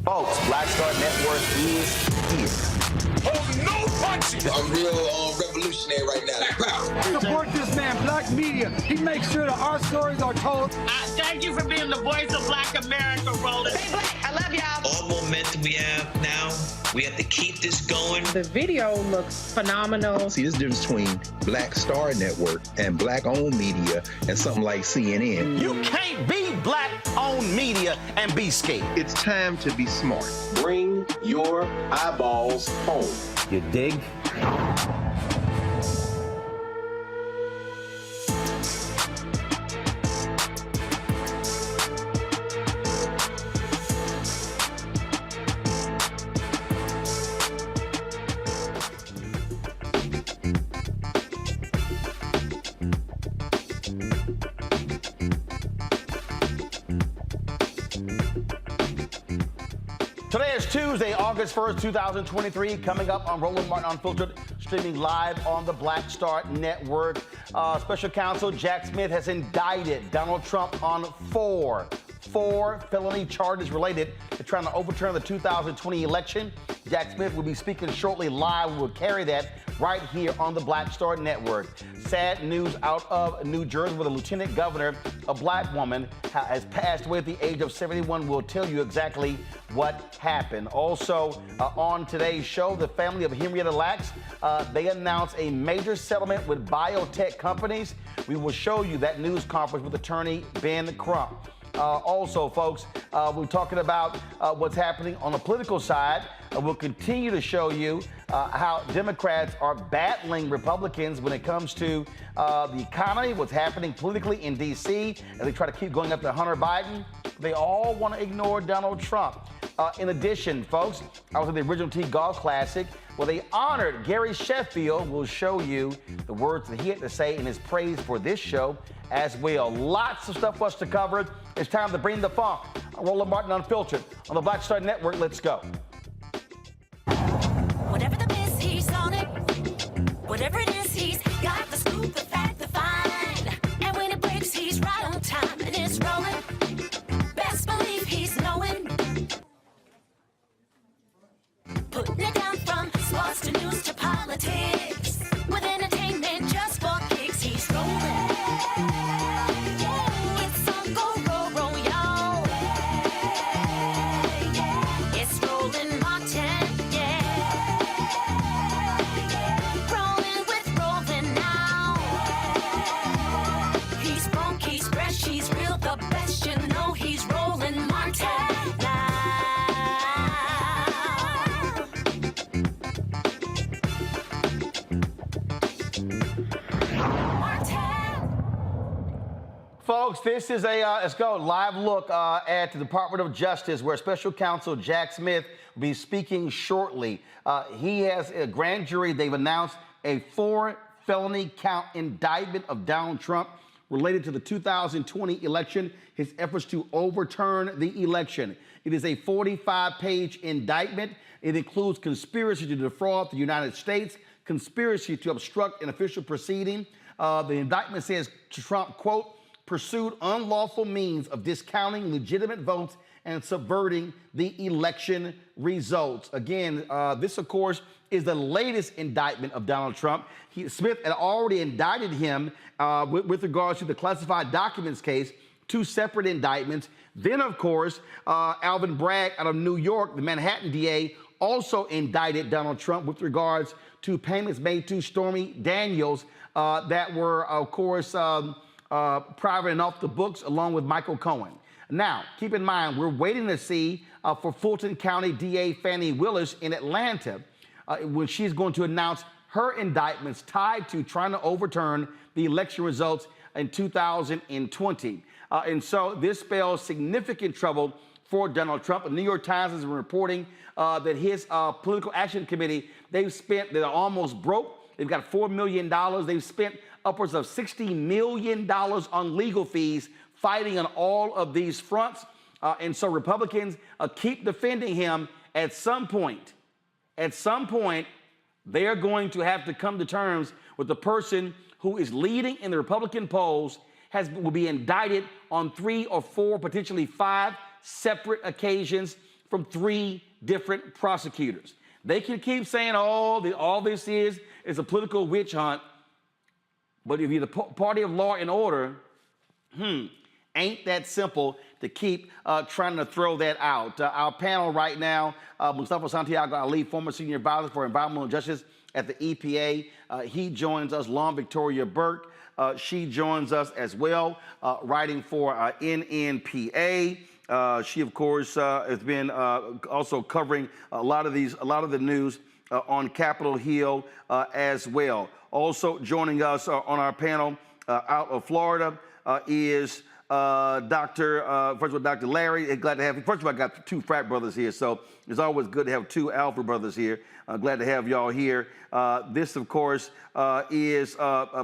Folks, Black Star Network is here. Oh, no punches! I'm real revolutionary right now. Support this man, Black Media. He makes sure that our stories are told. Thank you for being the voice of Black America, Roland. Stay black. I love y'all. All momentum we have now, we have to keep this going. The video looks phenomenal. See, there's a difference between Black Star Network and Black-owned media and something like CNN. You can't be Black-owned media and be scared. It's time to be smart. Bring your eyeballs home. You dig? Today is Tuesday, August 1st, 2023. Coming up on Roland Martin Unfiltered, streaming live on the Black Star Network. Special counsel Jack Smith has indicted Donald Trump on four felony charges related to trying to overturn the 2020 election. Jack Smith will be speaking shortly live. We will carry that right here on the Black Star Network. Sad news out of New Jersey, where the lieutenant governor, a black woman, has passed away at the age of 71. We'll tell you exactly what happened. Also, on today's show, the family of Henrietta Lacks, they announced a major settlement with biotech companies. We will show you that news conference with attorney Ben Crump. Also, folks, we're talking about what's happening on the political side. We'll continue to show you how Democrats are battling Republicans when it comes to the economy, what's happening politically in D.C., and they try to keep going after Hunter Biden. They all want to ignore Donald Trump. In addition, folks, I was at the Original T Golf Classic where they honored Gary Sheffield. We'll show you the words that he had to say in his praise for this show as well. Lots of stuff for us to cover. It's time to bring the funk. Roland Martin Unfiltered on the Black Star Network. Let's go. Whatever the biz, he's on it. Whatever it is, he's got the scoop, the fact, the find. And when it breaks, he's right on time and it's rolling. Best believe he's knowing. Putting it down from sports to news to politics. With entertainment just for kicks, he's rolling. It's on go, roll, y'all. It's Roland Martin, yeah. Rolling with Roland now. He's funk, he's fresh, he's real, the best, you know he's Roland Martin now. Folks, this is a, let's go, live look at the Department of Justice, where Special Counsel Jack Smith will be speaking shortly. He has a grand jury. They've announced a 4-felony count indictment of Donald Trump related to the 2020 election, his efforts to overturn the election. It is a 45-page indictment. It includes conspiracy to defraud the United States, conspiracy to obstruct an official proceeding. The indictment says Trump, quote, pursued unlawful means of discounting legitimate votes and subverting the election results. Again, this, of course, is the latest indictment of Donald Trump. Smith had already indicted him with regards to the classified documents case, 2 separate indictments. Then, of course, Alvin Bragg out of New York, the Manhattan DA, also indicted Donald Trump with regards to payments made to Stormy Daniels that were, of course, private and off the books, along with Michael Cohen. Now, keep in mind, we're waiting to see for Fulton County DA Fannie Willis in Atlanta when she's going to announce her indictments tied to trying to overturn the election results in 2020. And so this spells significant trouble for Donald Trump. The New York Times has been reporting that his political action committee, they're almost broke. They've got $4 million. They've spent upwards of $60 million on legal fees fighting on all of these fronts. And so Republicans keep defending him. At some point, they are going to have to come to terms with the person who is leading in the Republican polls will be indicted on 3 or 4, potentially 5 separate occasions from 3 different prosecutors. They can keep saying, oh, all this is a political witch hunt. But if you're the party of law and order, ain't that simple to keep trying to throw that out. Our panel right now, Mustafa Santiago Ali, former senior advisor for environmental justice at the EPA. He joins us. Long Victoria Burke, she joins us as well, writing for NNPA. She, of course, has been also covering a lot of the news on Capitol Hill as well. Also joining us on our panel out of Florida is Dr. Larry. Glad to have you. First of all, I got 2 frat brothers here, so it's always good to have 2 alpha brothers here. Glad to have y'all here. This, of course, is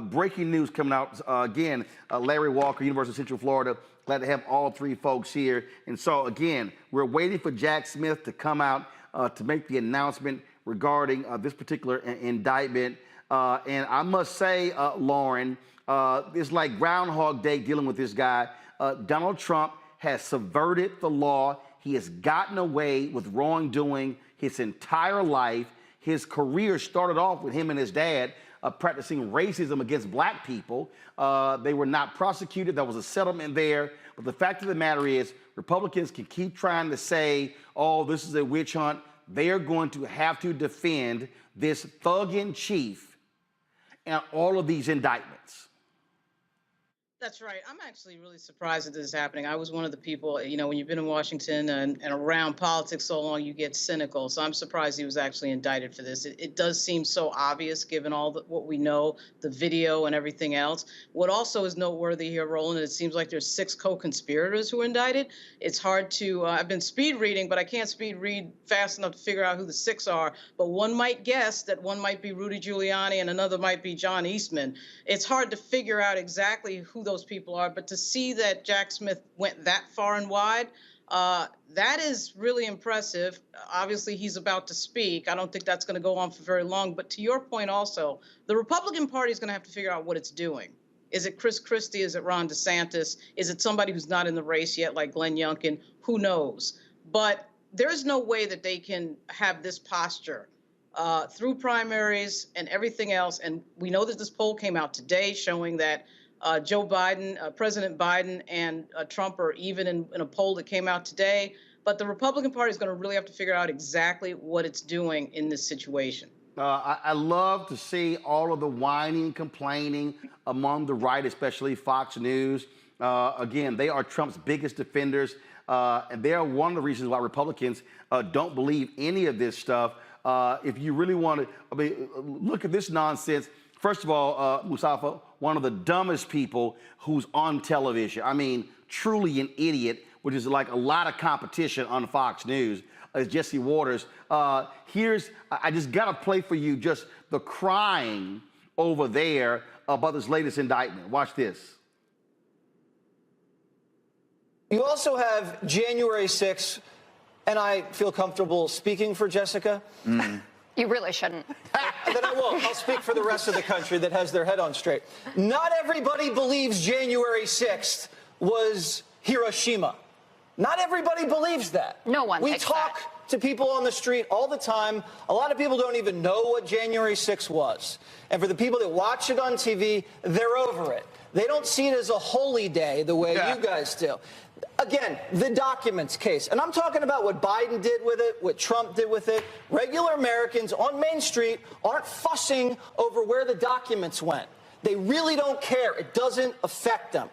breaking news coming out again. Larry Walker, University of Central Florida. Glad to have all 3 folks here. And so, again, we're waiting for Jack Smith to come out to make the announcement regarding this particular indictment. And I must say, Lauren, it's like Groundhog Day dealing with this guy. Donald Trump has subverted the law. He has gotten away with wrongdoing his entire life. His career started off with him and his dad practicing racism against black people. They were not prosecuted. There was a settlement there. But the fact of the matter is, Republicans can keep trying to say, oh, this is a witch hunt. They are going to have to defend this thug-in-chief and all of these indictments. That's right. I'm actually really surprised that this is happening. I was one of the people, when you've been in Washington and around politics so long, you get cynical. So I'm surprised he was actually indicted for this. It does seem so obvious given all what we know, the video and everything else. What also is noteworthy here, Roland, it seems like there's 6 co-conspirators who were indicted. It's hard to, I've been speed reading, but I can't speed read fast enough to figure out who the 6 are. But one might guess that one might be Rudy Giuliani and another might be John Eastman. It's hard to figure out exactly who those people are, but to see that Jack Smith went that far and wide, that is really impressive. Obviously, he's about to speak. I don't think that's going to go on for very long. But to your point also, the Republican Party is going to have to figure out what it's doing. Is it Chris Christie? Is it Ron DeSantis? Is it somebody who's not in the race yet, like Glenn Youngkin? Who knows? But there's no way that they can have this posture through primaries and everything else. And we know that this poll came out today showing that Joe Biden, President Biden and Trump are even in a poll that came out today. But the Republican Party is going to really have to figure out exactly what it's doing in this situation. I love to see all of the whining, complaining among the right, especially Fox News. Again, they are Trump's biggest defenders. And they are one of the reasons why Republicans don't believe any of this stuff. If you really want to, look at this nonsense. First of all, Mustafa, one of the dumbest people who's on television. I mean, truly an idiot, which is like a lot of competition on Fox News. is Jesse Waters. I just got to play for you just the crying over there about this latest indictment. Watch this. You also have January 6th, and I feel comfortable speaking for Jessica. You really shouldn't. Then I won't. I'll speak for the rest of the country that has their head on straight. Not everybody believes January 6th was Hiroshima. Not everybody believes that. No one We thinks talk that. to people on the street all the time. A lot of people don't even know what January 6th was. And for the people that watch it on TV, they're over it. They don't see it as a holy day the way you guys do. Again, the documents case. And I'm talking about what Biden did with it, what Trump did with it. Regular Americans on Main Street aren't fussing over where the documents went. They really don't care. It doesn't affect them.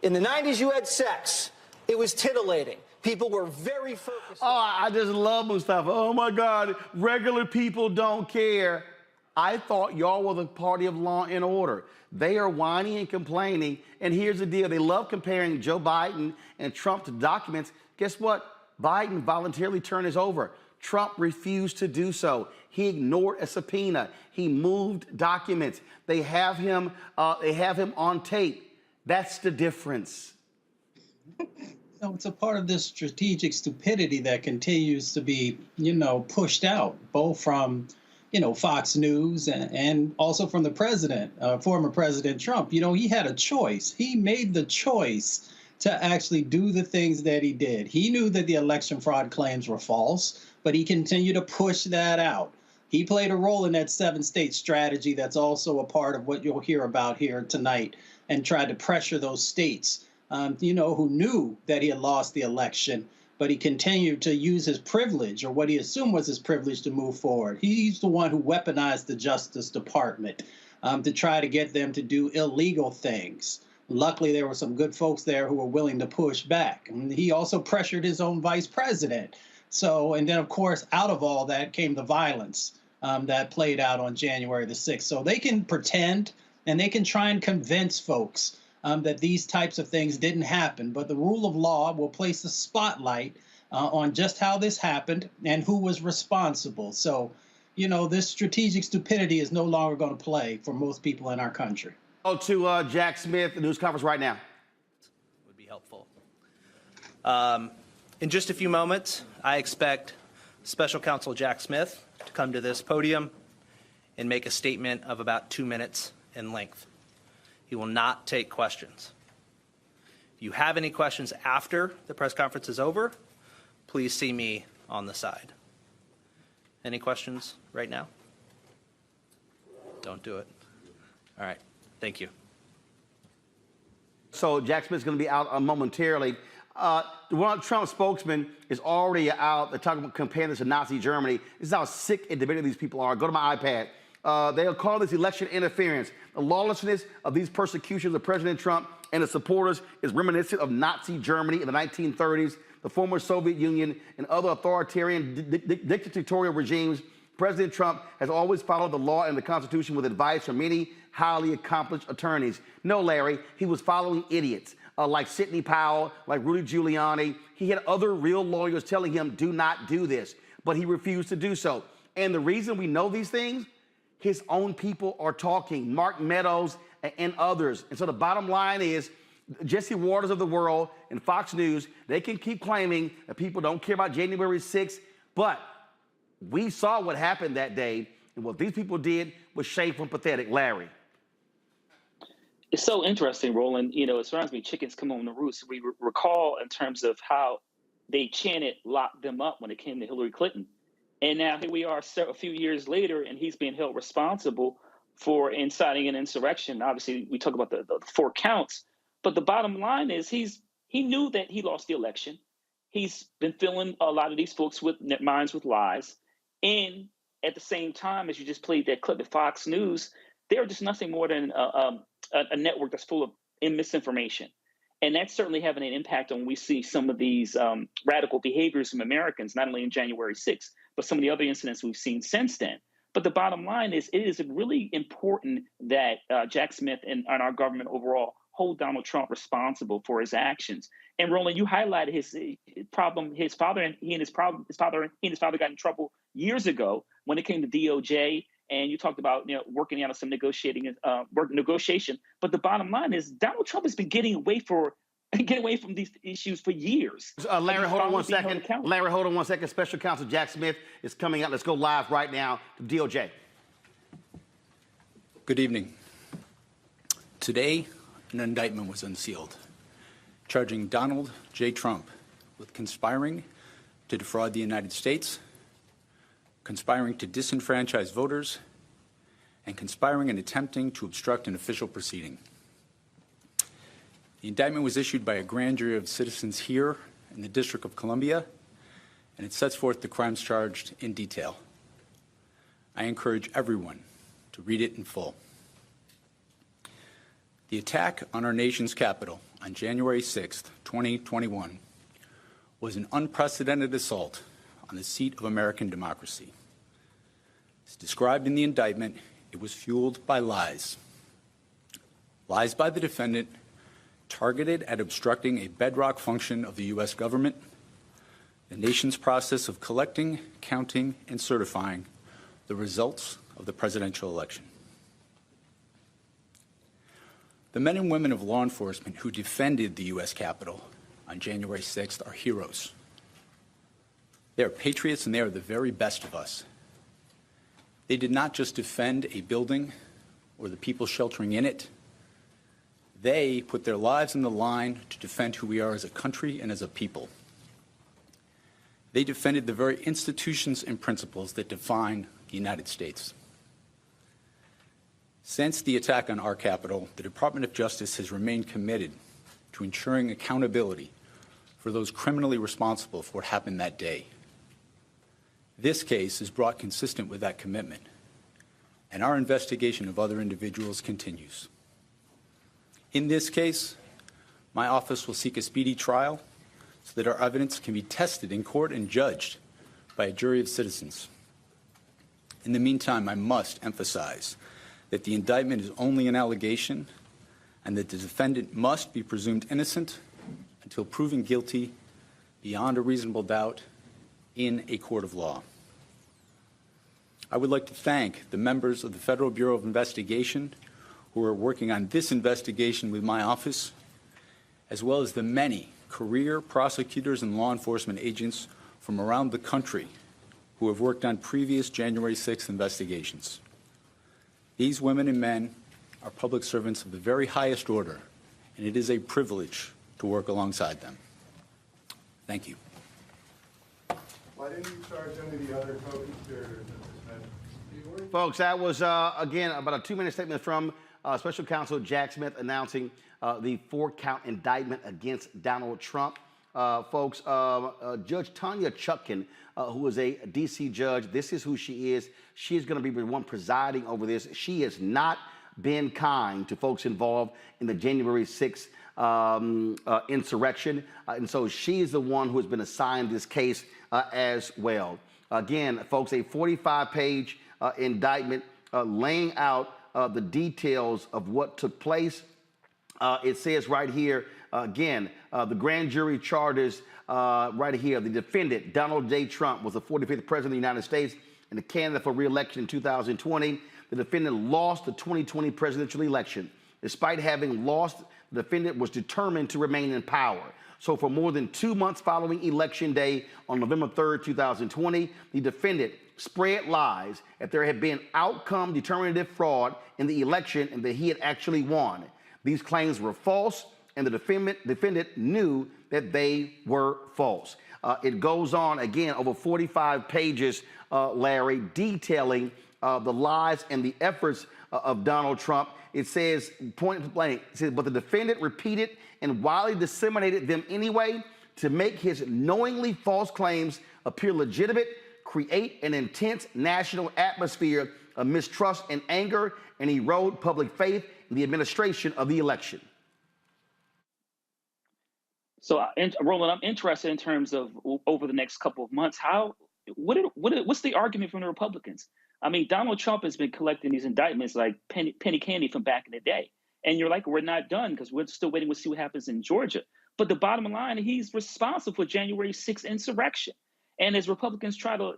In the 90s, you had sex. It was titillating. People were very focused. Oh, I just love Mustafa. Oh, my God. Regular people don't care. I thought y'all were the party of law and order. They are whining and complaining. And here's the deal. They love comparing Joe Biden and Trump to documents. Guess what? Biden voluntarily turned his over. Trump refused to do so. He ignored a subpoena. He moved documents. They have him on tape. That's the difference. No, it's a part of this strategic stupidity that continues to be, pushed out, both from, Fox News and also from the president, former President Trump. He had a choice. He made the choice to actually do the things that he did. He knew that the election fraud claims were false, but he continued to push that out. He played a role in that 7-state strategy that's also a part of what you'll hear about here tonight, and tried to pressure those states, who knew that he had lost the election, but he continued to use his privilege, or what he assumed was his privilege, to move forward. He's the one who weaponized the Justice Department to try to get them to do illegal things. Luckily, there were some good folks there who were willing to push back. And he also pressured his own vice president. And then, of course, out of all that came the violence that played out on January the 6th. So they can pretend and they can try and convince folks that these types of things didn't happen. But the rule of law will place the spotlight on just how this happened and who was responsible. So, this strategic stupidity is no longer going to play for most people in our country. Go to Jack Smith, the news conference right now. Would be helpful. In just a few moments, I expect Special Counsel Jack Smith to come to this podium and make a statement of about 2 minutes in length. He will not take questions. If you have any questions after the press conference is over, please see me on the side. Any questions right now? Don't do it. All right. Thank you. So Jack Smith's going to be out momentarily. One Trump spokesman is already out. They're talking about comparing this to Nazi Germany. This is how sick and debated these people are. Go to my iPad. They'll call this election interference. The lawlessness of these persecutions of President Trump and his supporters is reminiscent of Nazi Germany in the 1930s, the former Soviet Union, and other authoritarian dictatorial regimes. President Trump has always followed the law and the Constitution with advice from many highly accomplished attorneys. No, Larry, he was following idiots like Sidney Powell, like Rudy Giuliani. He had other real lawyers telling him, do not do this, but he refused to do so. And the reason we know these things, his own people are talking, Mark Meadows and others. And so the bottom line is, Jesse Waters of the world and Fox News, they can keep claiming that people don't care about January 6th, but we saw what happened that day, and what these people did was shameful and pathetic. Larry. It's so interesting, Roland. It surrounds me, chickens come home to roost. We recall in terms of how they chanted, lock them up when it came to Hillary Clinton. And now here we are a few years later, and he's being held responsible for inciting an insurrection. Obviously, we talk about the 4 counts, but the bottom line is he knew that he lost the election. He's been filling a lot of these folks with minds with lies. And at the same time, as you just played that clip at Fox News, they're just nothing more than a network that's full of misinformation. And that's certainly having an impact on when we see some of these radical behaviors from Americans, not only in January 6th, but some of the other incidents we've seen since then. But the bottom line is, it is really important that Jack Smith and our government overall hold Donald Trump responsible for his actions. And Roland, you highlighted his problem. His father got in trouble years ago when it came to DOJ. And you talked about working out of some negotiation. But the bottom line is Donald Trump has been getting away from these issues for years. Larry, hold on one second. Larry, hold on one second. Special Counsel Jack Smith is coming out. Let's go live right now to DOJ. Good evening. Today, an indictment was unsealed, charging Donald J. Trump with conspiring to defraud the United States, conspiring to disenfranchise voters, and conspiring and attempting to obstruct an official proceeding. The indictment was issued by a grand jury of citizens here in the District of Columbia, and it sets forth the crimes charged in detail. I encourage everyone to read it in full. The attack on our nation's capital on January 6th, 2021, was an unprecedented assault on the seat of American democracy. As described in the indictment, it was fueled by lies. Lies by the defendant targeted at obstructing a bedrock function of the U.S. government, the nation's process of collecting, counting, and certifying the results of the presidential election. The men and women of law enforcement who defended the U.S. Capitol on January 6th are heroes. They are patriots and they are the very best of us. They did not just defend a building or the people sheltering in it. They put their lives on the line to defend who we are as a country and as a people. They defended the very institutions and principles that define the United States. Since the attack on our Capitol, the Department of Justice has remained committed to ensuring accountability for those criminally responsible for what happened that day. This case is brought consistent with that commitment, and our investigation of other individuals continues. In this case, my office will seek a speedy trial so that our evidence can be tested in court and judged by a jury of citizens. In the meantime, I must emphasize that the indictment is only an allegation and that the defendant must be presumed innocent until proven guilty beyond a reasonable doubt in a court of law. I would like to thank the members of the Federal Bureau of Investigation who are working on this investigation with my office, as well as the many career prosecutors and law enforcement agents from around the country who have worked on previous January 6th investigations. These women and men are public servants of the very highest order, and it is a privilege to work alongside them. Thank you. Why didn't you charge any of the other co-conspirators? Folks, that was, again, about a 2-minute statement from Special Counsel Jack Smith announcing the 4-count indictment against Donald Trump. Folks, Judge Tanya Chutkan, who is a D.C. judge, this is who she is. She's going to be the one presiding over this. She has not been kind to folks involved in the January 6th insurrection. And so she is the one who has been assigned this case as well. Again, folks, a 45-page indictment laying out the details of what took place. It says right here, again, the grand jury charges right here, the defendant, Donald J. Trump, was the 45th president of the United States and a candidate for re-election in 2020. The defendant lost the 2020 presidential election. Despite having lost, the defendant was determined to remain in power. So for more than 2 months following Election Day on November 3rd, 2020, the defendant spread lies that there had been outcome determinative fraud in the election and that he had actually won. These claims were false, and the defendant knew that they were false. It goes on, again, over 45 pages, Larry, detailing the lies and the efforts of Donald Trump. It says, point blank, it says, but the defendant repeated and widely disseminated them anyway to make his knowingly false claims appear legitimate, create an intense national atmosphere of mistrust and anger, and erode public faith in the administration of the election. So, Roland, I'm interested in terms of over the next couple of months, what's the argument from the Republicans? I mean, Donald Trump has been collecting these indictments like penny candy from back in the day. And you're like, we're not done because we're still waiting to see what happens in Georgia. But the bottom line, he's responsible for January 6th insurrection. And as Republicans try to,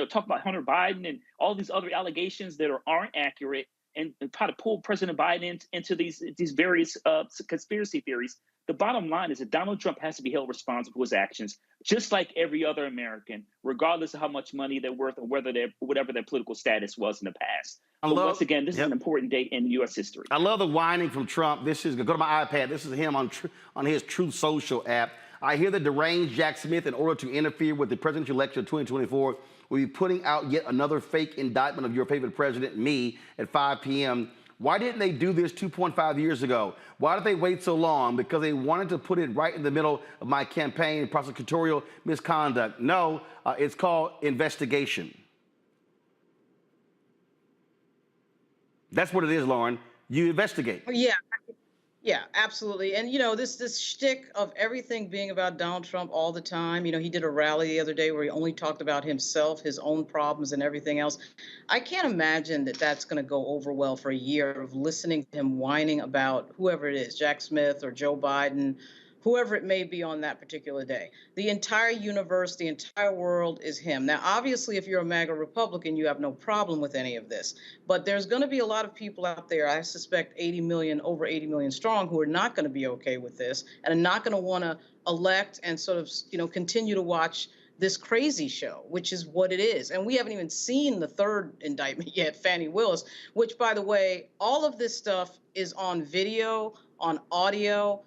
talk about Hunter Biden and all these other allegations that aren't accurate and try to pull President Biden into these various conspiracy theories, the bottom line is that Donald Trump has to be held responsible for his actions, just like every other American, regardless of how much money they're worth or whatever their political status was in the past. But once again, this is an important date in U.S. history. I love the whining from Trump. Go to my iPad. This is him on his Truth Social app. I hear the deranged Jack Smith, in order to interfere with the presidential election of 2024, will be putting out yet another fake indictment of your favorite president, me, at 5 p.m. Why didn't they do this 2.5 years ago? Why did they wait so long? Because they wanted to put it right in the middle of my campaign, prosecutorial misconduct. No, it's called investigation. That's what it is, Lauren. You investigate. Yeah, absolutely. And, this shtick of everything being about Donald Trump all the time. He did a rally the other day where he only talked about himself, his own problems and everything else. I can't imagine that that's going to go over well for a year of listening to him whining about whoever it is, Jack Smith or Joe Biden, whoever it may be on that particular day. The entire universe, the entire world is him. Now, obviously, if you're a MAGA Republican, you have no problem with any of this. But there's going to be a lot of people out there, I suspect 80 million, over 80 million strong, who are not going to be okay with this and are not going to want to elect and sort of, continue to watch this crazy show, which is what it is. And we haven't even seen the third indictment yet, Fani Willis, which, by the way, all of this stuff is on video, on audio.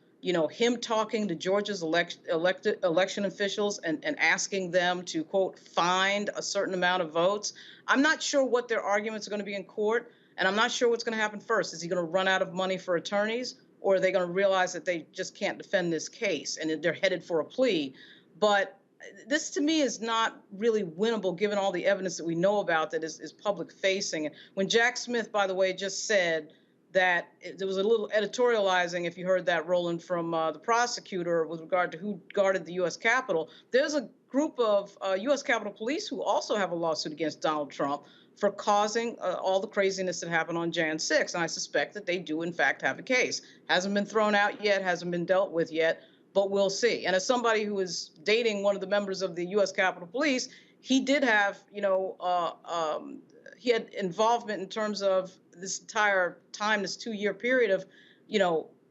Him talking to Georgia's election officials and asking them to, quote, find a certain amount of votes. I'm not sure what their arguments are going to be in court, and I'm not sure what's going to happen first. Is he going to run out of money for attorneys, or are they going to realize that they just can't defend this case and they're headed for a plea? But this, to me, is not really winnable, given all the evidence that we know about that is public facing. And when Jack Smith, by the way, just said that there was a little editorializing, if you heard that, Roland, from the prosecutor with regard to who guarded the U.S. Capitol. There's a group of U.S. Capitol Police who also have a lawsuit against Donald Trump for causing all the craziness that happened on Jan 6. And I suspect that they do, in fact, have a case. Hasn't been thrown out yet, hasn't been dealt with yet, but we'll see. And as somebody who is dating one of the members of the U.S. Capitol Police, he did have, he had involvement in terms of this entire time, this 2-year period of,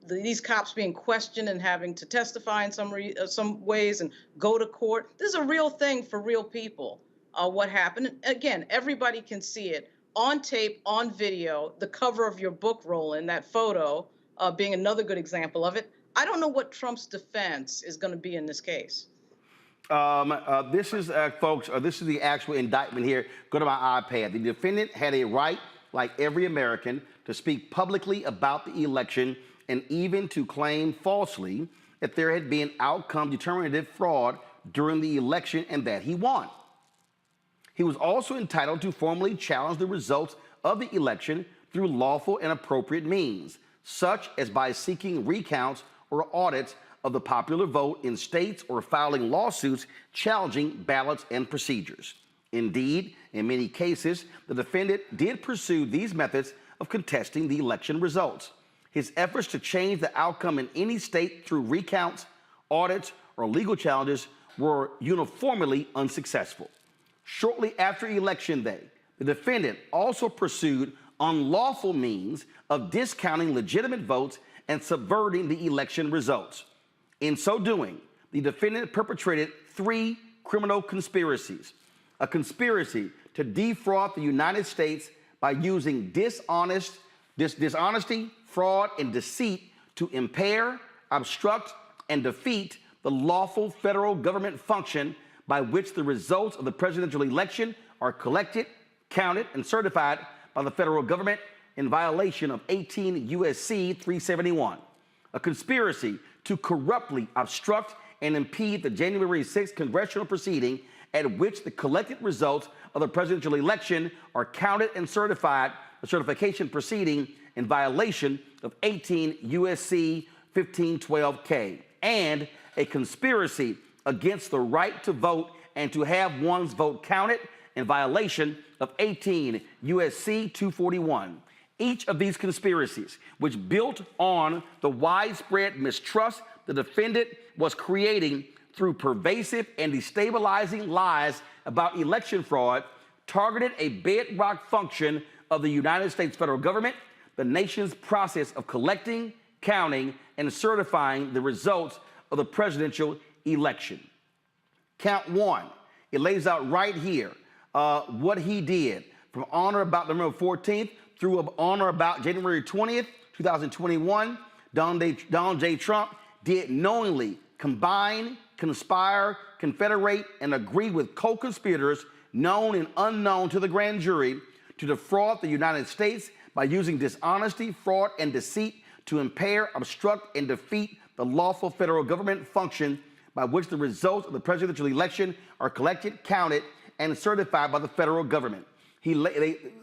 these cops being questioned and having to testify in some ways and go to court. This is a real thing for real people, what happened. And again, everybody can see it on tape, on video, the cover of your book, Roland, that photo being another good example of it. I don't know what Trump's defense is going to be in this case. This is, folks, this is the actual indictment here. Go to my iPad. The defendant had a right, like every American, to speak publicly about the election and even to claim falsely that there had been outcome determinative fraud during the election and that he won. He was also entitled to formally challenge the results of the election through lawful and appropriate means, such as by seeking recounts or audits of the popular vote in states or filing lawsuits challenging ballots and procedures. Indeed, in many cases, the defendant did pursue these methods of contesting the election results. His efforts to change the outcome in any state through recounts, audits, or legal challenges were uniformly unsuccessful. Shortly after Election Day, the defendant also pursued unlawful means of discounting legitimate votes and subverting the election results. In so doing, the defendant perpetrated 3 criminal conspiracies: a conspiracy to defraud the United States by using dishonesty, fraud, and deceit to impair, obstruct, and defeat the lawful federal government function by which the results of the presidential election are collected, counted, and certified by the federal government in violation of 18 U.S.C. 371. A conspiracy to corruptly obstruct and impede the January 6th congressional proceeding at which the collected results of the presidential election are counted and certified, the certification proceeding in violation of 18 U.S.C. 1512K, and a conspiracy against the right to vote and to have one's vote counted in violation of 18 U.S.C. 241. Each of these conspiracies, which built on the widespread mistrust the defendant was creating through pervasive and destabilizing lies about election fraud, targeted a bedrock function of the United States federal government, the nation's process of collecting, counting, and certifying the results of the presidential election. Count one, it lays out right here what he did from on or about November 14th through on or about January 20th, 2021. Donald J. Trump did knowingly combine, conspire, confederate, and agree with co-conspirators known and unknown to the grand jury to defraud the United States by using dishonesty, fraud, and deceit to impair, obstruct, and defeat the lawful federal government function by which the results of the presidential election are collected, counted, and certified by the federal government.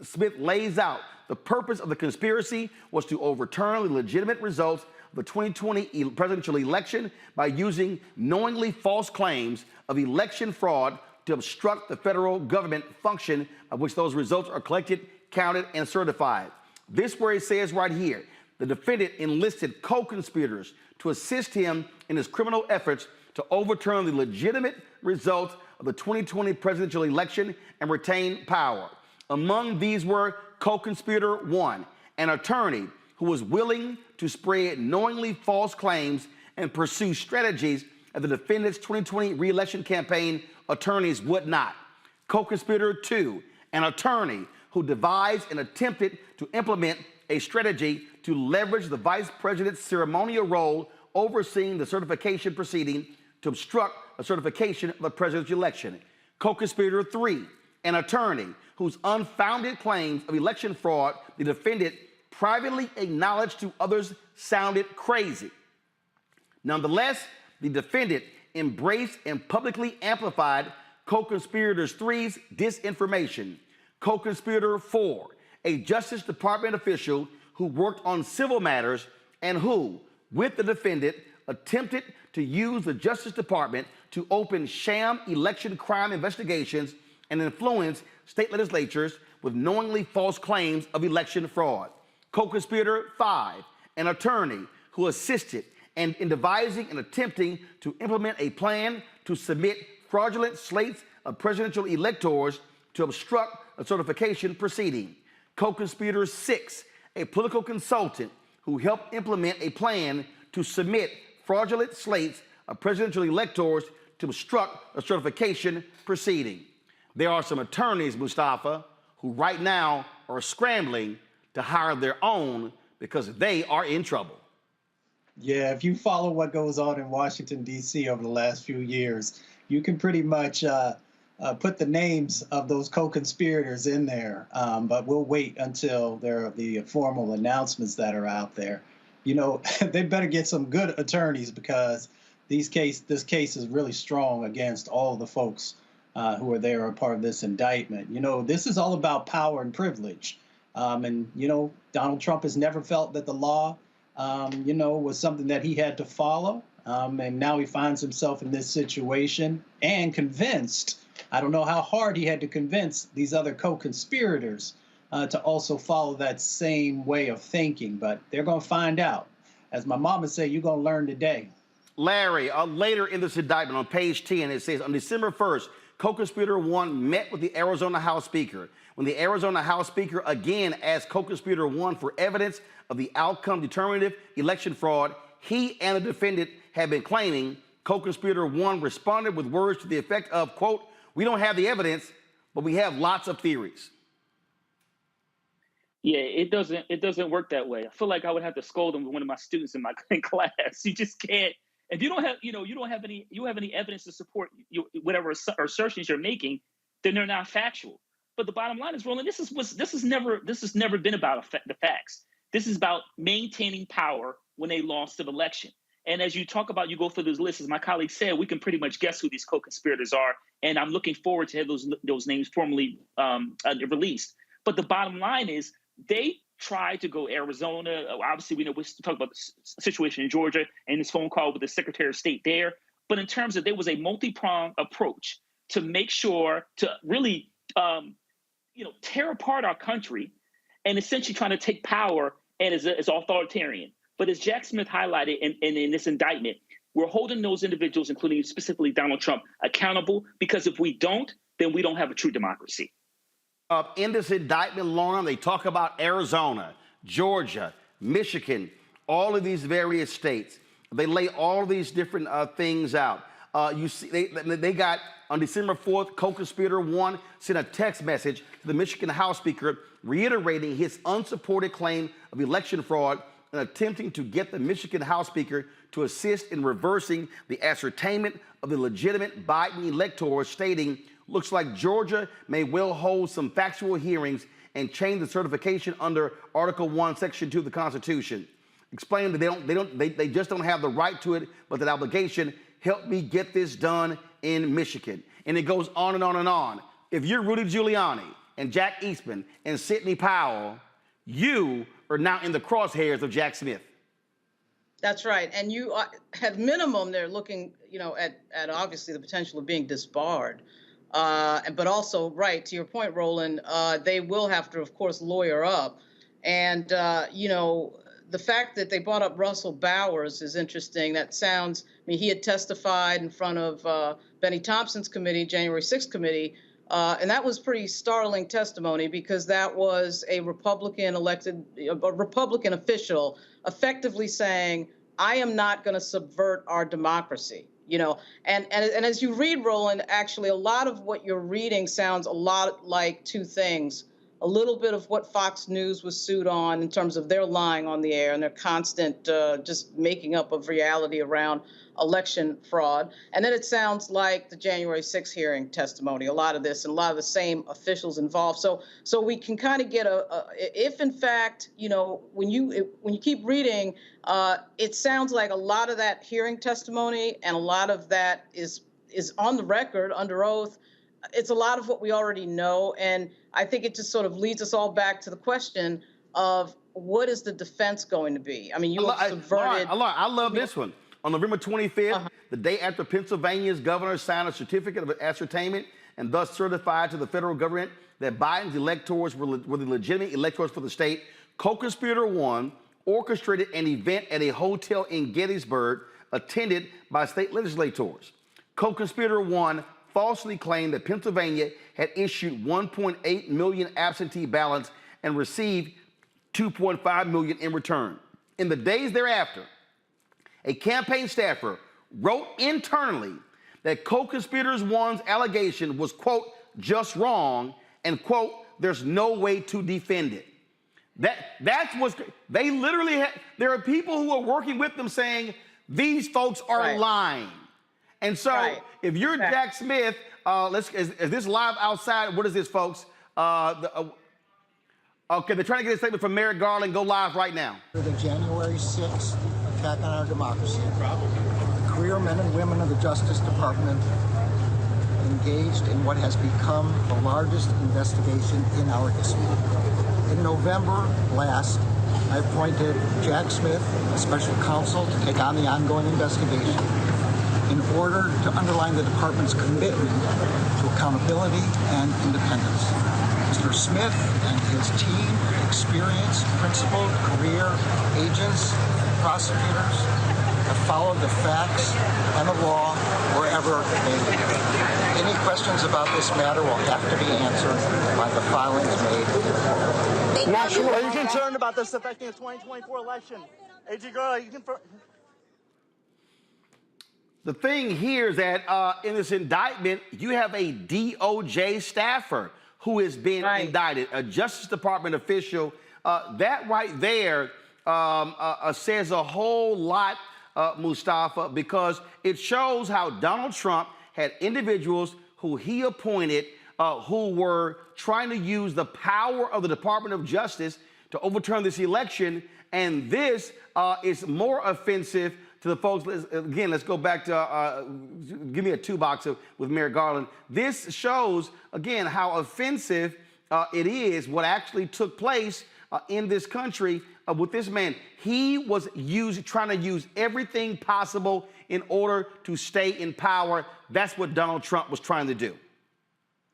Smith lays out the purpose of the conspiracy was to overturn the legitimate results of the 2020 presidential election by using knowingly false claims of election fraud to obstruct the federal government function of which those results are collected, counted, and certified. This where it says right here, the defendant enlisted co-conspirators to assist him in his criminal efforts to overturn the legitimate results of the 2020 presidential election and retain power. Among these were co-conspirator one, an attorney who was willing to spread knowingly false claims and pursue strategies that the defendant's 2020 re-election campaign attorneys would not. Co-conspirator two, an attorney who devised and attempted to implement a strategy to leverage the vice president's ceremonial role overseeing the certification proceeding to obstruct a certification of the presidential election. Co-conspirator three, an attorney whose unfounded claims of election fraud the defendant privately acknowledged to others sounded crazy. Nonetheless, the defendant embraced and publicly amplified co-conspirator three's disinformation. Co-conspirator four, a Justice Department official who worked on civil matters and who, with the defendant, attempted to use the Justice Department to open sham election crime investigations and influence state legislatures with knowingly false claims of election fraud. Co-conspirator five, an attorney who assisted in devising and attempting to implement a plan to submit fraudulent slates of presidential electors to obstruct a certification proceeding. Co-conspirator six, a political consultant who helped implement a plan to submit fraudulent slates of presidential electors to obstruct a certification proceeding. There are some attorneys, Mustafa, who right now are scrambling to hire their own because they are in trouble. Yeah, if you follow what goes on in Washington, D.C. over the last few years, you can pretty much put the names of those co-conspirators in there. But we'll wait until there are the formal announcements that are out there. You know, they better get some good attorneys because this case is really strong against all the folks who are there or part of this indictment. You know, this is all about power and privilege. And, you know, Donald Trump has never felt that the law, you know, was something that he had to follow. And now he finds himself in this situation and convinced, I don't know how hard he had to convince these other co-conspirators to also follow that same way of thinking. But they're going to find out. As my mama said, you're going to learn today. Larry, later in this indictment on page 10, it says on December 1st, co-conspirator one met with the Arizona House Speaker. When the Arizona House Speaker again asked co-conspirator one for evidence of the outcome determinative election fraud he and the defendant had been claiming, co-conspirator one responded with words to the effect of, quote, "We don't have the evidence, but we have lots of theories." Yeah, it doesn't work that way. I feel like I would have to scold him with one of my students in my class. You just can't. If you don't have, you don't have any evidence to support whatever assertions you're making, then they're not factual. But the bottom line is, Roland, this has never been about the facts. This is about maintaining power when they lost the election. And as you talk about, you go through those lists, as my colleague said, we can pretty much guess who these co-conspirators are. And I'm looking forward to have those names formally released. But the bottom line is, they tried to go Arizona. Obviously, we know we talk about the situation in Georgia and this phone call with the Secretary of State there. But in terms of, there was a multi-pronged approach to make sure to really, tear apart our country and essentially trying to take power and is authoritarian. But as Jack Smith highlighted in this indictment, we're holding those individuals, including specifically Donald Trump, accountable, because if we don't, then we don't have a true democracy. In this indictment, Lauren, they talk about Arizona, Georgia, Michigan, all of these various states. They lay all these different things out. You see, they got, on December 4th, co-conspirator 1 sent a text message to the Michigan House Speaker reiterating his unsupported claim of election fraud and attempting to get the Michigan House Speaker to assist in reversing the ascertainment of the legitimate Biden electors, stating, looks like Georgia may well hold some factual hearings and change the certification under Article 1, Section 2 of the Constitution. Explaining that they just don't have the right to it, but that obligation. Help me get this done in Michigan. And it goes on and on and on. If you're Rudy Giuliani and Jack Eastman and Sidney Powell, you are now in the crosshairs of Jack Smith. That's right. And you have minimum, they're looking, at obviously the potential of being disbarred. But also, right, to your point, Roland, they will have to, of course, lawyer up. And, the fact that they brought up Russell Bowers is interesting. That sounds, he had testified in front of Benny Thompson's committee, January 6th committee, and that was pretty startling testimony because that was a Republican official effectively saying, I am not going to subvert our democracy. And as you read, Roland, actually, a lot of what you're reading sounds a lot like two things. A little bit of what Fox News was sued on in terms of their lying on the air and their constant just making up of reality around election fraud. And then it sounds like the January 6th hearing testimony, a lot of this and a lot of the same officials involved. So we can kind of get if in fact, when you keep reading, it sounds like a lot of that hearing testimony and a lot of that is on the record under oath. It's a lot of what we already know. And I think it just sort of leads us all back to the question of what is the defense going to be? You have subverted. I love this one. On November 25th, the day after Pennsylvania's governor signed a certificate of ascertainment and thus certified to the federal government that Biden's electors were the legitimate electors for the state, co-conspirator 1 orchestrated an event at a hotel in Gettysburg attended by state legislators. Co-conspirator 1 falsely claimed that Pennsylvania had issued 1.8 million absentee ballots and received 2.5 million in return. In the days thereafter, a campaign staffer wrote internally that co-conspirators 1's allegation was, quote, just wrong, and, quote, there's no way to defend it. That's what's, they literally, there are people who are working with them saying, these folks are lying. And so if you're Jack Smith, is this live outside? What is this, folks? Okay, they're trying to get a statement from Merrick Garland. Go live right now. The January 6th attack on our democracy. The career men and women of the Justice Department engaged in what has become the largest investigation in our history. In November last, I appointed Jack Smith, a special counsel, to take on the ongoing investigation in order to underline the department's commitment to accountability and independence. Mr. Smith and his team, experienced, principled, career agents, prosecutors, have followed the facts and the law wherever they lead. Any questions about this matter will have to be answered by the filings made. Are you concerned about this affecting the 2024 election? AG Girl, are you concerned? The thing here is that in this indictment, you have a DOJ staffer who is being indicted, a Justice Department official. That right there says a whole lot, Mustafa, because it shows how Donald Trump had individuals who he appointed who were trying to use the power of the Department of Justice to overturn this election. And this is more offensive to the folks. Again, let's go back to, give me a 2-box with Merrick Garland. This shows, again, how offensive it is what actually took place in this country with this man. He was trying to use everything possible in order to stay in power. That's what Donald Trump was trying to do.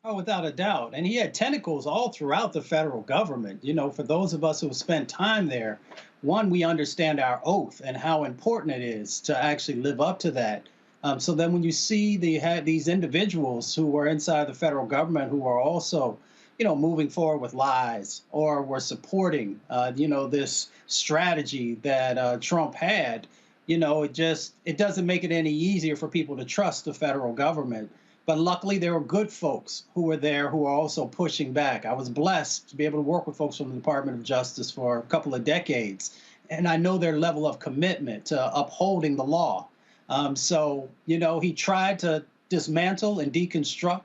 Oh, without a doubt. And he had tentacles all throughout the federal government. You know, for those of us who have spent time there, one, we understand our oath and how important it is to actually live up to that. So then when you see these individuals who were inside the federal government who are also, you know, moving forward with lies or were supporting, you know, this strategy that Trump had, you know, it doesn't make it any easier for people to trust the federal government. But luckily, there were good folks who were there who were also pushing back. I was blessed to be able to work with folks from the Department of Justice for a couple of decades. And I know their level of commitment to upholding the law. So, you know, he tried to dismantle and deconstruct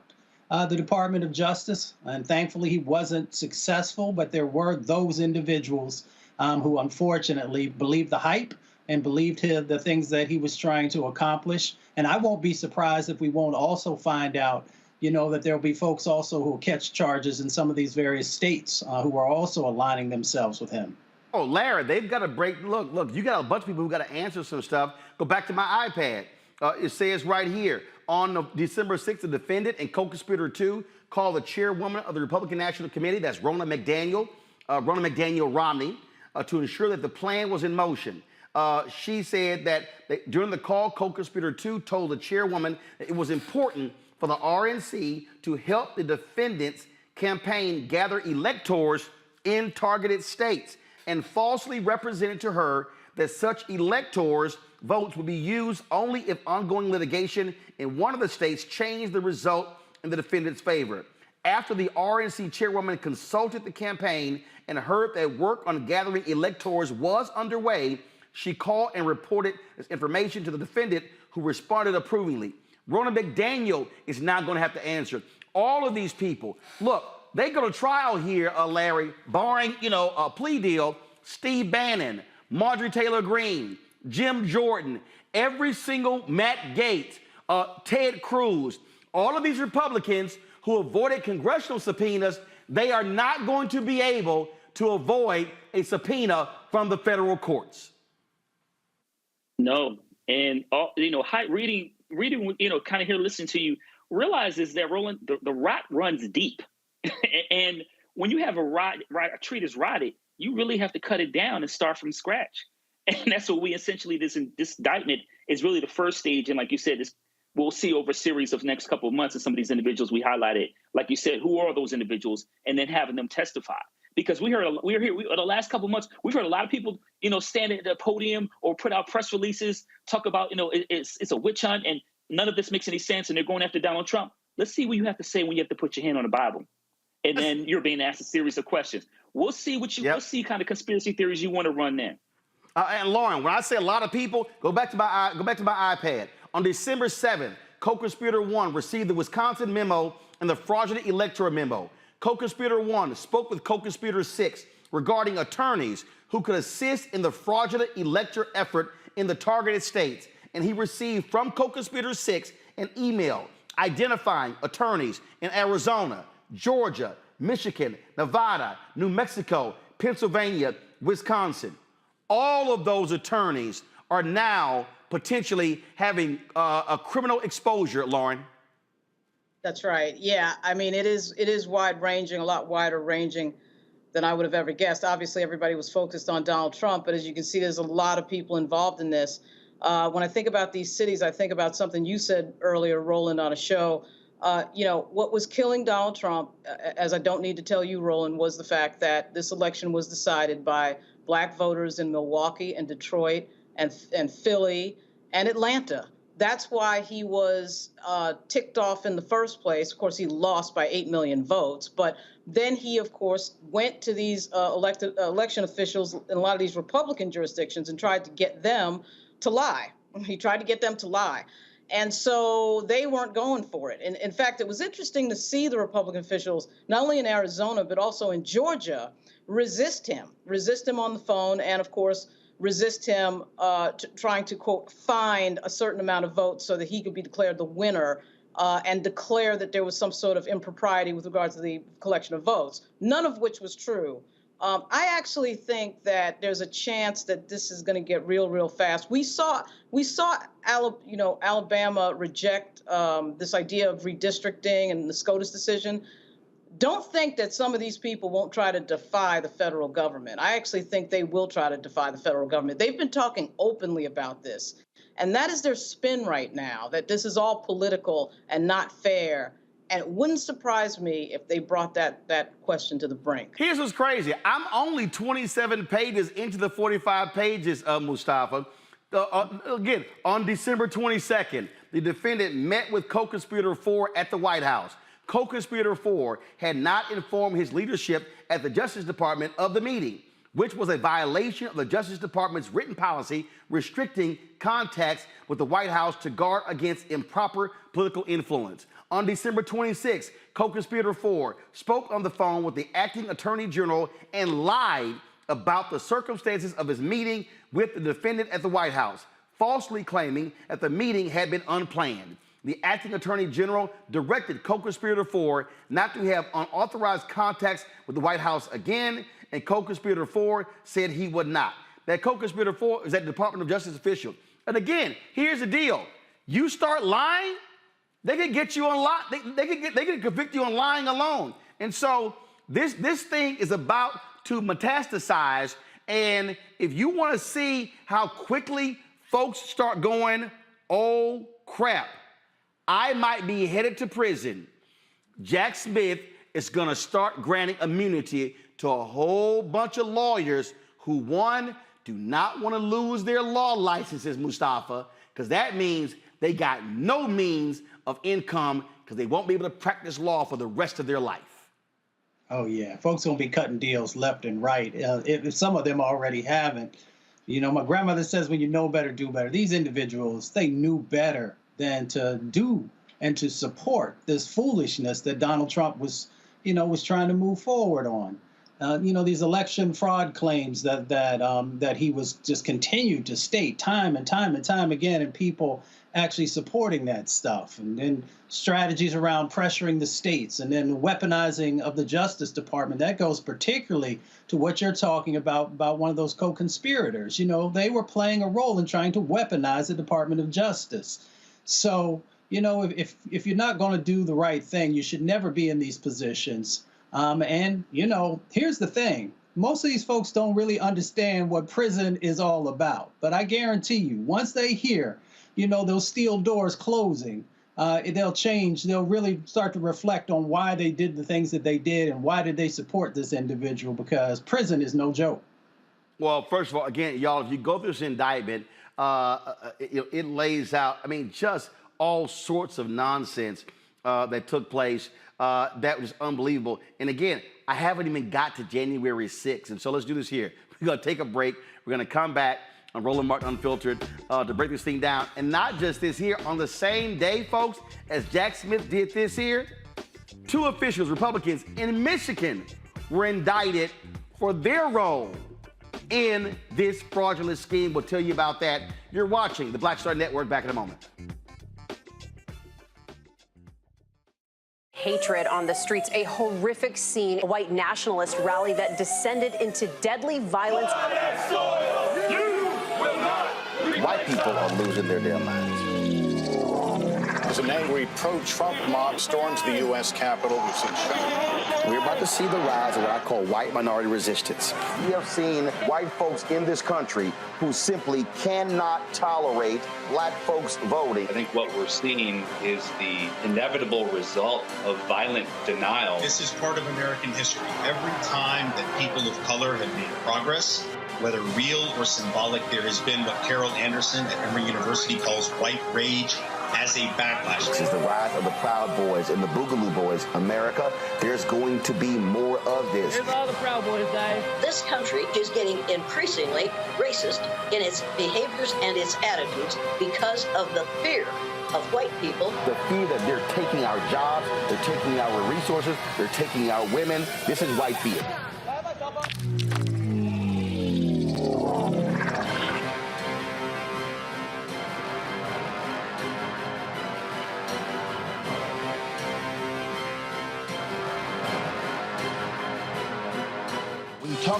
the Department of Justice. And thankfully, he wasn't successful. But there were those individuals who unfortunately believed the hype and believed the things that he was trying to accomplish. And I won't be surprised if we won't also find out, you know, that there'll be folks also who will catch charges in some of these various states who are also aligning themselves with him. Oh, Larry, they've got to break. Look, you got a bunch of people who got to answer some stuff. Go back to my iPad. It says right here, on December 6th, the defendant and co-conspirator 2 called the chairwoman of the Republican National Committee, that's Ronna McDaniel Romney, to ensure that the plan was in motion. She said that during the call, co-conspirator 2 told the chairwoman that it was important for the RNC to help the defendant's campaign gather electors in targeted states, and falsely represented to her that such electors' votes would be used only if ongoing litigation in one of the states changed the result in the defendant's favor. After the RNC chairwoman consulted the campaign and heard that work on gathering electors was underway, she called and reported this information to the defendant, who responded approvingly. Ronna McDaniel is now going to have to answer. All of these people, look, they go to trial here, Larry, barring, you know, a plea deal. Steve Bannon, Marjorie Taylor Greene, Jim Jordan, every single Matt Gaetz, Ted Cruz, all of these Republicans who avoided congressional subpoenas, they are not going to be able to avoid a subpoena from the federal courts. No, and you know, reading, you know, kind of here, listening to you, realizes that Roland, the rot runs deep, and when you have a tree that's rotted, you really have to cut it down and start from scratch, and that's what we essentially this indictment is really the first stage, and like you said, we'll see over a series of next couple of months, and some of these individuals we highlighted, like you said, who are those individuals, and then having them testify. Because we in the last couple of months, we've heard a lot of people, you know, stand at the podium or put out press releases, talk about, you know, it's a witch hunt and none of this makes any sense and they're going after Donald Trump. Let's see what you have to say when you have to put your hand on the Bible. And then you're being asked a series of questions. We'll see we'll see kind of conspiracy theories you want to run then. And Lauren, when I say a lot of people, go back to my iPad. On December 7th, co-conspirator 1 received the Wisconsin memo and the fraudulent electoral memo. Co-conspirator 1 spoke with co-conspirator 6 regarding attorneys who could assist in the fraudulent electoral effort in the targeted states, and he received from co-conspirator 6 an email identifying attorneys in Arizona, Georgia, Michigan, Nevada, New Mexico, Pennsylvania, Wisconsin. All of those attorneys are now potentially having a criminal exposure, Lauren. That's right. Yeah, I mean, it is wide-ranging, a lot wider-ranging than I would have ever guessed. Obviously, everybody was focused on Donald Trump, but as you can see, there's a lot of people involved in this. When I think about these cities, I think about something you said earlier, Roland, on a show. You know, what was killing Donald Trump, as I don't need to tell you, Roland, was the fact that this election was decided by Black voters in Milwaukee and Detroit and Philly and Atlanta. That's why he was ticked off in the first place. Of course, he lost by 8 million votes. But then he, of course, went to these election officials in a lot of these Republican jurisdictions and tried to get them to lie. He tried to get them to lie. And so they weren't going for it. And in fact, it was interesting to see the Republican officials, not only in Arizona, but also in Georgia, resist him on the phone and, of course, resist him trying to, quote, find a certain amount of votes so that he could be declared the winner and declare that there was some sort of impropriety with regards to the collection of votes, none of which was true. I actually think that there's a chance that this is going to get real fast. We saw Alabama reject this idea of redistricting and the SCOTUS decision. Don't think that some of these people won't try to defy the federal government. I actually think they will try to defy the federal government. They've been talking openly about this. And that is their spin right now, that this is all political and not fair. And it wouldn't surprise me if they brought that question to the brink. Here's what's crazy. I'm only 27 pages into the 45 pages of Mustafa. Again, on December 22nd, the defendant met with co-conspirator 4 at the White House. Co-conspirator 4 had not informed his leadership at the Justice Department of the meeting, which was a violation of the Justice Department's written policy restricting contacts with the White House to guard against improper political influence. On December 26, co-conspirator 4 spoke on the phone with the acting attorney general and lied about the circumstances of his meeting with the defendant at the White House, falsely claiming that the meeting had been unplanned. The acting attorney general directed co-conspirator 4 not to have unauthorized contacts with the White House again, and co-conspirator 4 said he would not. That co-conspirator 4 is at the Department of Justice official. And again, here's the deal. You start lying, they can get you on they can convict you on lying alone. And so this thing is about to metastasize. And if you want to see how quickly folks start going, oh crap, I might be headed to prison, Jack Smith is going to start granting immunity to a whole bunch of lawyers who, one, do not want to lose their law licenses, Mustafa, because that means they got no means of income because they won't be able to practice law for the rest of their life. Oh, yeah. Folks going to be cutting deals left and right. If some of them already haven't. You know, my grandmother says when you know better, do better. These individuals, they knew better than to do and to support this foolishness that Donald Trump was trying to move forward on. These election fraud claims that he was just continued to state time and time again, and people actually supporting that stuff, and then strategies around pressuring the states, and then the weaponizing of the Justice Department. That goes particularly to what you're talking about one of those co-conspirators. They were playing a role in trying to weaponize the Department of Justice. So, if you're not going to do the right thing, you should never be in these positions. Here's the thing. Most of these folks don't really understand what prison is all about. But I guarantee you, once they hear, those steel doors closing, they'll change. They'll really start to reflect on why they did the things that they did and why did they support this individual, because prison is no joke. Well, first of all, again, y'all, if you go through this indictment, it lays out, just all sorts of nonsense that took place. That was unbelievable. And again, I haven't even got to January 6th. And so let's do this here. We're going to take a break. We're going to come back on Roland Martin Unfiltered to break this thing down. And not just this here, on the same day, folks, as Jack Smith did this here, 2 officials, Republicans in Michigan, were indicted for their role in this fraudulent scheme. We'll tell you about that. You're watching the Black Star Network. Back in a moment. Hatred on the streets, a horrific scene, a white nationalist rally that descended into deadly violence. White people are losing their damn minds. As an angry pro-Trump mob storms the U.S. Capitol, we've seen shooting. We're about to see the rise of what I call white minority resistance. We have seen white folks in this country who simply cannot tolerate black folks voting. I think what we're seeing is the inevitable result of violent denial. This is part of American history. Every time that people of color have made progress, whether real or symbolic, there has been what Carol Anderson at Emory University calls white rage as a backlash. This is the rise of the Proud Boys and the Boogaloo Boys. America, there's going to be more of this. Here's all the Proud Boys, Dave. This country is getting increasingly racist in its behaviors and its attitudes because of the fear of white people. The fear that they're taking our jobs, they're taking our resources, they're taking our women. This is white fear.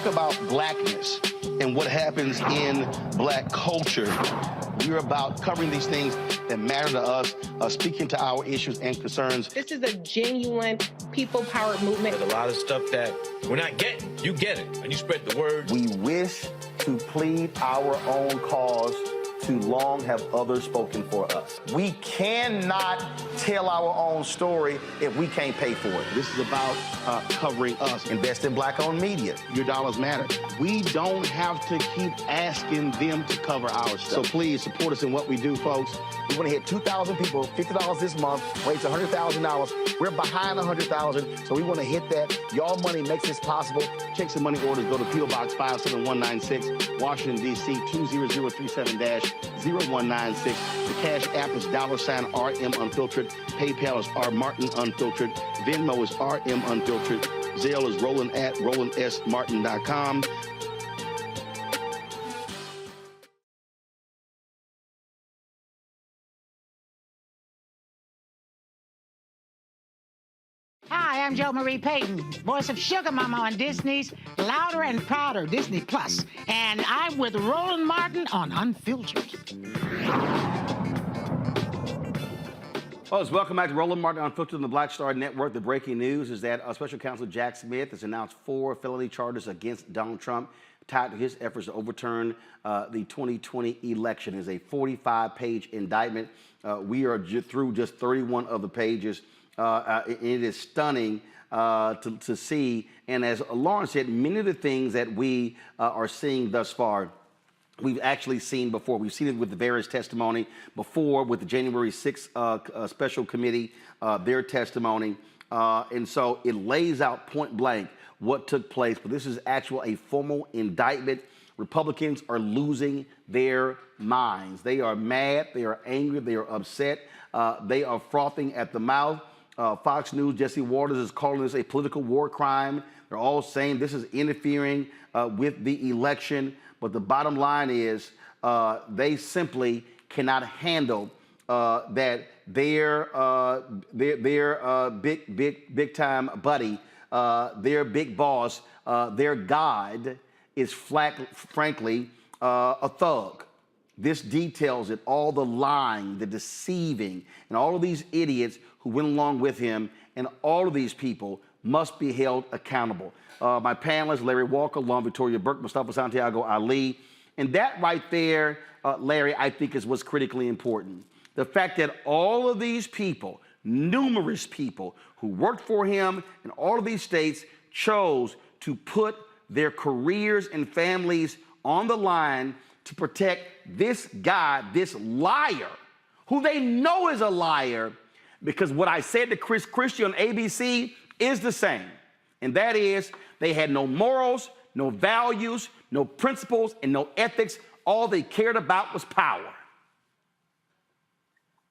about blackness and what happens in black culture, we're about covering these things that matter to us, speaking to our issues and concerns. This is a genuine people-powered movement. There's a lot of stuff that we're not getting. You get it, and you spread the word. We wish to plead our own cause. Too long have others spoken for us. We cannot tell our own story if we can't pay for it. This is about covering us. Invest in black-owned media. Your dollars matter. We don't have to keep asking them to cover our stuff. So please support us in what we do, folks. We want to hit 2,000 people, $50 this month, raise $100,000. We're behind 100,000, so we want to hit that. Y'all money makes this possible. Checks and money orders go to P.O. Box 57196, Washington, D.C. 20037-0196. The Cash App is $RM Unfiltered. PayPal is R Martin Unfiltered. Venmo is RM Unfiltered. Zelle is Roland at RolandSMartin.com. Hi, I'm Jo Marie Payton, voice of Sugar Mama on Disney's Louder and Prouder Disney Plus, and I'm with Roland Martin on Unfiltered. Folks, welcome back to Roland Martin Unfiltered on the Black Star Network. The breaking news is that Special Counsel Jack Smith has announced 4 felony charges against Donald Trump tied to his efforts to overturn the 2020 election. It's a 45-page indictment. We are through just 31 of the pages. It is stunning to see. And as Lauren said, many of the things that we are seeing thus far, we've actually seen before. We've seen it with the various testimony before, with the January 6th special committee, their testimony. And so it lays out point blank what took place. But this is actually a formal indictment. Republicans are losing their minds. They are mad. They are angry. They are upset. They are frothing at the mouth. Fox News, Jesse Waters is calling this a political war crime. They're all saying this is interfering with the election. But the bottom line is they simply cannot handle that their big time buddy, their big boss, their God is frankly a thug. This details it, all the lying, the deceiving, and all of these idiots who went along with him, and all of these people must be held accountable. My panelists, Larry Walker, Lon Victoria Burke, Mustafa Santiago Ali, and that right there, Larry, I think is what's critically important. The fact that all of these people, numerous people who worked for him in all of these states, chose to put their careers and families on the line to protect this guy, this liar, who they know is a liar, because what I said to Chris Christie on ABC is the same. And that is, they had no morals, no values, no principles, and no ethics. All they cared about was power.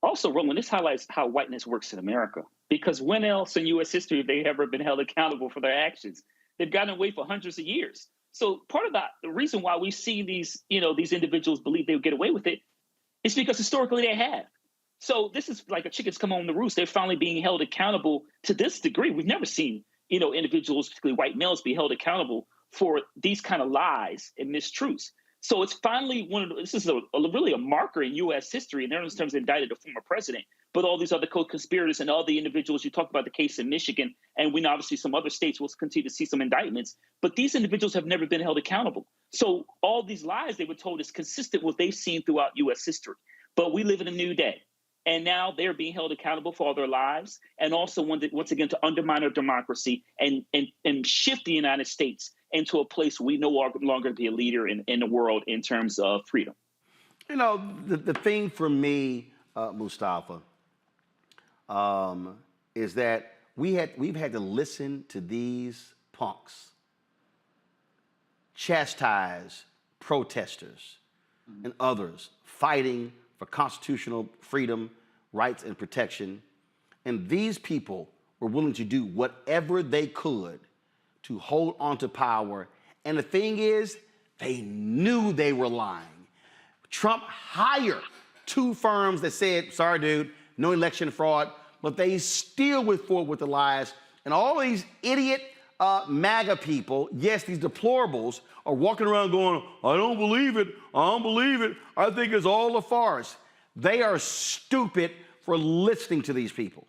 Also, Roland, this highlights how whiteness works in America. Because when else in U.S. history have they ever been held accountable for their actions? They've gotten away for hundreds of years. So part of the reason why we see these individuals believe they'll get away with it is because historically they have. So this is like a chickens come home to roost. They're finally being held accountable to this degree. We've never seen, individuals, particularly white males, be held accountable for these kind of lies and mistruths. So it's finally this is really a marker in U.S. history, and in terms of indicted a former president, but all these other co-conspirators and all the individuals. You talked about the case in Michigan, and we know obviously some other states will continue to see some indictments, but these individuals have never been held accountable. So all these lies they were told is consistent with what they've seen throughout U.S. history. But we live in a new day. And now they're being held accountable for all their lives, and also once again to undermine our democracy and shift the United States into a place we no longer be a leader in the world in terms of freedom. The thing for me, Mustafa, is that we've had to listen to these punks chastise protesters and others fighting for constitutional freedom, rights, and protection. And these people were willing to do whatever they could to hold on to power. And the thing is, they knew they were lying. Trump hired 2 firms that said, sorry, dude, no election fraud, but they still went forward with the lies. And all these idiot MAGA people, yes, these deplorables, are walking around going, I don't believe it, I don't believe it, I think it's all a farce. They are stupid for listening to these people.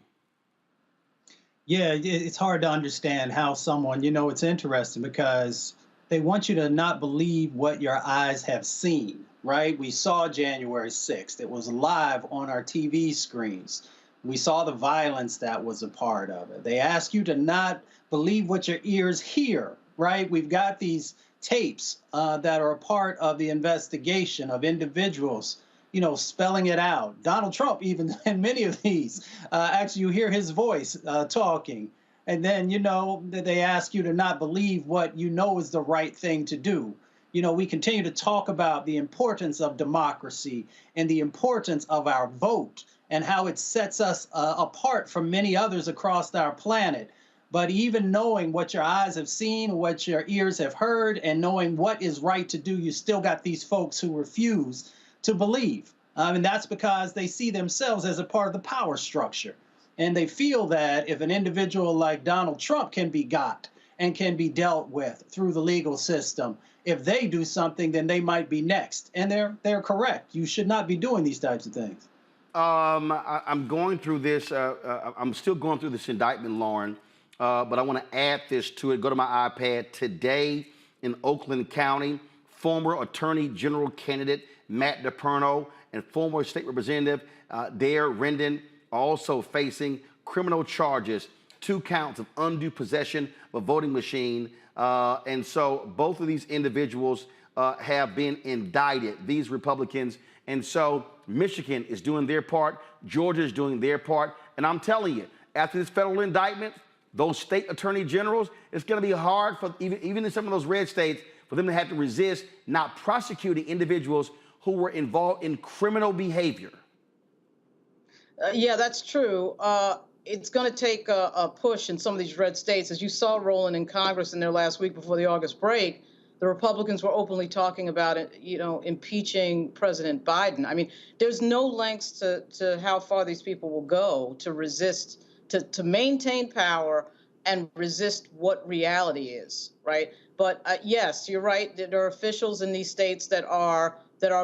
Yeah, it's hard to understand how someone, you know, it's interesting because they want you to not believe what your eyes have seen, right? We saw January 6th. It was live on our TV screens. We saw the violence that was a part of it. They ask you to not believe what your ears hear, right? We've got these tapes that are a part of the investigation of individuals, you know, spelling it out. Donald Trump, even in many of these, actually you hear his voice talking. And then, you know, they ask you to not believe what you know is the right thing to do. You know, we continue to talk about the importance of democracy and the importance of our vote and how it sets us apart from many others across our planet. But even knowing what your eyes have seen, what your ears have heard, and knowing what is right to do, you still got these folks who refuse to believe. And that's because they see themselves as a part of the power structure. And they feel that if an individual like Donald Trump can be got and can be dealt with through the legal system, if they do something, then they might be next. And they're correct. You should not be doing these types of things. I'm going through this. I'm still going through this indictment, Lauren, but I want to add this to it. Go to my iPad. Today in Oakland County, former Attorney General candidate Matt DePerno and former state representative Dare Rendon also facing criminal charges, 2 counts of undue possession of a voting machine. And so both of these individuals have been indicted, these Republicans. And so Michigan is doing their part, Georgia is doing their part. And I'm telling you, after this federal indictment, those state attorney generals, it's going to be hard for even in some of those red states for them to have to resist not prosecuting individuals who were involved in criminal behavior. Yeah, that's true. It's going to take a push in some of these red states. As you saw, Roland, in Congress in their last week before the August break, the Republicans were openly talking about it, you know, impeaching President Biden. I mean, there's no lengths to how far these people will go to resist, to maintain power and resist what reality is, right? But yes, you're right. There are officials in these states that are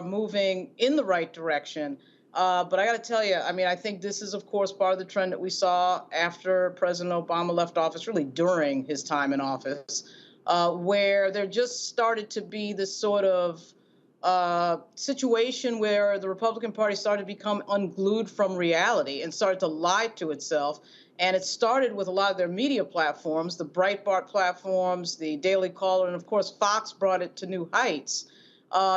moving in the right direction. But I got to tell you, I mean, I think this is, of course, part of the trend that we saw after President Obama left office, really during his time in office, where there just started to be this sort of situation where the Republican Party started to become unglued from reality and started to lie to itself. And it started with a lot of their media platforms, the Breitbart platforms, the Daily Caller, and of course, Fox brought it to new heights.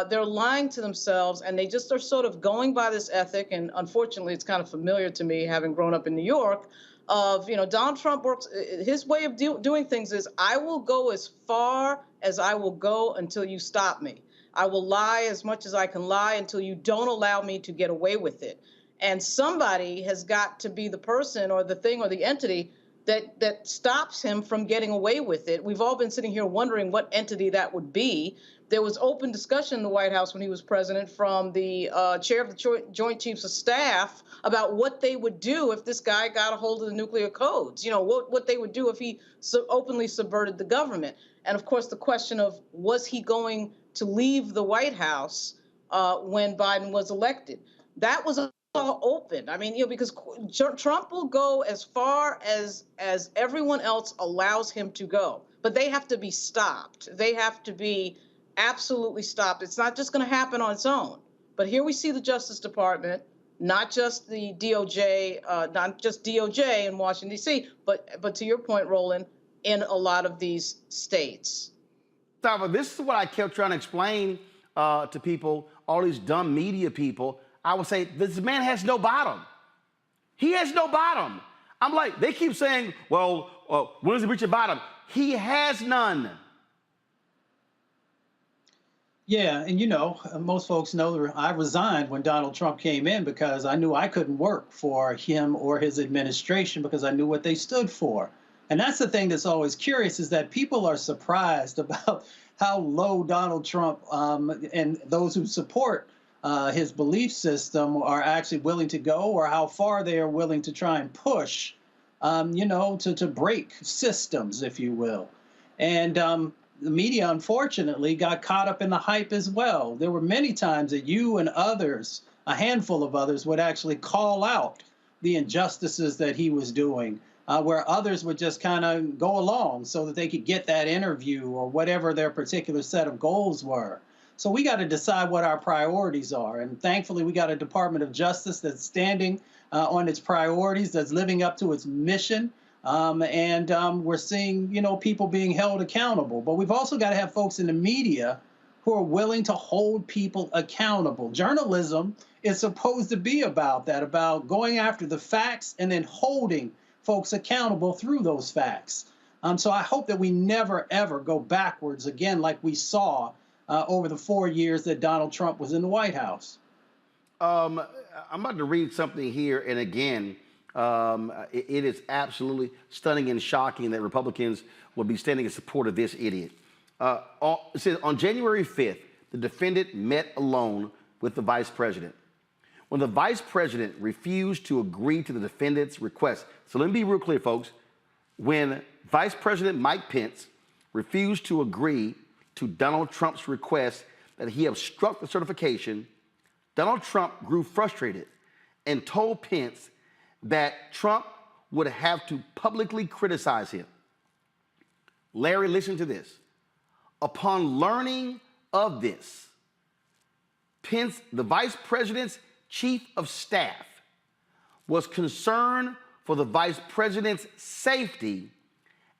They're lying to themselves, and they just are sort of going by this ethic. And unfortunately, it's kind of familiar to me, having grown up in New York, of, you know, Donald Trump works, his way of doing things is, I will go as far as I will go until you stop me. I will lie as much as I can lie until you don't allow me to get away with it. And somebody has got to be the person or the thing or the entity that stops him from getting away with it. We've all been sitting here wondering what entity that would be. There was open discussion in the White House when he was president from the chair of the Joint Chiefs of Staff about what they would do if this guy got a hold of the nuclear codes, you know, what they would do if he openly subverted the government. And of course, the question of, was he going to leave the White House when Biden was elected? That was all open. I mean, you know, because Trump will go as far as everyone else allows him to go, but they have to be stopped. They have to be absolutely stopped. It's not just going to happen on its own. But here we see the Justice Department, not just the DOJ, not just DOJ in Washington, D.C., but to your point, Roland, in a lot of these states. But this is what I kept trying to explain to people, all these dumb media people. I would say, this man has no bottom. He has no bottom. I'm like, they keep saying, well, when does he reach a bottom? He has none. Yeah, and you know, most folks know I resigned when Donald Trump came in because I knew I couldn't work for him or his administration because I knew what they stood for. And that's the thing that's always curious, is that people are surprised about how low Donald Trump and those who support his belief system are actually willing to go, or how far they are willing to try and push, you know, to break systems, if you will. And the media, unfortunately, got caught up in the hype as well. There were many times that you and others, a handful of others, would actually call out the injustices that he was doing, where others would just kind of go along so that they could get that interview or whatever their particular set of goals were. So we got to decide what our priorities are. And thankfully, we got a Department of Justice that's standing on its priorities, that's living up to its mission. And we're seeing, people being held accountable. But we've also got to have folks in the media who are willing to hold people accountable. Journalism is supposed to be about that, about going after the facts and then holding folks accountable through those facts. So I hope that we never, ever go backwards again like we saw over the 4 years that Donald Trump was in the White House. I'm about to read something here, and again, it is absolutely stunning and shocking that Republicans will be standing in support of this idiot. It says, on January 5th, the defendant met alone with the vice president. When the vice president refused to agree to the defendant's request, so let me be real clear, folks. When Vice President Mike Pence refused to agree to Donald Trump's request that he obstruct the certification, Donald Trump grew frustrated and told Pence that Trump would have to publicly criticize him. Larry, listen to this. Upon learning of this, Pence, the vice president's chief of staff, was concerned for the vice president's safety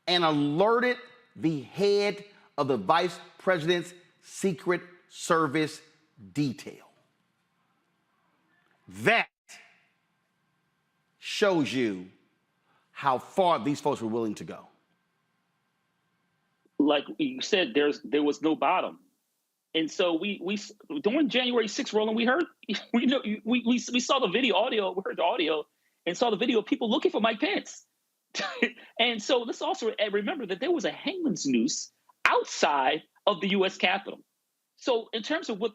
and alerted the head of the vice president's Secret Service detail. That shows you how far these folks were willing to go. Like you said, there was no bottom. And so we during January 6th, Roland, we saw the video audio, we heard the audio and saw the video of people looking for Mike Pence. And so let's also remember that there was a hangman's noose outside of the U.S. Capitol. So in terms of what,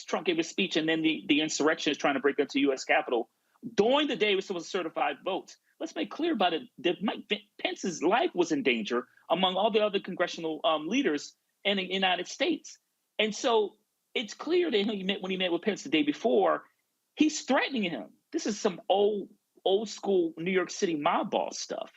Trump gave his speech and then the insurrection is trying to break into U.S. Capitol, during the day, it was certified votes. Let's make clear about it that Mike Pence's life was in danger among all the other congressional leaders in the United States. And so it's clear that when he met with Pence the day before, he's threatening him. This is some old school New York City mob boss stuff.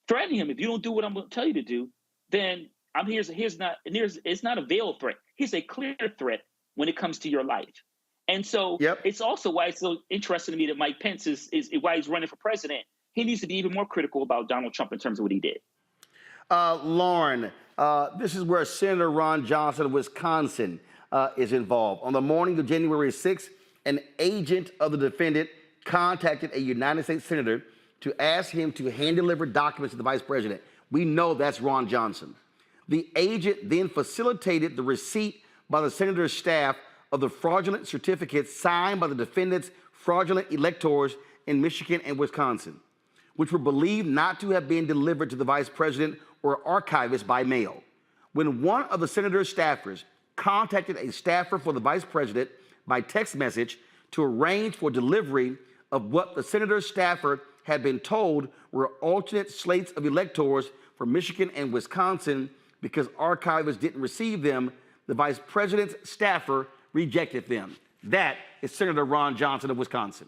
Threatening him, if you don't do what I'm going to tell you to do, then it's not a veiled threat. Here's a clear threat when it comes to your life. And so It's also why it's so interesting to me that Mike Pence is why he's running for president. He needs to be even more critical about Donald Trump in terms of what he did. Lauren, this is where Senator Ron Johnson of Wisconsin is involved. On the morning of January 6th, an agent of the defendant contacted a United States senator to ask him to hand-deliver documents to the vice president. We know that's Ron Johnson. The agent then facilitated the receipt by the senator's staff of the fraudulent certificates signed by the defendant's fraudulent electors in Michigan and Wisconsin, which were believed not to have been delivered to the vice president or archivist by mail. When one of the senator's staffers contacted a staffer for the vice president by text message to arrange for delivery of what the senator's staffer had been told were alternate slates of electors for Michigan and Wisconsin, because archivists didn't receive them, the vice president's staffer rejected them. That is Senator Ron Johnson of Wisconsin.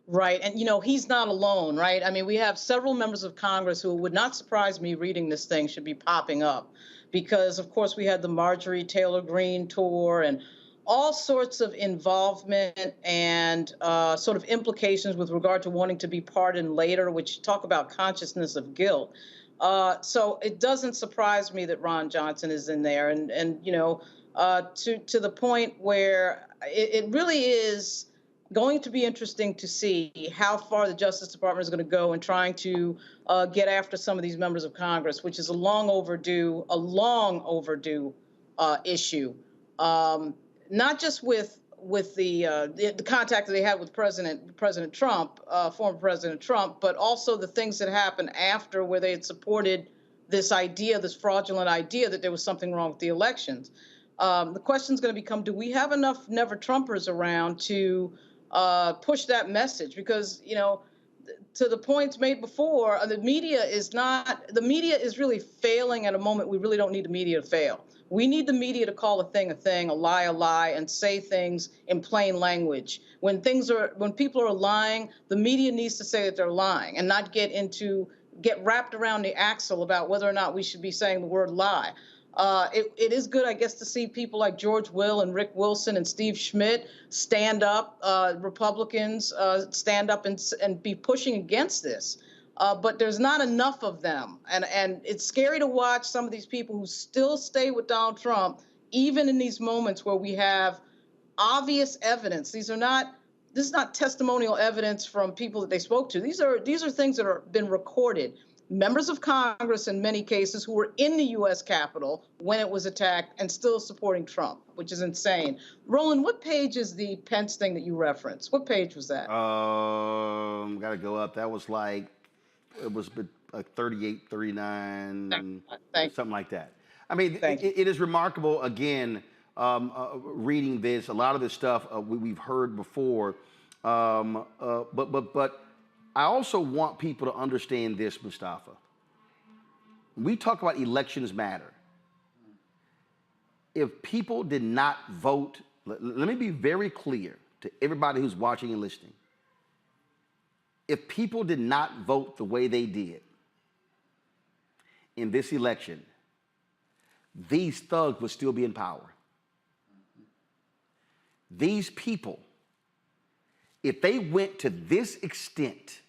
Right. And, he's not alone, right? I mean, we have several members of Congress who would not surprise me reading this thing should be popping up because, of course, we had the Marjorie Taylor Greene tour and all sorts of involvement and sort of implications with regard to wanting to be pardoned later, which talk about consciousness of guilt. So it doesn't surprise me that Ron Johnson is in there. And to the point where it really is going to be interesting to see how far the Justice Department is going to go in trying to get after some of these members of Congress, which is a long overdue issue. Not just with the contact that they had with President Trump, former President Trump, but also the things that happened after, where they had supported this fraudulent idea that there was something wrong with the elections. The question is going to become: do we have enough Never Trumpers around to push that message? Because to the points made before, the media is really failing at a moment we really don't need the media to fail. We need the media to call a thing, a lie, and say things in plain language. When people are lying, the media needs to say that they're lying and not get wrapped around the axle about whether or not we should be saying the word lie. It is good, I guess, to see people like George Will and Rick Wilson and Steve Schmidt stand up, Republicans stand up and be pushing against this. But there's not enough of them. And it's scary to watch some of these people who still stay with Donald Trump, even in these moments where we have obvious evidence. This is not testimonial evidence from people that they spoke to. These are things that have been recorded. Members of Congress, in many cases, who were in the U.S. Capitol when it was attacked and still supporting Trump, which is insane. Roland, what page is the Pence thing that you referenced? What page was that? Gotta go up. That was it was like 38, 39, something like that. I mean, it is remarkable, again, reading this. A lot of this stuff we've heard before. But I also want people to understand this, Mustafa. We talk about elections matter. If people did not vote, let me be very clear to everybody who's watching and listening. If people did not vote the way they did in this election, these thugs would still be in power. These people, if they went to this extent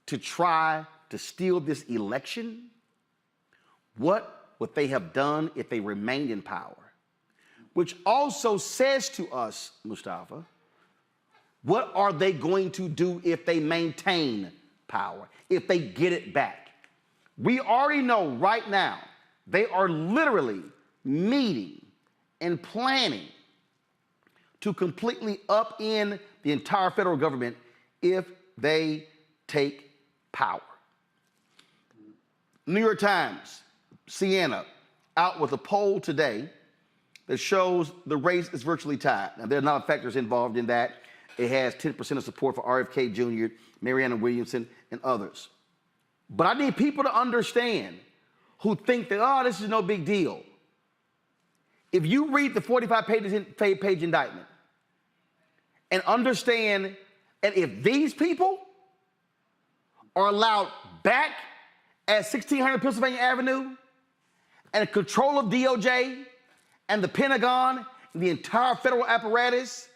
to try to steal this election, what would they have done if they remained in power? Which also says to us, Mustafa, what are they going to do if they maintain power, if they get it back? We already know right now they are literally meeting and planning to completely upend the entire federal government if they take power. New York Times, Siena, out with a poll today that shows the race is virtually tied. Now, there are not factors involved in that. It has 10% of support for RFK Jr., Marianne Williamson, and others. But I need people to understand who think that, oh, this is no big deal. If you read the 45-page indictment and understand that if these people are allowed back at 1600 Pennsylvania Avenue and control of DOJ and the Pentagon and the entire federal apparatus,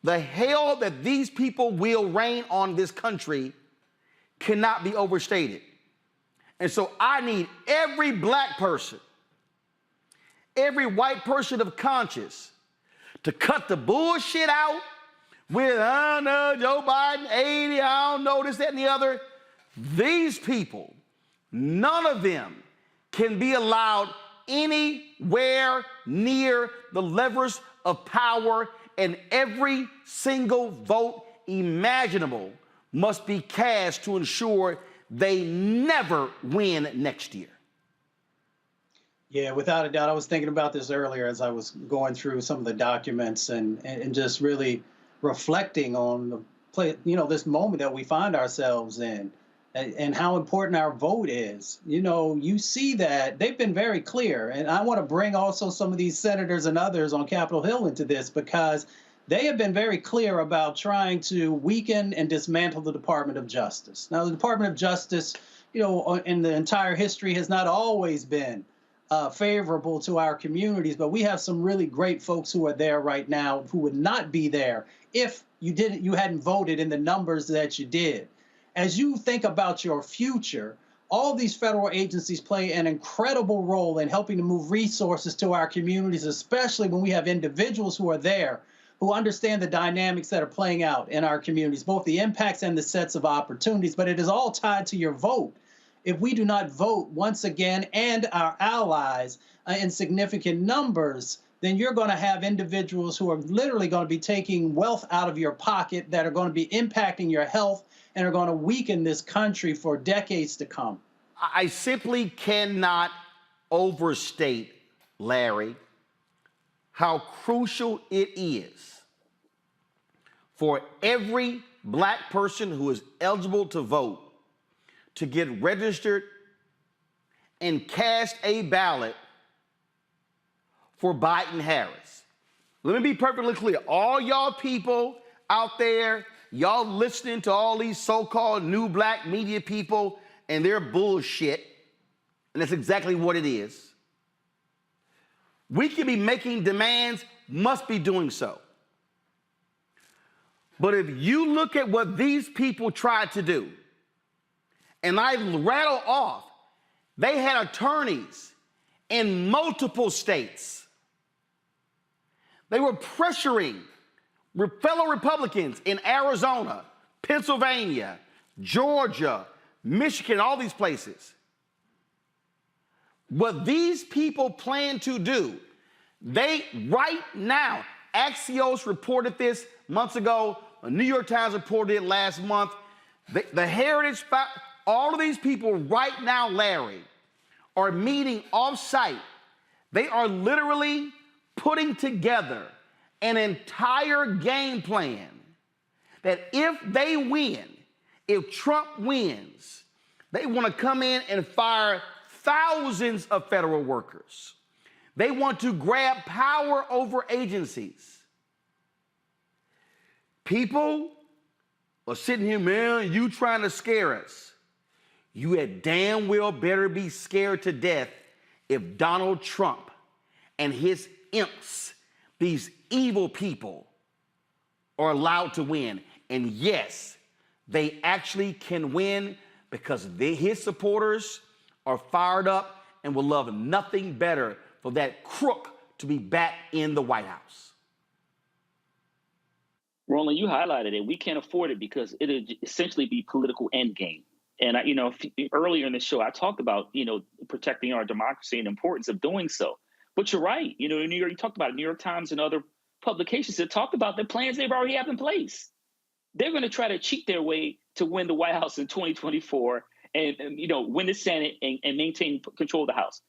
the hell that these people will reign on this country cannot be overstated. And so I need every black person, every white person of conscience to cut the bullshit out with, I don't know, Joe Biden, 80, I don't know, this, that, and the other. These people, none of them can be allowed anywhere near the levers of power, and every single vote imaginable must be cast to ensure they never win next year. Yeah, without a doubt. I was thinking about this earlier as I was going through some of the documents and just really reflecting on this moment that we find ourselves in and how important our vote is. You see that they've been very clear. And I want to bring also some of these senators and others on Capitol Hill into this, because they have been very clear about trying to weaken and dismantle the Department of Justice. Now, the Department of Justice, in the entire history has not always been favorable to our communities, but we have some really great folks who are there right now who would not be there if you hadn't voted in the numbers that you did. As you think about your future, all these federal agencies play an incredible role in helping to move resources to our communities, especially when we have individuals who are there who understand the dynamics that are playing out in our communities, both the impacts and the sets of opportunities. But it is all tied to your vote. If we do not vote once again, and our allies in significant numbers, then you're going to have individuals who are literally going to be taking wealth out of your pocket, that are going to be impacting your health and are going to weaken this country for decades to come. I simply cannot overstate, Larry, how crucial it is for every black person who is eligible to vote to get registered and cast a ballot for Biden-Harris. Let me be perfectly clear. All y'all people out there, y'all listening to all these so-called new black media people and their bullshit, and that's exactly what it is. We can be making demands, must be doing so. But if you look at what these people tried to do, and I rattle off, they had attorneys in multiple states. They were pressuring fellow Republicans in Arizona, Pennsylvania, Georgia, Michigan, all these places. What these people plan to do, they right now, Axios reported this months ago, the New York Times reported it last month. The Heritage, all of these people right now, Larry, are meeting off-site. They are literally putting together an entire game plan that if they win, if Trump wins, they want to come in and fire thousands of federal workers. They want to grab power over agencies. People are sitting here, man, you trying to scare us. You had damn well better be scared to death if Donald Trump and his imps, these evil people, are allowed to win. And yes, they actually can win because his supporters are fired up and will love nothing better for that crook to be back in the White House. Roland, you highlighted it. We can't afford it because it'd essentially be political endgame. And earlier in the show, I talked about protecting our democracy and the importance of doing so. But you're right. In New York, you talked about New York Times and other publications that talked about the plans they've already have in place. They're going to try to cheat their way to win the White House in 2024 and win the Senate and maintain control of the House.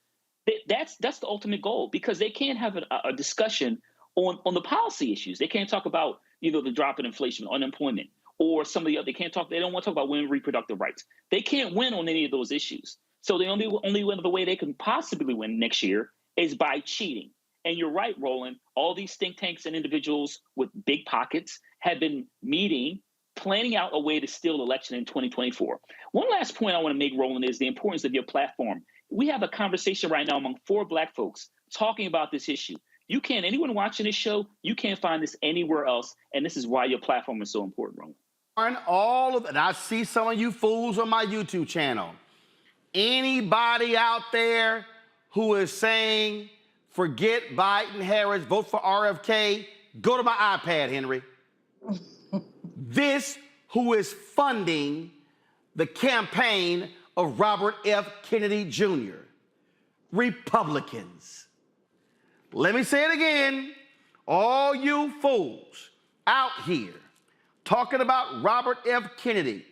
That's the ultimate goal, because they can't have a discussion on the policy issues. They can't talk about the drop in inflation, unemployment, or some of the other. They don't want to talk about women's reproductive rights. They can't win on any of those issues. So the only way they can possibly win next year is by cheating. And you're right, Roland. All these think tanks and individuals with big pockets have been meeting, planning out a way to steal the election in 2024. One last point I want to make, Roland, is the importance of your platform. We have a conversation right now among 4 black folks talking about this issue. Anyone watching this show, you can't find this anywhere else. And this is why your platform is so important, Roland. And I see some of you fools on my YouTube channel. Anybody out there who is saying, forget Biden-Harris, vote for RFK, go to my iPad, Henry. This who is funding the campaign of Robert F. Kennedy Jr. Republicans. Let me say it again. All you fools out here talking about Robert F. Kennedy,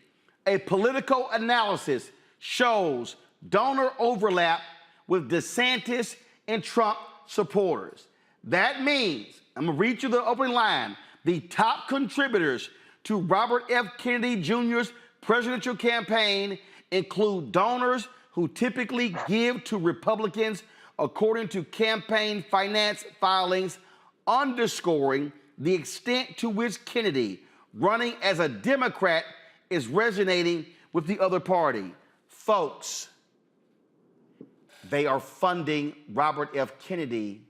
a political analysis shows donor overlap with DeSantis and Trump supporters. That means, I'm going to read you the opening line, the top contributors to Robert F. Kennedy Jr.'s presidential campaign include donors who typically give to Republicans according to campaign finance filings, underscoring the extent to which Kennedy, running as a Democrat, is resonating with the other party. Folks, they are funding Robert F. Kennedy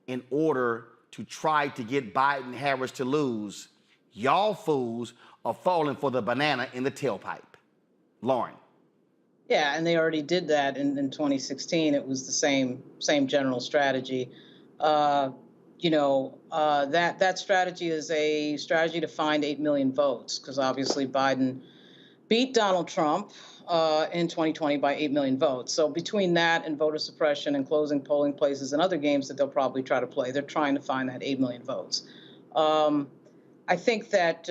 in order to try to get Biden-Harris to lose. Y'all fools are falling for the banana in the tailpipe. Lauren. Yeah, and they already did that in 2016. It was the same general strategy. That strategy is a strategy to find 8 million votes, because obviously Biden beat Donald Trump in 2020 by 8 million votes. So between that and voter suppression and closing polling places and other games that they'll probably try to play, they're trying to find that 8 million votes. I think that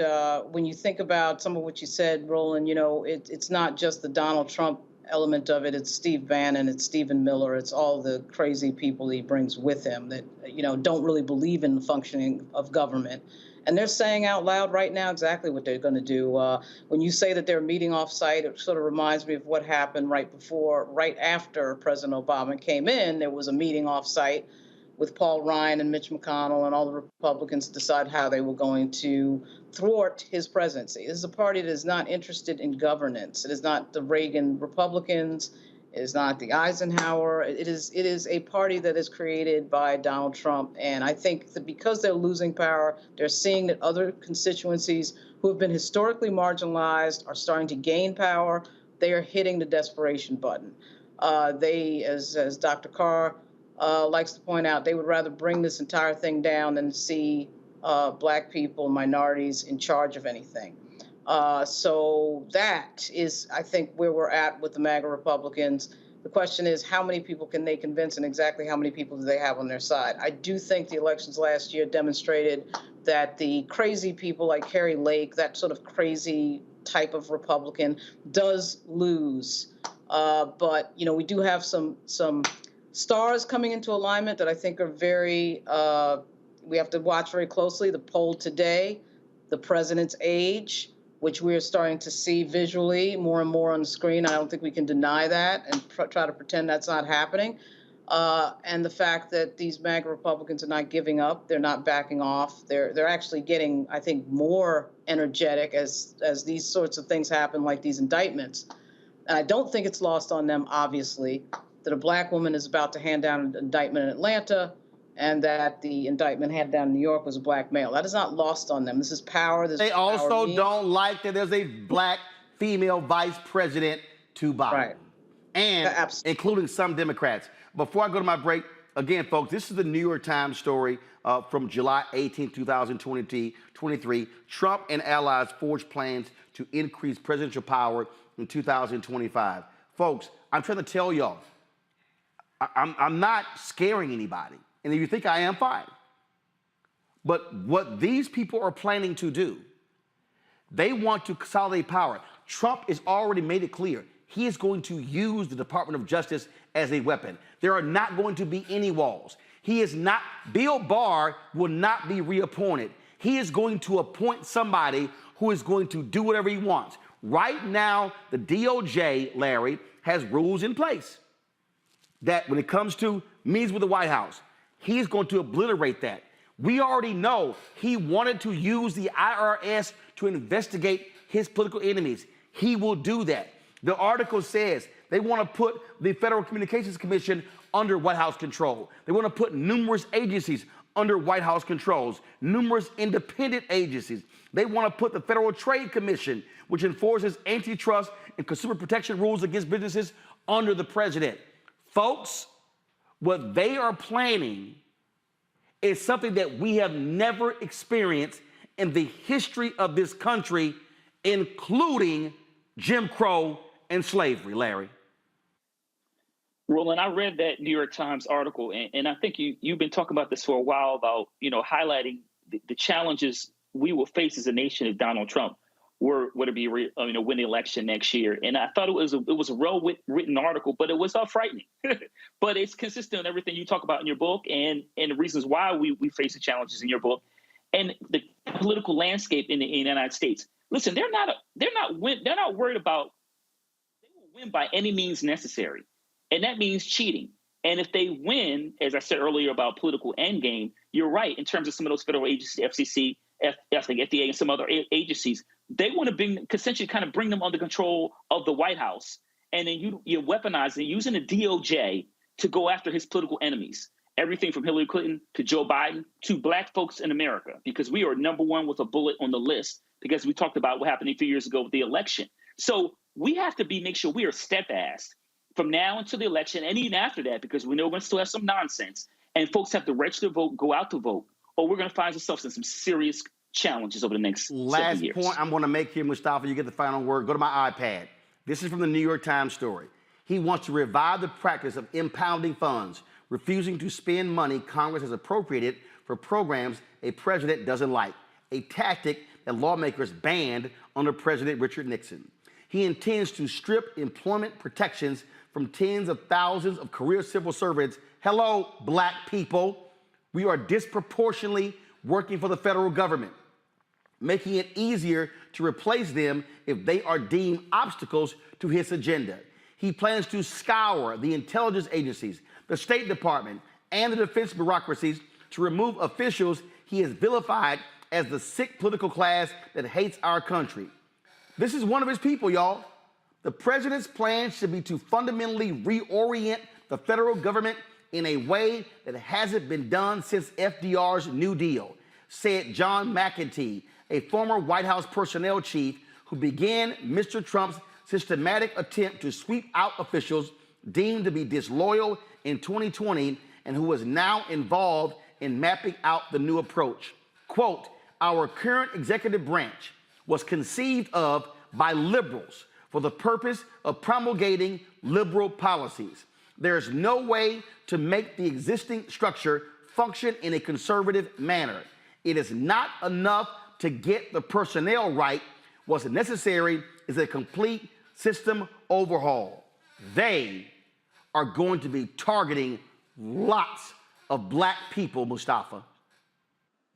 when you think about some of what you said, Roland, it's not just the Donald Trump element of it. It's Steve Bannon, it's Stephen Miller, it's all the crazy people he brings with him that, don't really believe in the functioning of government And they're saying out loud right now exactly what they're going to do. When you say that they're meeting off-site, it sort of reminds me of what happened right after President Obama came in. There was a meeting off-site with Paul Ryan and Mitch McConnell and all the Republicans to decide how they were going to thwart his presidency. This is a party that is not interested in governance. It is not the Reagan Republicans. It is not the Eisenhower. It is a party that is created by Donald Trump. And I think that because they're losing power, they're seeing that other constituencies who have been historically marginalized are starting to gain power. They are hitting the desperation button. They, as Dr. Carr likes to point out, they would rather bring this entire thing down than see Black people, minorities in charge of anything. So that is, I think, where we're at with the MAGA Republicans. The question is, how many people can they convince, and exactly how many people do they have on their side? I do think the elections last year demonstrated that the crazy people like Carrie Lake, that sort of crazy type of Republican, does lose. But, you know, we do have some stars coming into alignment that I think are very, we have to watch very closely. The poll today, the president's age, which we're starting to see visually more and more on the screen. I don't think we can deny that and try to pretend that's not happening. And the fact that these MAGA Republicans are not giving up, they're not backing off. They're actually getting, I think, more energetic as these sorts of things happen, like these indictments. And I don't think it's lost on them, obviously, that a Black woman is about to hand down an indictment in Atlanta, and that the indictment handed down in New York was a Black male. That is not lost on them. This is power. They also don't like that there's a Black female vice president to Biden. Right. And including some Democrats. Before I go to my break, again, folks, this is the New York Times story from July 18, 2023. Trump and allies forge plans to increase presidential power in 2025. Folks, I'm trying to tell y'all, I'm not scaring anybody. And if you think I am, fine. But what these people are planning to do, they want to consolidate power. Trump has already made it clear he is going to use the Department of Justice as a weapon. There are not going to be any walls. Bill Barr will not be reappointed. He is going to appoint somebody who is going to do whatever he wants. Right now, the DOJ, Larry, has rules in place that when it comes to meetings with the White House, he's going to obliterate that. We already know he wanted to use the IRS to investigate his political enemies. He will do that. The article says they want to put the Federal Communications Commission under White House control. They want to put numerous agencies under White House controls, numerous independent agencies. They want to put the Federal Trade Commission, which enforces antitrust and consumer protection rules against businesses, under the president. Folks, what they are planning is something that we have never experienced in the history of this country, including Jim Crow and slavery, Larry. Roland, I read that New York Times article, and I think you've been talking about this for a while about, highlighting the challenges we will face as a nation if Donald Trump were to be win the election next year. And I thought it was a well-written article, but it was frightening. But it's consistent with everything you talk about in your book and the reasons why we face the challenges in your book and the political landscape in the United States. Listen, they're not worried about, they will win by any means necessary. And that means cheating. And if they win, as I said earlier about political endgame, you're right in terms of some of those federal agencies, FCC, FDA, and some other agencies. They want to essentially kind of bring them under control of the White House. And then you're weaponizing, using the DOJ to go after his political enemies. Everything from Hillary Clinton to Joe Biden to Black folks in America, because we are number one with a bullet on the list, because we talked about what happened a few years ago with the election. So we have to make sure we are steadfast from now until the election and even after that, because we know we're going to still have some nonsense. And folks have to register to vote, go out to vote, or we're going to find ourselves in some serious challenges over the next several years. Last point I'm going to make here, Mustafa, you get the final word. Go to my iPad. This is from the New York Times story. He wants to revive the practice of impounding funds, refusing to spend money Congress has appropriated for programs a president doesn't like, a tactic that lawmakers banned under President Richard Nixon. He intends to strip employment protections from tens of thousands of career civil servants. Hello, Black people. We are disproportionately working for the federal government. making it easier to replace them if they are deemed obstacles to his agenda. He plans to scour the intelligence agencies, the State Department, and the defense bureaucracies to remove officials he has vilified as the sick political class that hates our country. This is one of his people, y'all. The president's plan should be to fundamentally reorient the federal government in a way that hasn't been done since FDR's New Deal, said John McEntee, a former White House personnel chief who began Mr. Trump's systematic attempt to sweep out officials deemed to be disloyal in 2020 and who is now involved in mapping out the new approach. Quote, our current executive branch was conceived of by liberals for the purpose of promulgating liberal policies. There's no way to make the existing structure function in a conservative manner. It is not enough to get the personnel right. What's necessary is a complete system overhaul. They are going to be targeting lots of black people, Mustafa.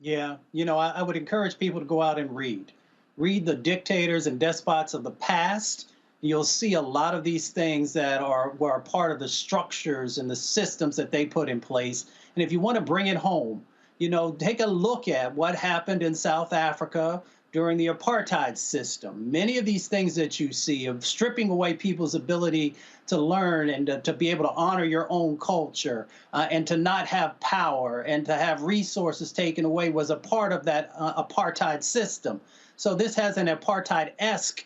Yeah, you know, I would encourage people to go out and read. Read the dictators and despots of the past. You'll see a lot of these things that were part of the structures and the systems that they put in place. And if you want to bring it home, you know, take a look at what happened in South Africa during the apartheid system. Many of these things that you see of stripping away people's ability to learn and to be able to honor your own culture and to not have power and to have resources taken away was a part of that apartheid system. So this has an apartheid-esque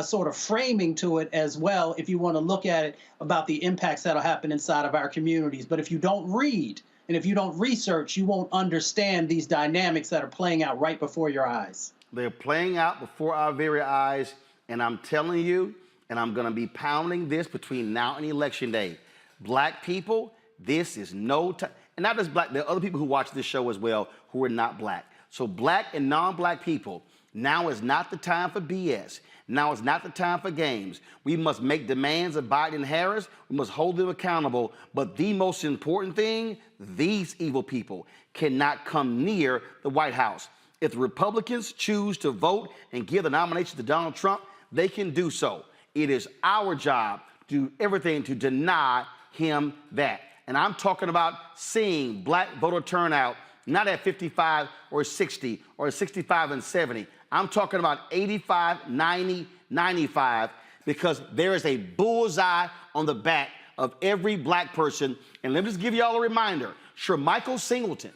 sort of framing to it as well, if you want to look at it about the impacts that'll happen inside of our communities. But if you don't read and if you don't research, you won't understand these dynamics that are playing out right before your eyes. They're playing out before our very eyes, and I'm telling you, and I'm going to be pounding this between now and Election Day. Black people, this is no time. And not just black, there are other people who watch this show as well who are not black. So black and non-black people, now is not the time for BS. Now is not the time for games. We must make demands of Biden and Harris. We must hold them accountable. But the most important thing, these evil people cannot come near the White House. If the Republicans choose to vote and give the nomination to Donald Trump, they can do so. It is our job to do everything to deny him that. And I'm talking about seeing black voter turnout not at 55 or 60 or 65 and 70. I'm talking about 85, 90, 95, because there is a bullseye on the back of every black person. And let me just give y'all a reminder. Michael Singleton,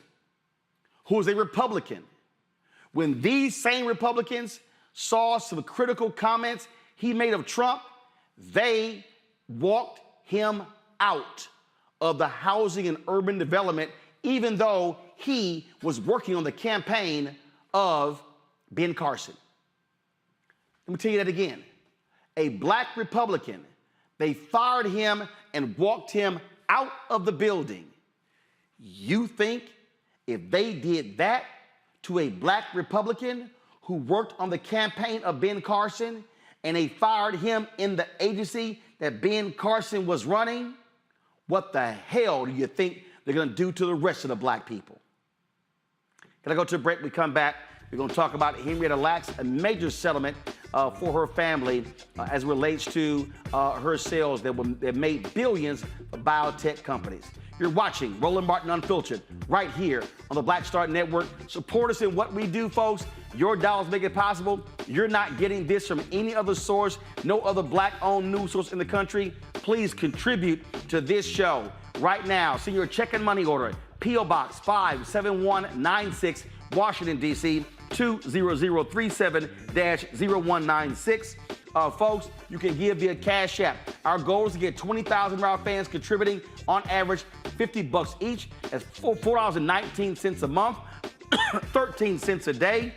who is a Republican, when these same Republicans saw some critical comments he made of Trump, they walked him out of the housing and urban development, even though he was working on the campaign of Ben Carson. Let me tell you that again. A black Republican, they fired him and walked him out of the building. You think if they did that to a black Republican who worked on the campaign of Ben Carson and they fired him in the agency that Ben Carson was running, what the hell do you think they're going to do to the rest of the black people? Can I go to a break? We come back. We're going to talk about Henrietta Lacks, a major settlement for her family as it relates to her sales that made billions for biotech companies. You're watching Roland Martin Unfiltered right here on the Black Star Network. Support us in what we do, folks. Your dollars make it possible. You're not getting this from any other source, no other black-owned news source in the country. Please contribute to this show right now. Send your check and money order, P.O. Box 57196, Washington, D.C., 20037-0196. Folks, you can give via Cash App. Our goal is to get 20,000 of our fans contributing on average $50 each. That's $4.19 a month, 13 cents a day.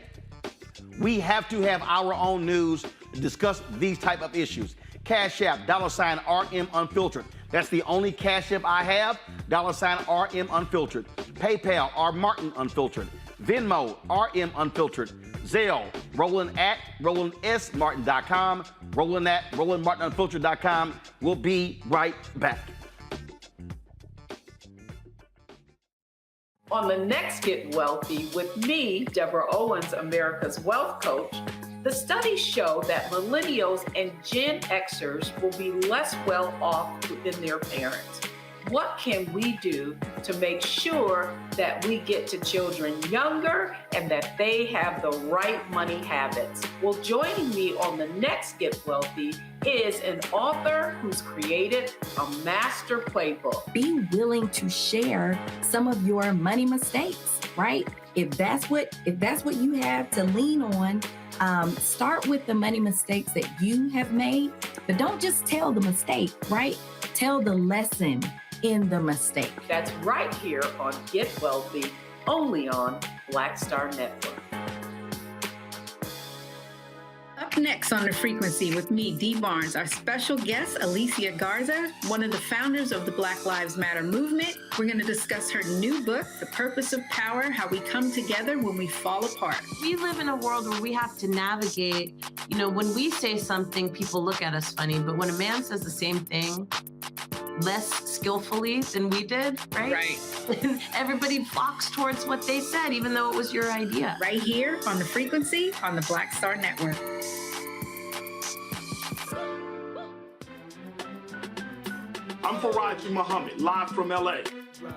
We have to have our own news to discuss these type of issues. Cash App, $RM Unfiltered. That's the only Cash App I have, $RM Unfiltered. PayPal, R Martin Unfiltered. Venmo, RM Unfiltered. Zelle, Roland at RolandSMartin.com. Roland at RolandMartinUnfiltered.com. We'll be right back. On the next Get Wealthy with me, Deborah Owens, America's Wealth Coach, the studies show that millennials and Gen Xers will be less well off than their parents. What can we do to make sure that we get to children younger and that they have the right money habits? Well, joining me on the next Get Wealthy is an author who's created a master playbook. Be willing to share some of your money mistakes, right? If that's what you have to lean on, start with the money mistakes that you have made, but don't just tell the mistake, right? Tell the lesson in the mistake. That's right here on Get Wealthy, only on Black Star Network. Up next on The Frequency with me, Dee Barnes, our special guest, Alicia Garza, one of the founders of the Black Lives Matter movement. We're going to discuss her new book, The Purpose of Power, How We Come Together When We Fall Apart. We live in a world where we have to navigate, when we say something, people look at us funny, but when a man says the same thing less skillfully than we did, right? Right. And everybody flocks towards what they said, even though it was your idea. Right here on The Frequency on the Black Star Network. I'm Faraji Muhammad, live from LA.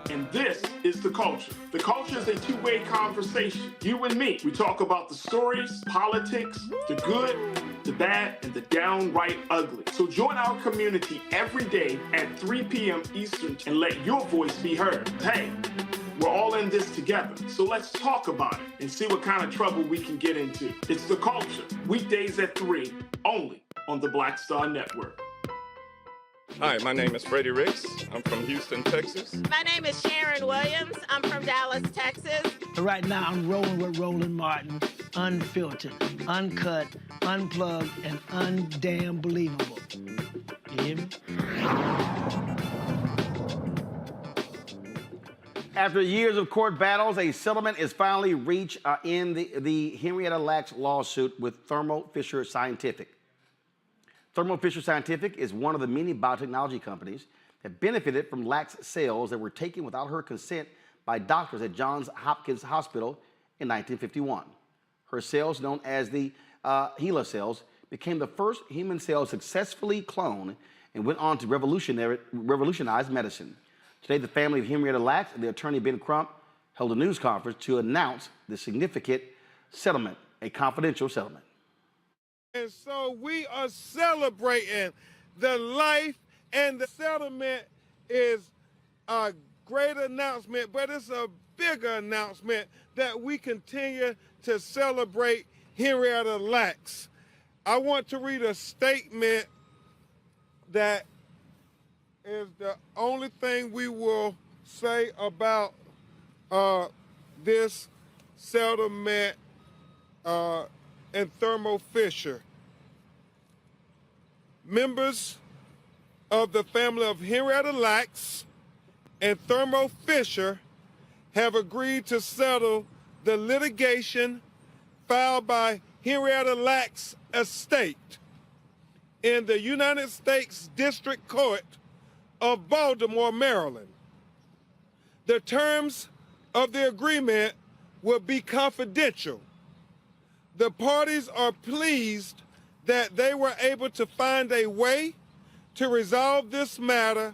And this is The Culture. The Culture is a two-way conversation. You and me. We talk about the stories, politics, the good, the bad, and the downright ugly. So join our community every day at 3 p.m. Eastern and let your voice be heard. Hey, we're all in this together. So let's talk about it and see what kind of trouble we can get into. It's The Culture, weekdays at 3, only on the Black Star Network. Hi, my name is Freddie Ricks. I'm from Houston, Texas. My name is Sharon Williams. I'm from Dallas, Texas. Right now, I'm rolling with Roland Martin, unfiltered, uncut, unplugged, and undamn believable. You hear me? After years of court battles, a settlement is finally reached in the Henrietta Lacks lawsuit with Thermo Fisher Scientific. Thermo Fisher Scientific is one of the many biotechnology companies that benefited from Lacks' cells that were taken without her consent by doctors at Johns Hopkins Hospital in 1951. Her cells, known as the HeLa cells, became the first human cells successfully cloned and went on to revolutionize medicine. Today, the family of Henrietta Lacks and the attorney Ben Crump held a news conference to announce the significant settlement, a confidential settlement. And so we are celebrating the life, and the settlement is a great announcement, but it's a bigger announcement that we continue to celebrate Henrietta Lacks. I want to read a statement that is the only thing we will say about this settlement and Thermo Fisher. Members of the family of Henrietta Lacks and Thermo Fisher have agreed to settle the litigation filed by Henrietta Lacks' estate in the United States District Court of Baltimore, Maryland. The terms of the agreement will be confidential. The parties are pleased that they were able to find a way to resolve this matter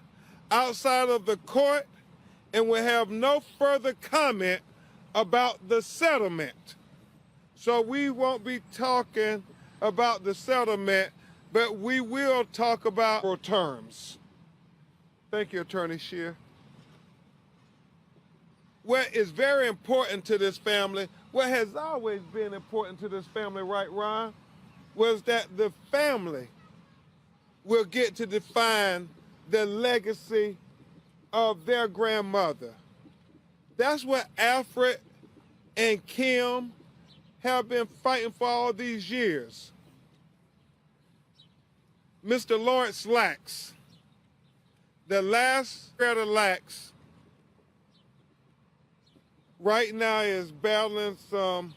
outside of the court and will have no further comment about the settlement. So we won't be talking about the settlement, but we will talk about terms. Thank you, Attorney Scheer. What is very important to this family, what has always been important to this family, right, Ron, was that the family will get to define the legacy of their grandmother. That's what Alfred and Kim have been fighting for all these years. Mr. Lawrence Lacks, the last Henrietta Lacks, right now is battling some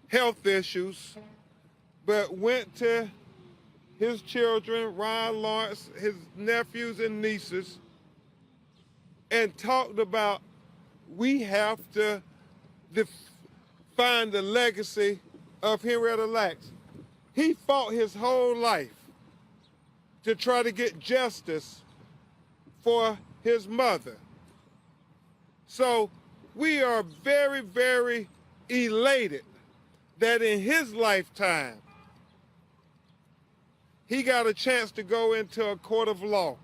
health issues, but went to his children, Ron Lawrence, his nephews and nieces, and talked about we have to find the legacy of Henrietta Lacks. He fought his whole life to try to get justice for his mother. So we are very, very elated that in his lifetime, he got a chance to go into a court of law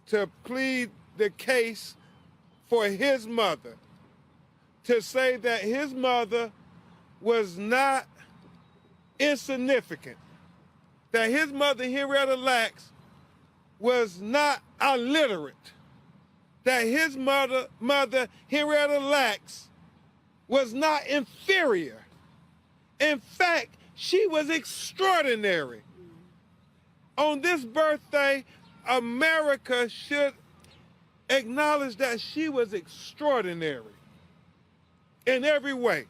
to plead the case for his mother, to say that his mother was not insignificant, that his mother, Henrietta Lacks, was not illiterate, that his mother, Henrietta Lacks, was not inferior. In fact, she was extraordinary. On this birthday, America should acknowledge that she was extraordinary in every way.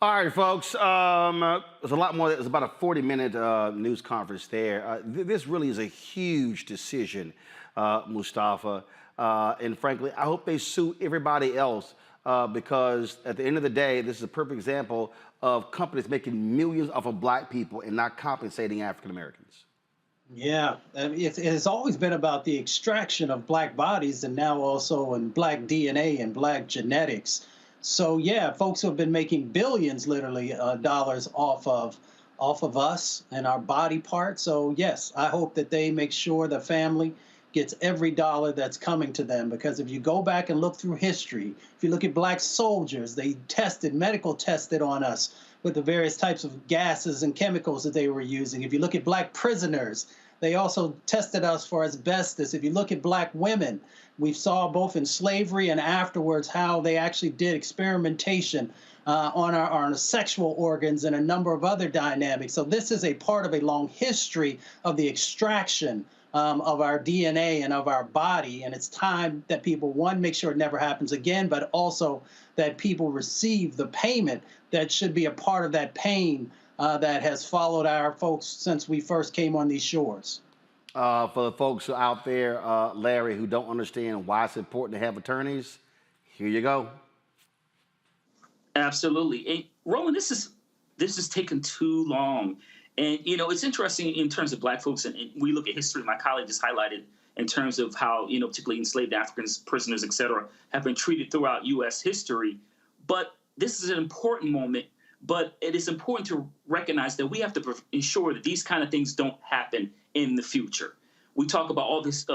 All right, folks. There's a lot more. There's about a 40-minute news conference there. This really is a huge decision, Mustafa. And frankly, I hope they sue everybody else because at the end of the day, this is a perfect example of companies making millions off of black people and not compensating African Americans. Yeah, it has always been about the extraction of black bodies and now also in black DNA and black genetics. So yeah, folks who have been making billions, literally, dollars off of us and our body parts. So yes, I hope that they make sure the family gets every dollar that's coming to them. Because if you go back and look through history, if you look at black soldiers, they medical tested on us with the various types of gases and chemicals that they were using. If you look at black prisoners, they also tested us for asbestos. If you look at black women, we saw both in slavery and afterwards how they actually did experimentation on our sexual organs and a number of other dynamics. So this is a part of a long history of the extraction of our DNA and of our body. And it's time that people, one, make sure it never happens again, but also that people receive the payment that should be a part of that pain that has followed our folks since we first came on these shores. For the folks out there, Larry, who don't understand why it's important to have attorneys, here you go. Absolutely. And Roland, this is taken too long. And, you know, it's interesting in terms of black folks, and we look at history, my colleague just highlighted in terms of how, you know, particularly enslaved Africans, prisoners, et cetera, have been treated throughout U.S. history. But this is an important moment. But it is important to recognize that we have to ensure that these kind of things don't happen in the future. We talk about all this,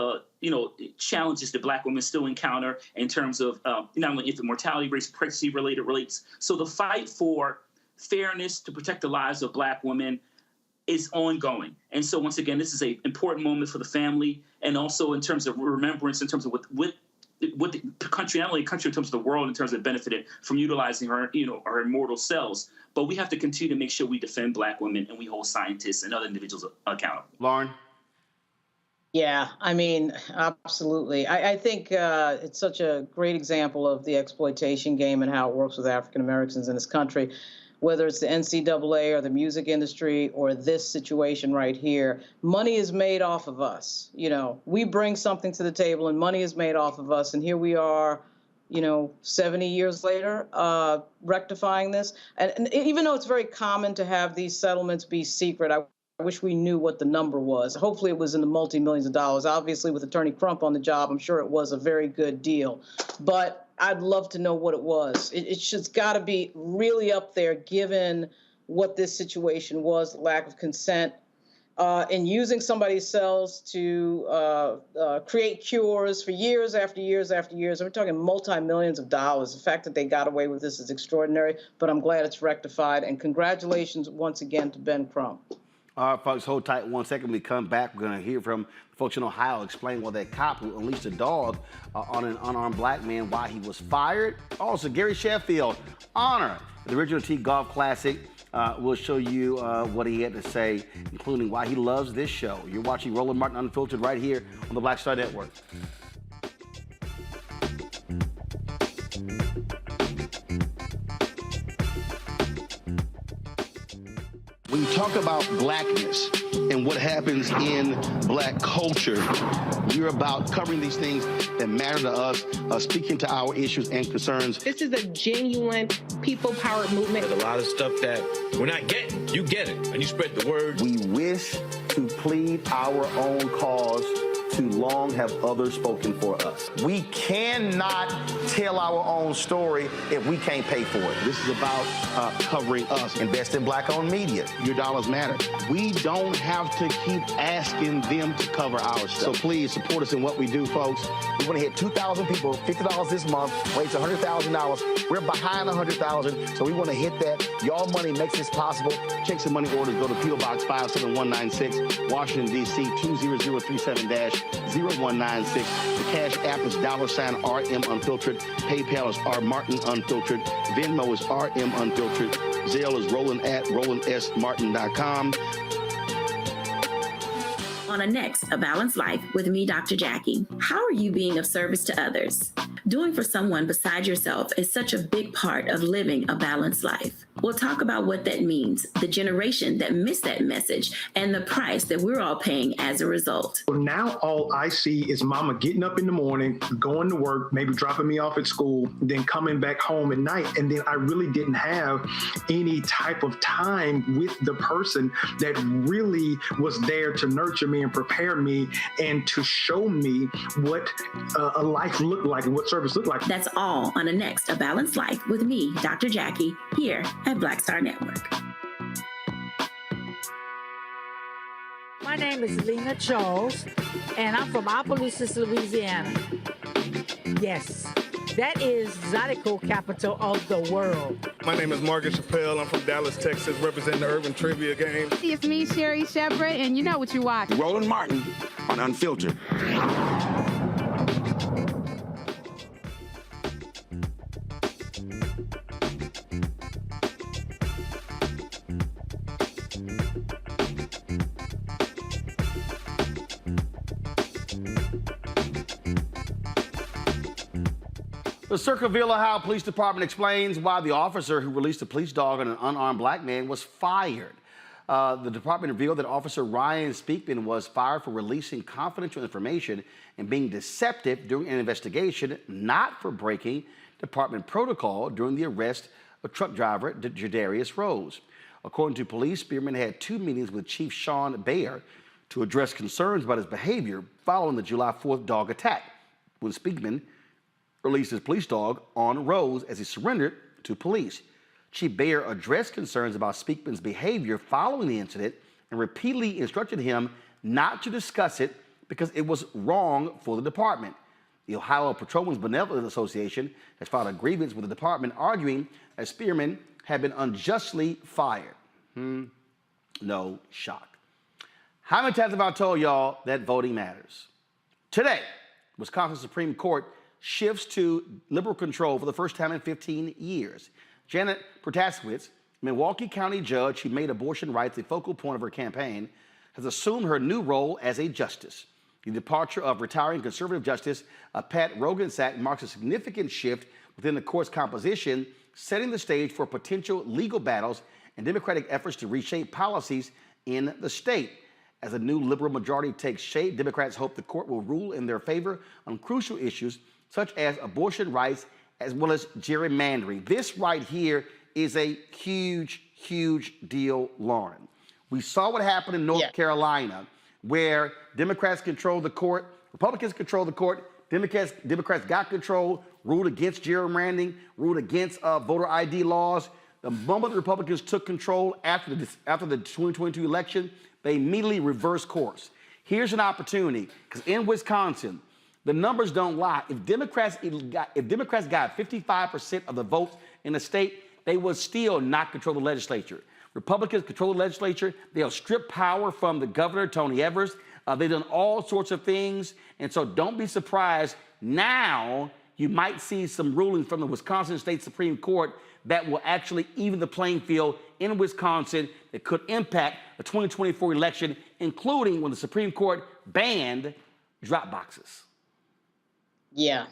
you know, challenges that black women still encounter in terms of not only infant mortality rates, pregnancy-related rates. So the fight for fairness to protect the lives of black women is ongoing. And so once again, this is an important moment for the family, and also in terms of remembrance, in terms of what the country, not only the country in terms of the world, in terms of benefited from utilizing her, you know, our immortal cells. But we have to continue to make sure we defend black women and we hold scientists and other individuals accountable. Lauren? Yeah, I mean, absolutely. I think it's such a great example of the exploitation game and how it works with African Americans in this country. Whether it's the NCAA or the music industry or this situation right here, money is made off of us. You know, we bring something to the table and money is made off of us. And here we are, you know, 70 years later, rectifying this. And even though it's very common to have these settlements be secret, I wish we knew what the number was. Hopefully it was in the multi-millions of dollars. Obviously, with Attorney Crump on the job, I'm sure it was a very good deal. But I'd love to know what it was. It's just got to be really up there, given what this situation was, lack of consent, and using somebody's cells to create cures for years after years after years. We're talking multi-millions of dollars. The fact that they got away with this is extraordinary, but I'm glad it's rectified. And congratulations once again to Ben Crump. All right, folks, hold tight 1 second. When we come back, we're going to hear from folks in Ohio explain why that cop who unleashed a dog on an unarmed black man, why he was fired. Also, Gary Sheffield, Honor, the original T Golf Classic. We'll show you what he had to say, including why he loves this show. You're watching Roland Martin Unfiltered right here on the Black Star Network. When you talk about blackness and what happens in black culture, you're about covering these things that matter to us, speaking to our issues and concerns. This is a genuine people-powered movement. There's a lot of stuff that we're not getting. You get it, and you spread the word. We wish to plead our own cause. Too long have others spoken for us. We cannot tell our own story if we can't pay for it. This is about covering us. Invest in black-owned media. Your dollars matter. We don't have to keep asking them to cover our stuff. So please support us in what we do, folks. We want to hit 2,000 people, $50 this month, raise $100,000. We're behind $100,000, so we want to hit that. Y'all money makes this possible. Checks and money orders go to P.O. Box 57196, Washington, D.C. 20037-0196. The Cash App is $RM Unfiltered. PayPal is R Martin Unfiltered. Venmo is RM Unfiltered. Zelle is Roland at RolandSMartin.com. On a next, A Balanced Life with me, Dr. Jackie. How are you being of service to others? Doing for someone beside yourself is such a big part of living a balanced life. We'll talk about what that means, the generation that missed that message, and the price that we're all paying as a result. Now all I see is mama getting up in the morning, going to work, maybe dropping me off at school, then coming back home at night. And then I really didn't have any type of time with the person that really was there to nurture me and prepare me and to show me what a life looked like and what service looked like. That's all on the next A Balanced Life with me, Dr. Jackie, here at Black Star Network. My name is Lena Charles, and I'm from Opelousas, Louisiana. Yes, that is Zydeco capital of the world. My name is Margaret Chappelle. I'm from Dallas, Texas, representing the Urban Trivia Game. It's me, Sherry Shepard, and you know what you watch. Roland Martin on Unfiltered. The Circleville, Ohio Police Department explains why the officer who released a police dog on an unarmed black man was fired. The department revealed that Officer Ryan Speakman was fired for releasing confidential information and being deceptive during an investigation, not for breaking department protocol during the arrest of truck driver Jadarius Rose. According to police, Spearman had 2 meetings with Chief Sean Bayer to address concerns about his behavior following the July 4th dog attack, when Speakman released his police dog on Rose as he surrendered to police. Chief Bayer addressed concerns about Speakman's behavior following the incident and repeatedly instructed him not to discuss it because it was wrong for the department. The Ohio Patrolmen's Benevolent Association has filed a grievance with the department arguing that Spearman had been unjustly fired. No shock. How many times have I told y'all that voting matters? Today, Wisconsin Supreme Court shifts to liberal control for the first time in 15 years. Janet Protasewicz, Milwaukee County judge who made abortion rights a focal point of her campaign, has assumed her new role as a justice. The departure of retiring conservative justice Pat Rogensack marks a significant shift within the court's composition, setting the stage for potential legal battles and Democratic efforts to reshape policies in the state. As a new liberal majority takes shape, Democrats hope the court will rule in their favor on crucial issues such as abortion rights as well as gerrymandering. This right here is a huge, huge deal, Lauren. We saw what happened in North Carolina, where Democrats controlled the court, Republicans controlled the court, Democrats got control, ruled against gerrymandering, ruled against voter ID laws. The moment the Republicans took control after the 2022 election, they immediately reversed course. Here's an opportunity, because in Wisconsin, the numbers don't lie. If Democrats got 55% of the votes in the state, they would still not control the legislature. Republicans control the legislature. They'll strip power from the governor, Tony Evers. They've done all sorts of things. And so don't be surprised. Now you might see some rulings from the Wisconsin State Supreme Court that will actually even the playing field in Wisconsin that could impact the 2024 election, including when the Supreme Court banned drop boxes. Yeah.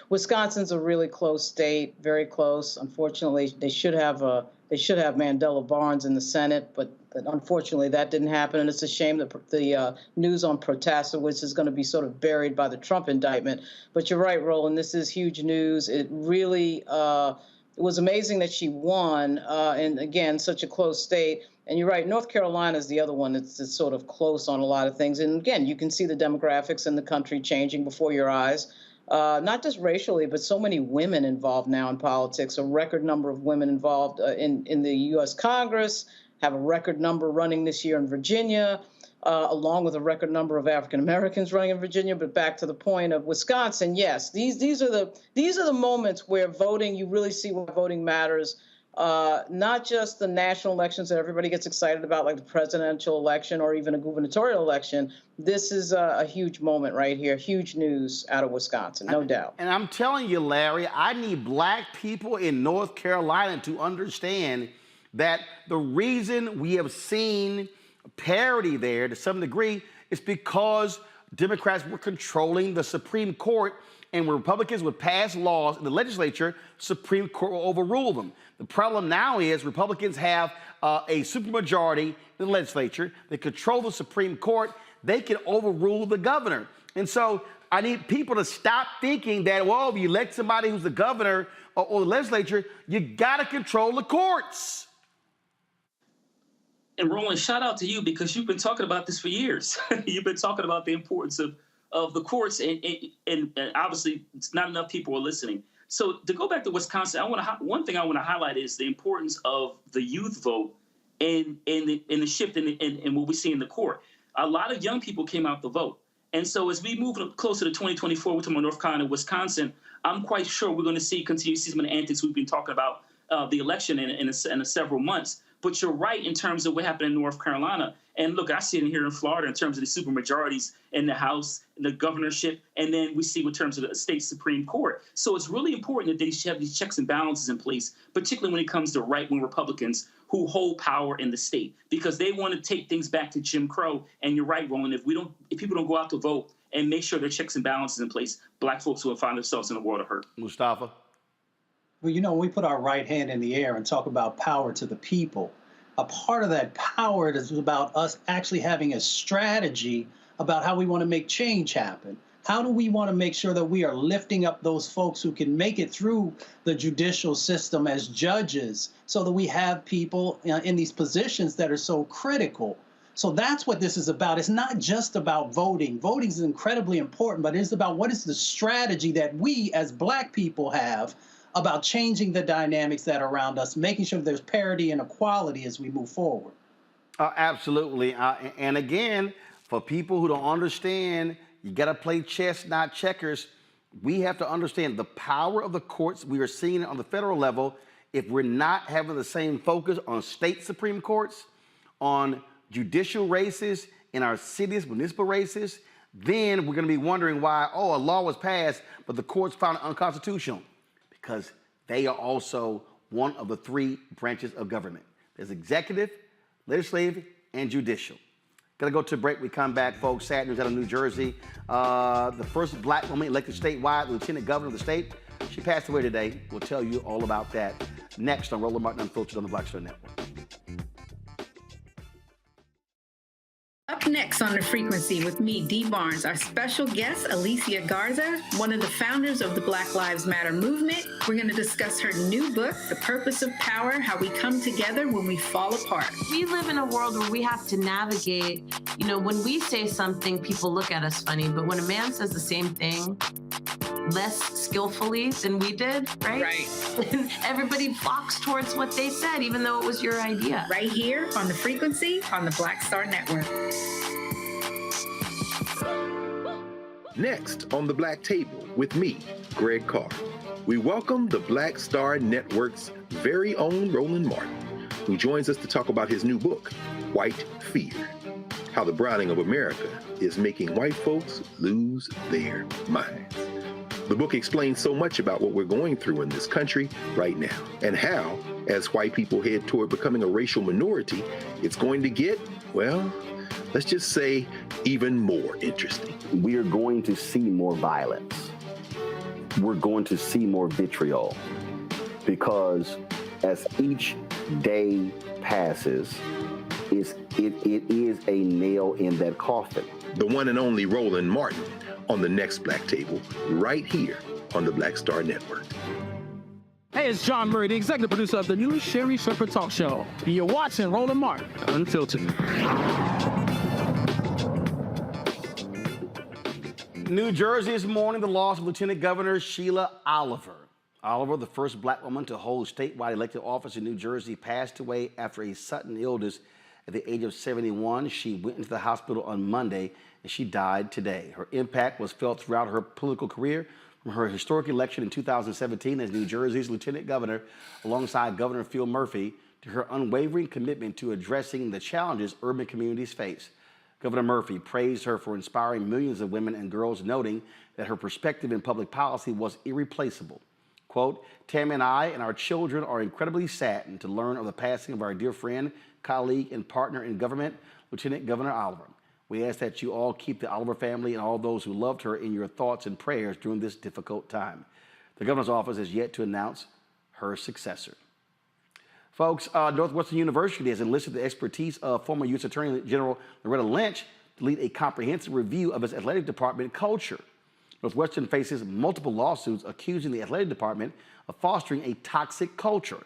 Wisconsin's a really close state, very close. Unfortunately, they should have a They should have Mandela Barnes in the Senate, but unfortunately that didn't happen. And it's a shame that the news on Protasewicz is going to be sort of buried by the Trump indictment. But you're right, Roland, this is huge news. It really it was amazing that she won, and again, such a close state. And you're right, North Carolina is the other one that's sort of close on a lot of things. And again, you can see the demographics in the country changing before your eyes. Not just racially, but so many women involved now in politics, a record number of women involved in the U.S. Congress, have a record number running this year in Virginia, along with a record number of African Americans running in Virginia. But back to the point of Wisconsin, yes, these are the moments where voting, you really see why voting matters. Not just the national elections that everybody gets excited about, like the presidential election or even a gubernatorial election. This is a huge moment right here, huge news out of Wisconsin, no doubt. And I'm telling you, Larry, I need black people in North Carolina to understand that the reason we have seen parity there to some degree is because Democrats were controlling the Supreme Court, and when Republicans would pass laws in the legislature, Supreme Court will overrule them. The problem now is Republicans have a supermajority in the legislature. They control the Supreme Court. They can overrule the governor. And so I need people to stop thinking that, well, if you elect somebody who's the governor or the legislature, you got to control the courts. And Roland, shout out to you because you've been talking about this for years. You've been talking about the importance of the courts, and obviously not enough people are listening. So to go back to Wisconsin, one thing I want to highlight is the importance of the youth vote and the shift in what we see in the court. A lot of young people came out to vote. And so as we move closer to 2024, we're talking about North Carolina, Wisconsin, continue to see some of the antics we've been talking about the election in several months. But you're right in terms of what happened in North Carolina. And look, I see it here in Florida in terms of the supermajorities in the House, in the governorship, and then we see in terms of the state Supreme Court. So it's really important that they should have these checks and balances in place, particularly when it comes to right-wing Republicans who hold power in the state, because they want to take things back to Jim Crow. And you're right, Roland, if people don't go out to vote and make sure there are checks and balances in place, black folks will find themselves in a world of hurt. Mustafa? Well, when we put our right hand in the air and talk about power to the people, a part of that power is about us actually having a strategy about how we want to make change happen. How do we want to make sure that we are lifting up those folks who can make it through the judicial system as judges so that we have people in these positions that are so critical? So that's what this is about. It's not just about voting. Voting is incredibly important, but it's about what is the strategy that we as black people have about changing the dynamics that are around us, making sure there's parity and equality as we move forward. Absolutely. And again, for people who don't understand, you got to play chess, not checkers. We have to understand the power of the courts. We are seeing it on the federal level. If we're not having the same focus on state Supreme Courts, on judicial races in our cities, municipal races, then we're going to be wondering why, a law was passed, but the courts found it unconstitutional. Because they are also one of the three branches of government. There's executive, legislative, and judicial. Gonna go to a break. We come back, folks. Sad news out of New Jersey. The first black woman elected statewide, lieutenant governor of the state. She passed away today. We'll tell you all about that next on Roland Martin Unfiltered on the Black Star Network. Up next on The Frequency with me, Dee Barnes, our special guest, Alicia Garza, one of the founders of the Black Lives Matter movement. We're going to discuss her new book, The Purpose of Power, How We Come Together When We Fall Apart. We live in a world where we have to navigate, when we say something, people look at us funny, but when a man says the same thing less skillfully than we did, right? Right. Everybody flocks towards what they said, even though it was your idea. Right here on The Frequency on the Black Star Network. Next on The Black Table with me, Greg Carr, we welcome the Black Star Network's very own Roland Martin, who joins us to talk about his new book, White Fear, How the Browning of America is Making White Folks Lose Their Minds. The book explains so much about what we're going through in this country right now, and how, as white people head toward becoming a racial minority, it's going to get, well, let's just say, even more interesting. We are going to see more violence. We're going to see more vitriol, because as each day passes, it is a nail in that coffin. The one and only Roland Martin on the next Black Table, right here on the Black Star Network. Hey, it's John Murray, the executive producer of the new Sherry Shepherd Talk Show. You're watching Roland Martin Unfiltered. New Jersey this morning, the loss of Lieutenant Governor Sheila Oliver. Oliver, the first black woman to hold statewide elected office in New Jersey, passed away after a sudden illness at the age of 71. She went into the hospital on Monday, and she died today. Her impact was felt throughout her political career, from her historic election in 2017 as New Jersey's lieutenant governor, alongside Governor Phil Murphy, to her unwavering commitment to addressing the challenges urban communities face. Governor Murphy praised her for inspiring millions of women and girls, noting that her perspective in public policy was irreplaceable. Quote, Tam and I and our children are incredibly saddened to learn of the passing of our dear friend, colleague, and partner in government, Lieutenant Governor Oliver. We ask that you all keep the Oliver family and all those who loved her in your thoughts and prayers during this difficult time. The governor's office has yet to announce her successor. Folks, Northwestern University has enlisted the expertise of former U.S. Attorney General Loretta Lynch to lead a comprehensive review of its athletic department culture. Northwestern faces multiple lawsuits accusing the athletic department of fostering a toxic culture.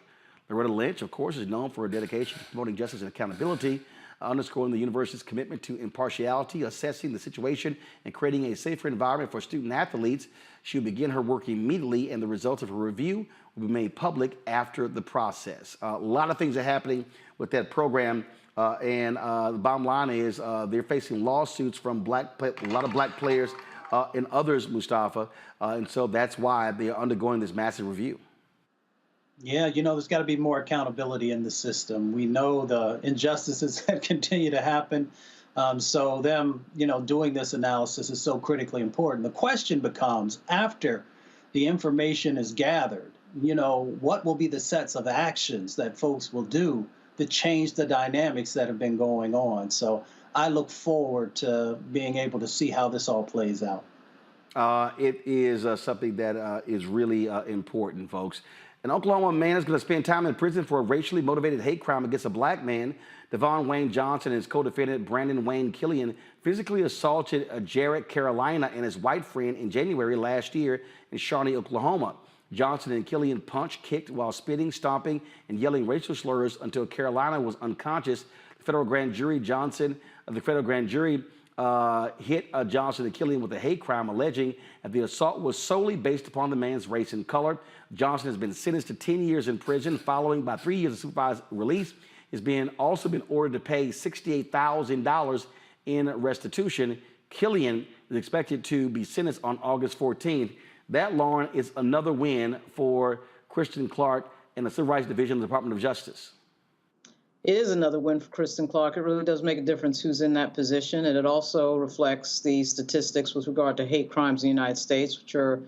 Loretta Lynch, of course, is known for her dedication to promoting justice and accountability, underscoring the university's commitment to impartiality, assessing the situation, and creating a safer environment for student athletes. She will begin her work immediately, and the results of her review will be made public after the process. A lot of things are happening with that program, and the bottom line is they're facing lawsuits from a lot of black players and others, Mustafa, and so that's why they are undergoing this massive review. Yeah, you know, there's got to be more accountability in the system. We know the injustices that continue to happen. So them, you know, doing this analysis is so critically important. The question becomes, after the information is gathered, you know, what will be the sets of actions that folks will do to change the dynamics that have been going on? So I look forward to being able to see how this all plays out. It is something that is really important, folks. An Oklahoma man is going to spend time in prison for a racially motivated hate crime against a black man. Devon Wayne Johnson and his co-defendant Brandon Wayne Killian physically assaulted Jarrett Carolina and his white friend in January last year in Shawnee, Oklahoma. Johnson and Killian punched, kicked while spitting, stomping, and yelling racial slurs until Carolina was unconscious. The federal grand jury hit Johnson and Killian with a hate crime, alleging that the assault was solely based upon the man's race and color. Johnson has been sentenced to 10 years in prison, following by 3 years of supervised release. He's also been ordered to pay $68,000 in restitution. Killian is expected to be sentenced on August 14th. That, Lauren, is another win for Kristen Clark and the Civil Rights Division of the Department of Justice. It is another win for Kristen Clark. It really does make a difference who's in that position. And it also reflects the statistics with regard to hate crimes in the United States, which are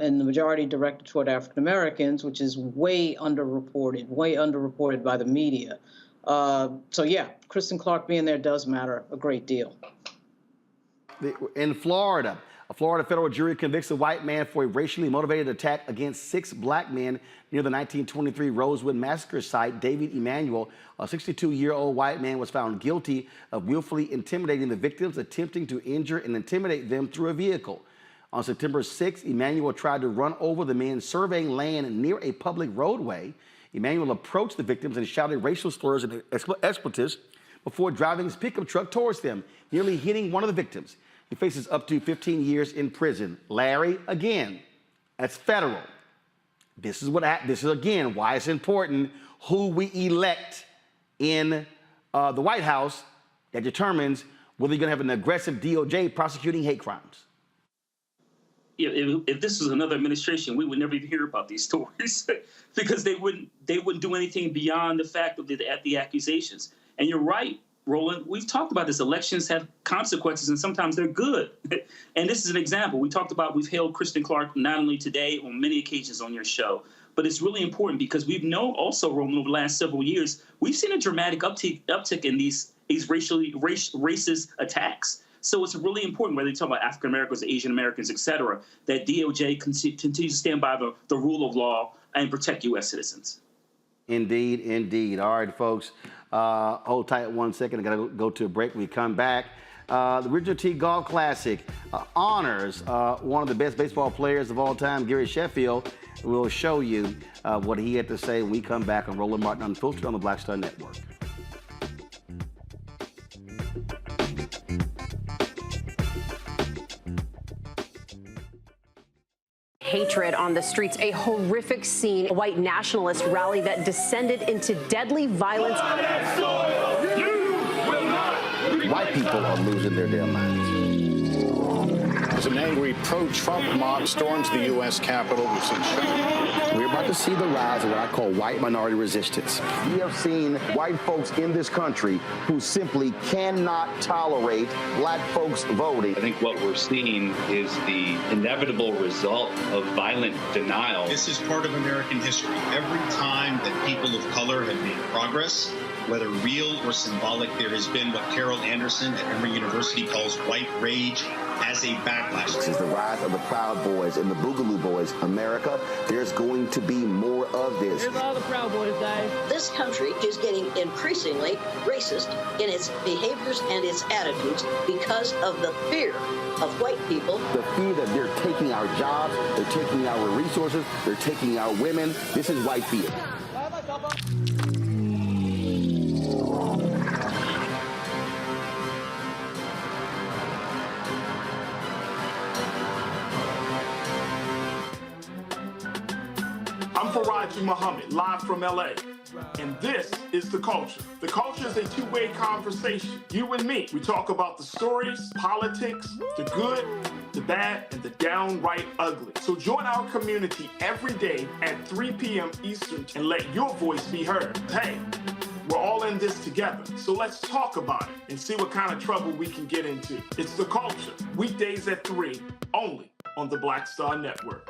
in the majority directed toward African Americans, which is way underreported by the media. So yeah, Kristen Clark being there does matter a great deal. In Florida, a Florida federal jury convicts a white man for a racially motivated attack against 6 black men near the 1923 Rosewood Massacre site. David Emanuel, a 62-year-old white man, was found guilty of willfully intimidating the victims, attempting to injure and intimidate them through a vehicle. On September 6th, Emanuel tried to run over the men surveying land near a public roadway. Emanuel approached the victims and shouted racial slurs and expletives before driving his pickup truck towards them, nearly hitting one of the victims. He faces up to 15 years in prison. Larry, again, that's federal. This is again why it's important who we elect in the White House that determines whether you're going to have an aggressive DOJ prosecuting hate crimes. If this was another administration, we would never even hear about these stories because they wouldn't do anything beyond the fact of the accusations. And you're right, Roland, we've talked about this. Elections have consequences, and sometimes they're good. And this is an example. We've hailed Kristen Clark not only today, on many occasions on your show, but it's really important because we've known also, Roland, over the last several years, we've seen a dramatic uptick in these racist attacks. So it's really important, whether you talk about African Americans, Asian Americans, et cetera, that DOJ continues to stand by the rule of law and protect U.S. citizens. Indeed, indeed. All right, folks, hold tight 1 second. I got to go to a break. When we come back, the Original T Golf Classic honors one of the best baseball players of all time, Gary Sheffield. We'll show you what he had to say when we come back on Roland Martin Unfiltered on the Black Star Network. Hatred on the streets, a horrific scene, a white nationalist rally that descended into deadly violence. White people are losing their damn minds. As an angry pro-Trump mob storms the U.S. Capitol, we've seen We're about to see the rise of what I call white minority resistance. We have seen white folks in this country who simply cannot tolerate black folks voting. I think what we're seeing is the inevitable result of violent denial. This is part of American history. Every time that people of color have made progress, whether real or symbolic, there has been what Carol Anderson at Emory University calls white rage as a backlash. This is the rise of the Proud Boys and the Boogaloo Boys. America, there's going to be more of this. Here's all the Proud Boys, guys. This country is getting increasingly racist in its behaviors and its attitudes because of the fear of white people. The fear that they're taking our jobs, they're taking our resources, they're taking our women. This is white fear. I'm Faraji Muhammad, live from LA. And this is The Culture. The Culture is a two-way conversation. You and me. We talk about the stories, politics, the good, the bad, and the downright ugly. So join our community every day at 3 p.m. Eastern and let your voice be heard. Hey, we're all in this together. So let's talk about it and see what kind of trouble we can get into. It's The Culture, weekdays at 3, only on the Black Star Network.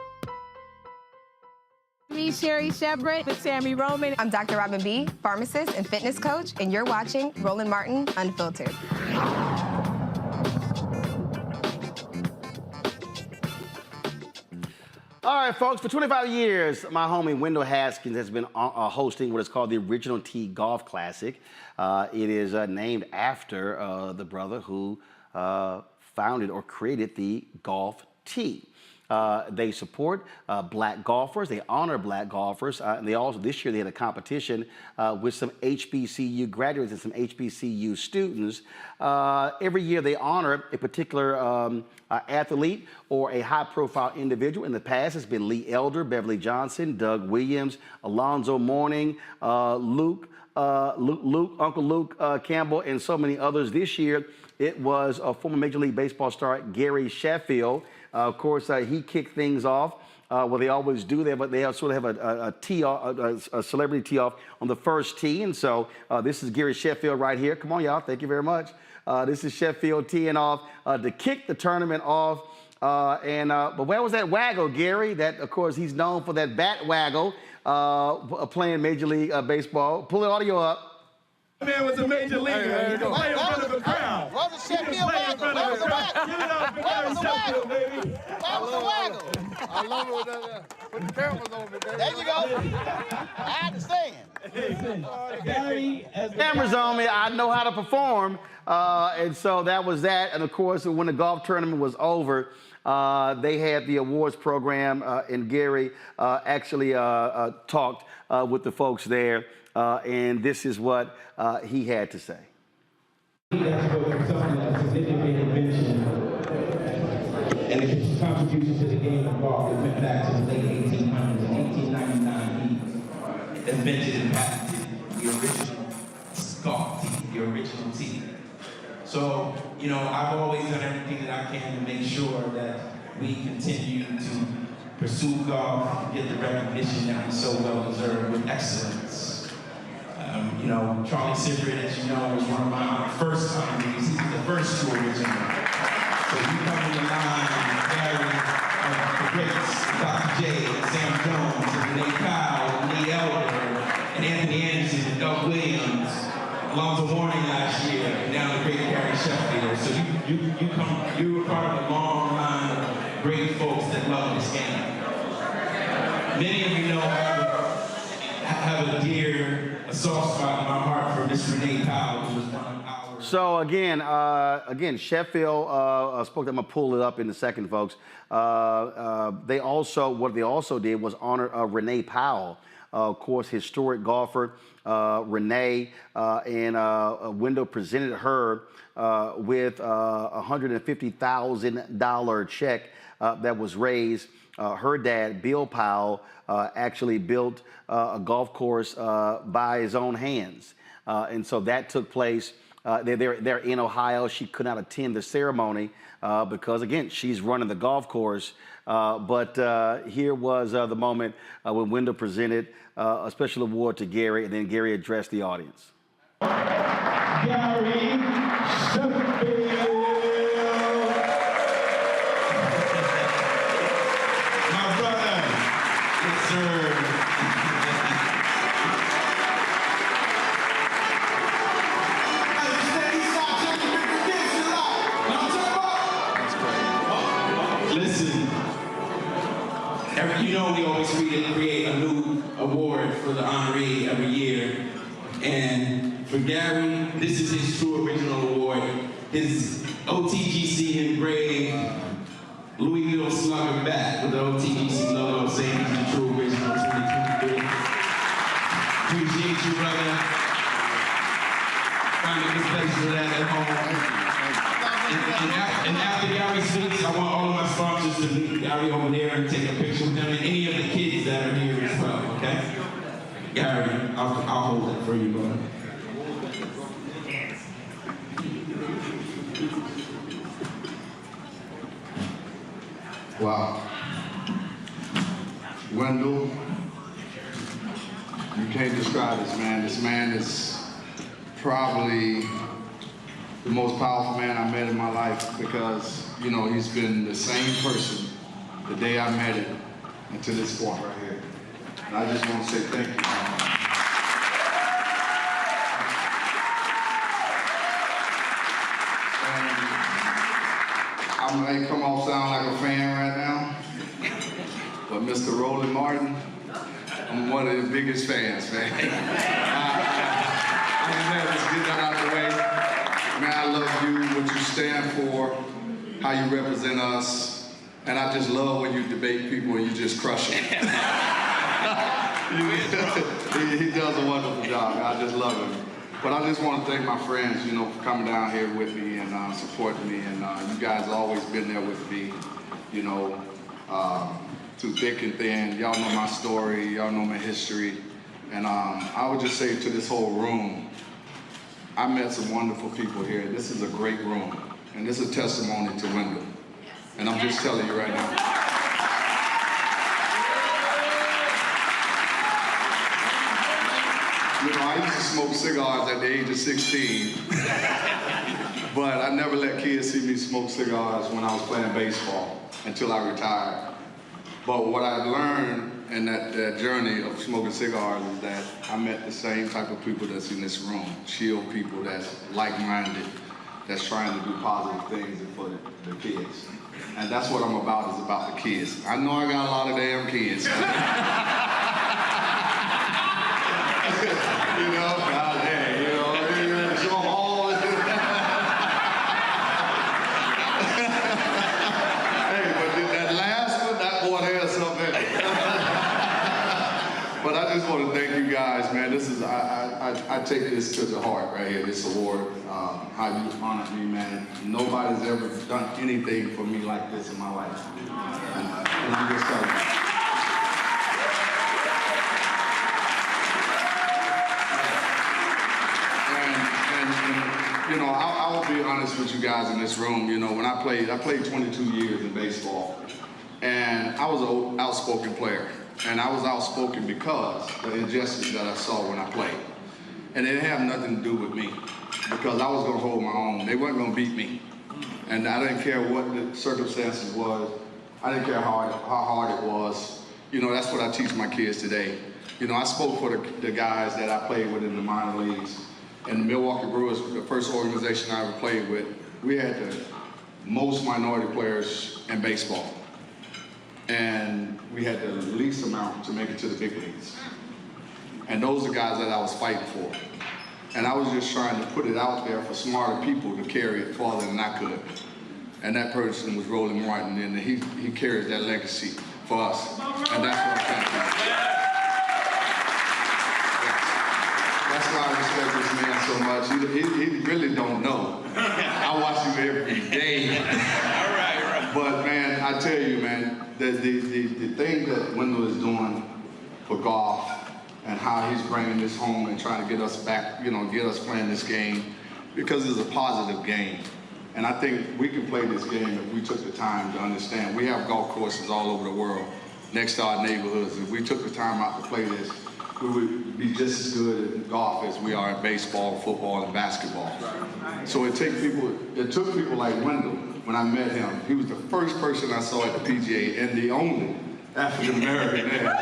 Me, Sherry Shepard, with Sammy Roman. I'm Dr. Robin B., pharmacist and fitness coach, and you're watching Roland Martin Unfiltered. All right, folks, for 25 years, my homie Wendell Haskins has been hosting what is called the Original T Golf Classic. It is named after the brother who founded or created the golf tee. They support black golfers. They honor black golfers. And they also, this year, they had a competition with some HBCU graduates and some HBCU students. Every year, they honor a particular athlete or a high-profile individual. In the past, it's been Lee Elder, Beverly Johnson, Doug Williams, Alonzo Mourning, Uncle Luke Campbell, and so many others. This year, it was a former Major League Baseball star, Gary Sheffield. Of course, he kicked things off. Well, they always do that, but they sort of have a tee off, a celebrity tee off on the first tee. And so this is Gary Sheffield right here. Come on, y'all. Thank you very much. This is Sheffield teeing off to kick the tournament off. But where was that waggle, Gary? That, of course, he's known for that bat waggle playing Major League Baseball. Pull the audio up. Man was a major leaguer. You can play in front of a crowd. What was the Sheffield waggle? Where was the waggle? Give it up for Gary Sheffield, baby. Where was the waggle? I love it when put the cameras on me, baby. There you go. I understand. Gary, Cameras on me. I know how to perform. And so that was that. And of course, when the golf tournament was over, they had the awards program, and Gary actually talked with the folks there. And this is what he had to say. He has spoken for something that's a significant invention, and his contribution to the game of golf has been back to the late 1800s. In 1899, he invented and patented the original golf tee, the original tee. So, you know, I've always done everything that I can to make sure that we continue to pursue golf, get the recognition that we so well deserve with excellence. You know, Charlie Sifford, as you know, was one of my first honorees. He was the first to originate. So you come in the line, Gary, the greats, Dr. J, and Sam Jones, and Renee Kyle, and Lee Elder, and Anthony Anderson, and Doug Williams, Alonzo Mourning last year, and now the great Gary Sheffield. So you were part of a long line of great folks that love this game. Many of you know have a soft spot in my heart for Miss Renee Powell, who was one of our... So again, Sheffield spoke. I'm gonna pull it up in a second, folks. What they also did was honor Renee Powell, of course, historic golfer. Renee and Window presented her with a $150,000 check that was raised. Her dad, Bill Powell, actually built a golf course by his own hands, and so that took place. They're in Ohio. She could not attend the ceremony because, again, she's running the golf course. But here was the moment when Window presented a special award to Gary, and then Gary addressed the audience. Gary Circleville. My brother. Yes, sir. Listen, you know we always create a new award for the honoree every year. And for Gary, this is his true original award. His OTGC engraved Louisville Slugger bat with the OTGC logo saying he's the true original 2023. Appreciate you, brother. Find a good place for that at home. And after Gary speaks, I want all of my sponsors to meet Gary over there and take a picture with him and any of the kids that are here as well, okay? Gary, I'll hold it for you, brother. Wow. Wendell, you can't describe this man. This man is probably the most powerful man I met in my life because, you know, he's been the same person the day I met him and to this point right here. And I just want to say thank you, man. And I may come off sound like a fan right now, but Mr. Roland Martin, I'm one of his biggest fans, man. I just had to get that out of the way. Man, I love you, what you stand for, how you represent us, and I just love when you debate people and you just crush it. He does a wonderful job. I just love him. But I just want to thank my friends, you know, for coming down here with me and supporting me. And you guys have always been there with me, you know, through thick and thin. Y'all know my story. Y'all know my history. And I would just say to this whole room, I met some wonderful people here. This is a great room. And this is a testimony to Wendell. And I'm just telling you right now. You know, I used to smoke cigars at the age of 16, but I never let kids see me smoke cigars when I was playing baseball until I retired. But what I learned in that journey of smoking cigars is that I met the same type of people that's in this room, chill people that's like-minded, that's trying to do positive things for the kids. And that's what I'm about, is about the kids. I know I got a lot of damn kids. You know, God damn, you know, show them all. Hey, but that last one, that boy there's something. But I just want to thank you guys, man. This is, I take this to the heart right here, this award, how you honored me, man. Nobody's ever done anything for me like this in my life. And I'm just telling you. You know, I'll be honest with you guys in this room. You know, when I played 22 years in baseball, and I was an outspoken player. And I was outspoken because of the injustice that I saw when I played. And it didn't have nothing to do with me, because I was going to hold my own. They weren't going to beat me. And I didn't care what the circumstances was. I didn't care how hard it was. You know, that's what I teach my kids today. You know, I spoke for the guys that I played with in the minor leagues. And the Milwaukee Brewers, the first organization I ever played with, we had the most minority players in baseball. And we had the least amount to make it to the big leagues. And those are guys that I was fighting for. And I was just trying to put it out there for smarter people to carry it farther than I could. And that person was Roland Martin, and he carries that legacy for us. And that's what I'm thankful for. That's why I respect this man so much. He really don't know. I watch him every day. All right. But man, I tell you, man, the thing that Wendell is doing for golf and how he's bringing this home and trying to get us back, get us playing this game, because it's a positive game. And I think we can play this game if we took the time to understand. We have golf courses all over the world next to our neighborhoods. If we took the time out to play this, we would be just as good in golf as we are in baseball, football, and basketball. So it took people like Wendell, when I met him, he was the first person I saw at the PGA and the only African American there.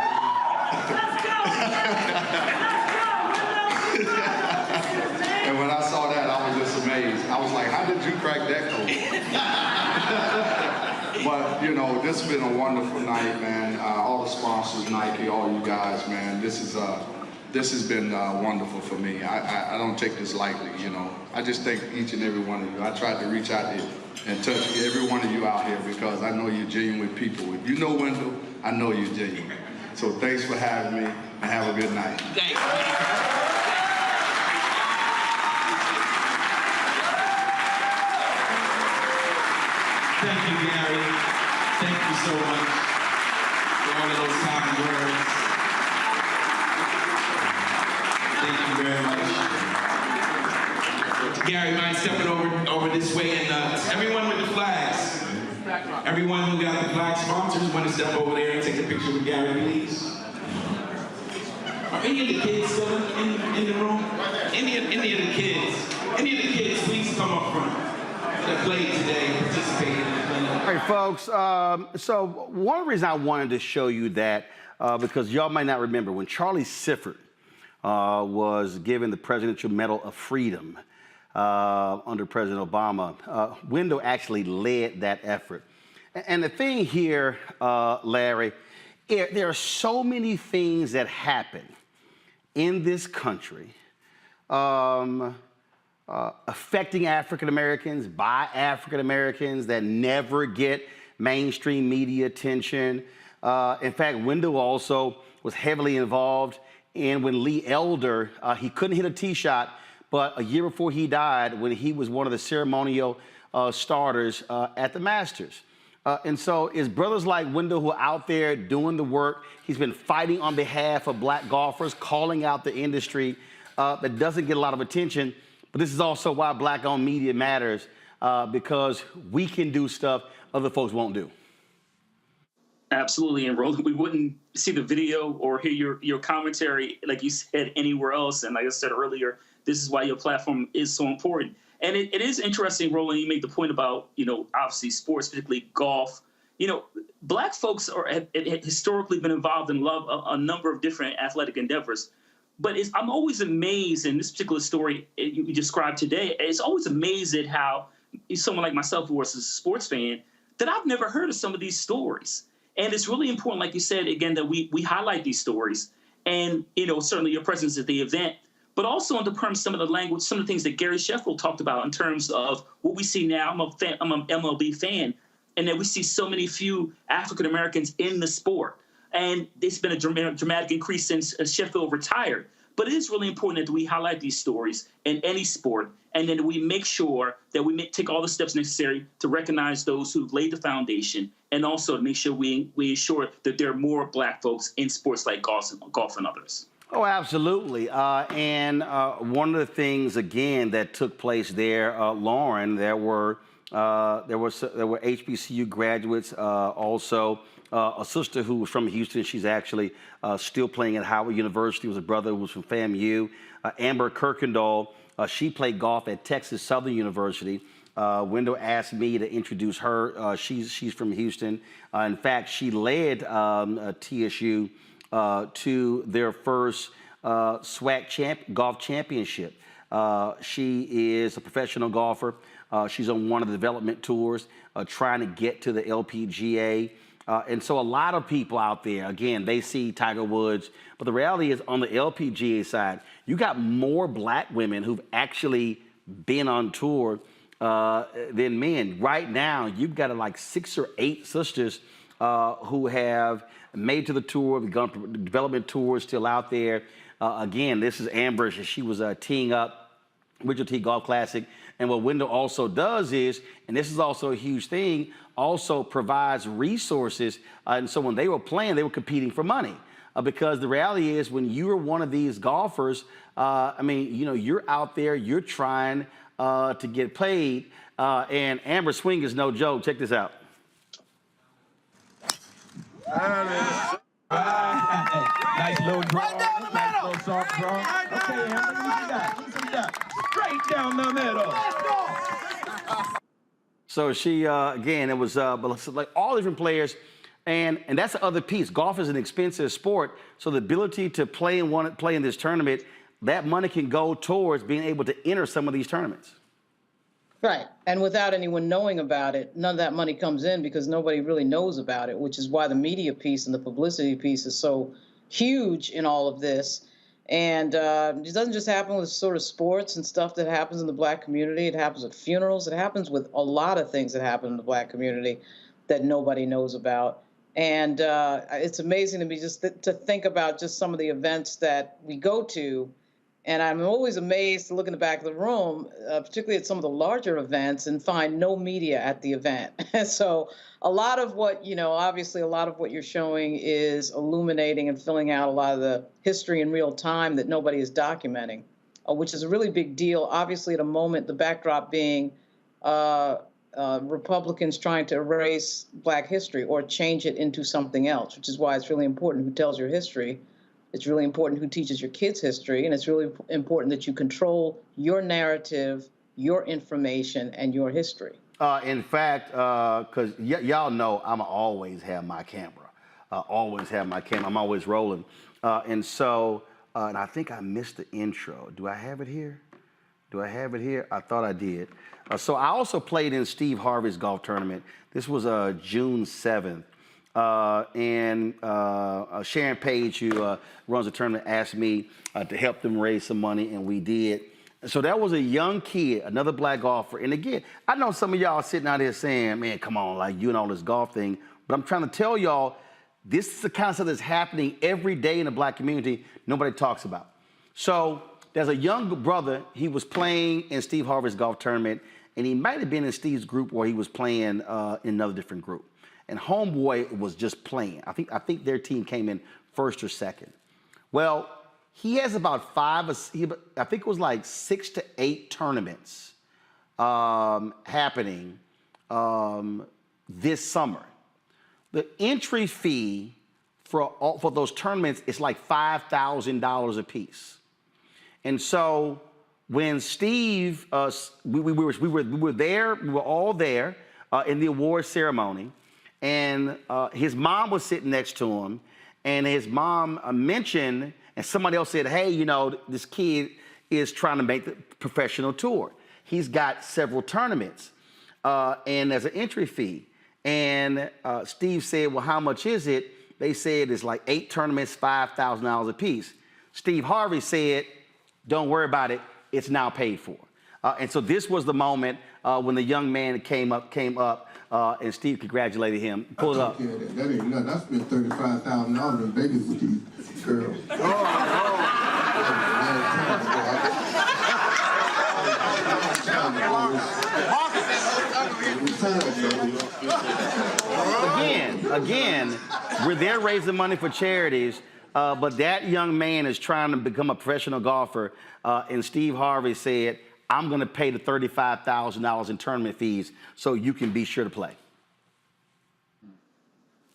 And when I saw that, I was just amazed. I was like, how did you crack that code? But, this has been a wonderful night, man. All the sponsors, Nike, all you guys, man. This has been wonderful for me. I don't take this lightly, I just thank each and every one of you. I tried to reach out here and touch every one of you out here because I know you're genuine people. If you know Wendell, I know you're genuine. So thanks for having me, and have a good night. Thank you. Thank you, Gary. Thank you so much for all of those kind words. Thank you very much. Gary, mind stepping over this way, and everyone with the flags, everyone who got the flag sponsors, want to step over there and take a picture with Gary, please. Are any of the kids still in the room? Any of the kids, please come up front. That played today, participated. All right, folks. So one reason I wanted to show you that, because y'all might not remember, when Charlie Sifford was given the Presidential Medal of Freedom under President Obama, Wendell actually led that effort. And the thing here, Larry, there are so many things that happen in this country affecting African Americans, by African Americans, that never get mainstream media attention. In fact, Wendell also was heavily involved in when Lee Elder, he couldn't hit a tee shot, but a year before he died, when he was one of the ceremonial starters at the Masters. And so it's brothers like Wendell who are out there doing the work. He's been fighting on behalf of black golfers, calling out the industry that doesn't get a lot of attention. But this is also why black-owned media matters, because we can do stuff other folks won't do. Absolutely, and Roland, we wouldn't see the video or hear your commentary, like you said, anywhere else. And like I said earlier, this is why your platform is so important. And it is interesting, Roland, you made the point about, obviously sports, particularly golf. Black folks have historically been involved in a number of different athletic endeavors. But I'm always amazed in this particular story you described today. It's always amazed at how someone like myself, who was a sports fan, that I've never heard of some of these stories. And it's really important, like you said, again, that we highlight these stories. And, certainly your presence at the event, but also in terms of some of the language, some of the things that Gary Sheffield talked about in terms of what we see now. I'm an MLB fan, and that we see so many few African Americans in the sport. And it's been a dramatic increase since Sheffield retired. But it is really important that we highlight these stories in any sport, and then we make sure that we take all the steps necessary to recognize those who've laid the foundation, and also to make sure we ensure that there are more black folks in sports like golf and others. Oh, absolutely. And one of the things, again, that took place there, Lauren, there were HBCU graduates, also a sister who was from Houston. She's actually still playing at Howard University. Was a brother who was from FAMU. Amber Kirkendall, she played golf at Texas Southern University. Wendell asked me to introduce her. She's from Houston. In fact, she led TSU to their first SWAC golf championship. She is a professional golfer. She's on one of the development tours, trying to get to the LPGA. And so a lot of people out there, again, they see Tiger Woods, but the reality is on the LPGA side, you got more black women who've actually been on tour than men. Right now, you've got like 6 or 8 sisters who have made to the tour. We've gone to development tours, still out there. Again, this is Amber. She was teeing up Richard T. Golf Classic. And what Wendell also does is, and this is also a huge thing, also provides resources. And so when they were playing, they were competing for money. Because the reality is when you're one of these golfers, I mean, you know, you're out there, you're trying to get paid. And Amber's swing is no joke. Check this out. Nice little draw. Right down the middle. Nice little soft draw. Okay, Amber, what you got? Straight down the middle. So she, again, it was like all different players. And that's the other piece. Golf is an expensive sport. So the ability to play in this tournament, that money can go towards being able to enter some of these tournaments. Right. And without anyone knowing about it, none of that money comes in because nobody really knows about it, which is why the media piece and the publicity piece is so huge in all of this. And it doesn't just happen with sort of sports and stuff that happens in the black community. It happens at funerals. It happens with a lot of things that happen in the black community that nobody knows about. And it's amazing to me just to think about just some of the events that we go to. And I'm always amazed to look in the back of the room, particularly at some of the larger events, and find no media at the event. So a lot of what, you know, obviously a lot of what you're showing is illuminating and filling out a lot of the history in real time that nobody is documenting, which is a really big deal. Obviously, at a moment, the backdrop being Republicans trying to erase Black history or change it into something else, which is why it's really important who tells your history. It's really important who teaches your kids history, and it's really important that you control your narrative, your information, and your history. In fact, because y'all know I'm always have my camera. Always have my camera. I'm always rolling. And so, and I think I missed the intro. Do I have it here? Do I have it here? I thought I did. So I also played in Steve Harvey's golf tournament. This was June 7th. And Sharon Page, who runs the tournament, asked me to help them raise some money, and we did. So that was a young kid, another black golfer. And again, I know some of y'all sitting out here saying, man, come on, like you and all this golf thing. But I'm trying to tell y'all, this is the kind of stuff that's happening every day in the black community nobody talks about. So there's a young brother, he was playing in Steve Harvey's golf tournament, and he might have been in Steve's group or he was playing in another different group. And homeboy was just playing. I think their team came in first or second. Well, he has about I think it was like 6 to 8 tournaments happening this summer. The entry fee for those tournaments is like $5,000 a piece. And so when Steve, we were there, we were all there in the award ceremony. And his mom was sitting next to him, and his mom mentioned, and somebody else said, hey, you know, this kid is trying to make the professional tour. He's got several tournaments, and there's an entry fee. And Steve said, well, how much is it? They said it's like 8 tournaments, $5,000 a piece. Steve Harvey said, don't worry about it, it's now paid for. And so this was the moment when the young man came up, and Steve congratulated him. Pull it up. That ain't nothing. I spent $35,000 in Vegas with these girls. Again, we're there raising money for charities, but that young man is trying to become a professional golfer, and Steve Harvey said, I'm going to pay the $35,000 in tournament fees so you can be sure to play.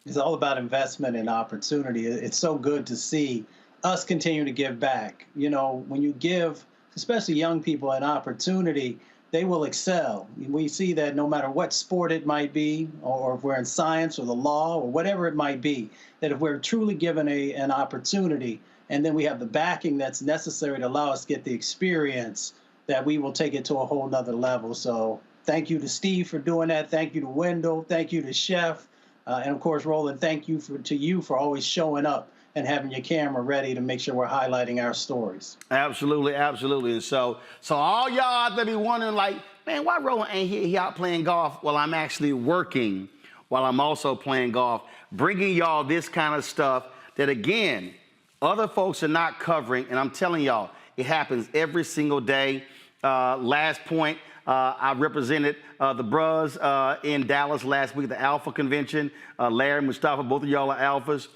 It's all about investment and opportunity. It's so good to see us continue to give back. You know, when you give, especially young people, an opportunity, they will excel. We see that no matter what sport it might be, or if we're in science or the law or whatever it might be, that if we're truly given an opportunity, and then we have the backing that's necessary to allow us to get the experience, that we will take it to a whole nother level. So thank you to Steve for doing that. Thank you to Wendell. Thank you to Chef. And of course, Roland, thank you to you for always showing up and having your camera ready to make sure we're highlighting our stories. Absolutely, absolutely. And so all y'all out there be wondering, like, man, why Roland ain't here? He out playing golf. Well, I'm actually working while I'm also playing golf, bringing y'all this kind of stuff that, again, other folks are not covering. And I'm telling y'all, it happens every single day. Last point, I represented the bros in Dallas last week, the Alpha Convention. Larry, Mustafa, both of y'all are Alphas,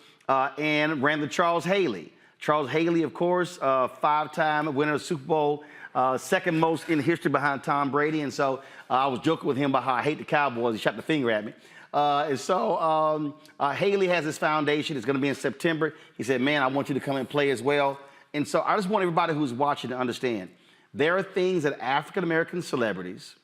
and ran the Charles Haley. Charles Haley, of course, 5-time winner of Super Bowl, second most in history behind Tom Brady. And so I was joking with him about how I hate the Cowboys. He shot the finger at me. And so Haley has his foundation. It's going to be in September. He said, man, I want you to come and play as well. And so I just want everybody who's watching to understand there are things that African-American celebrities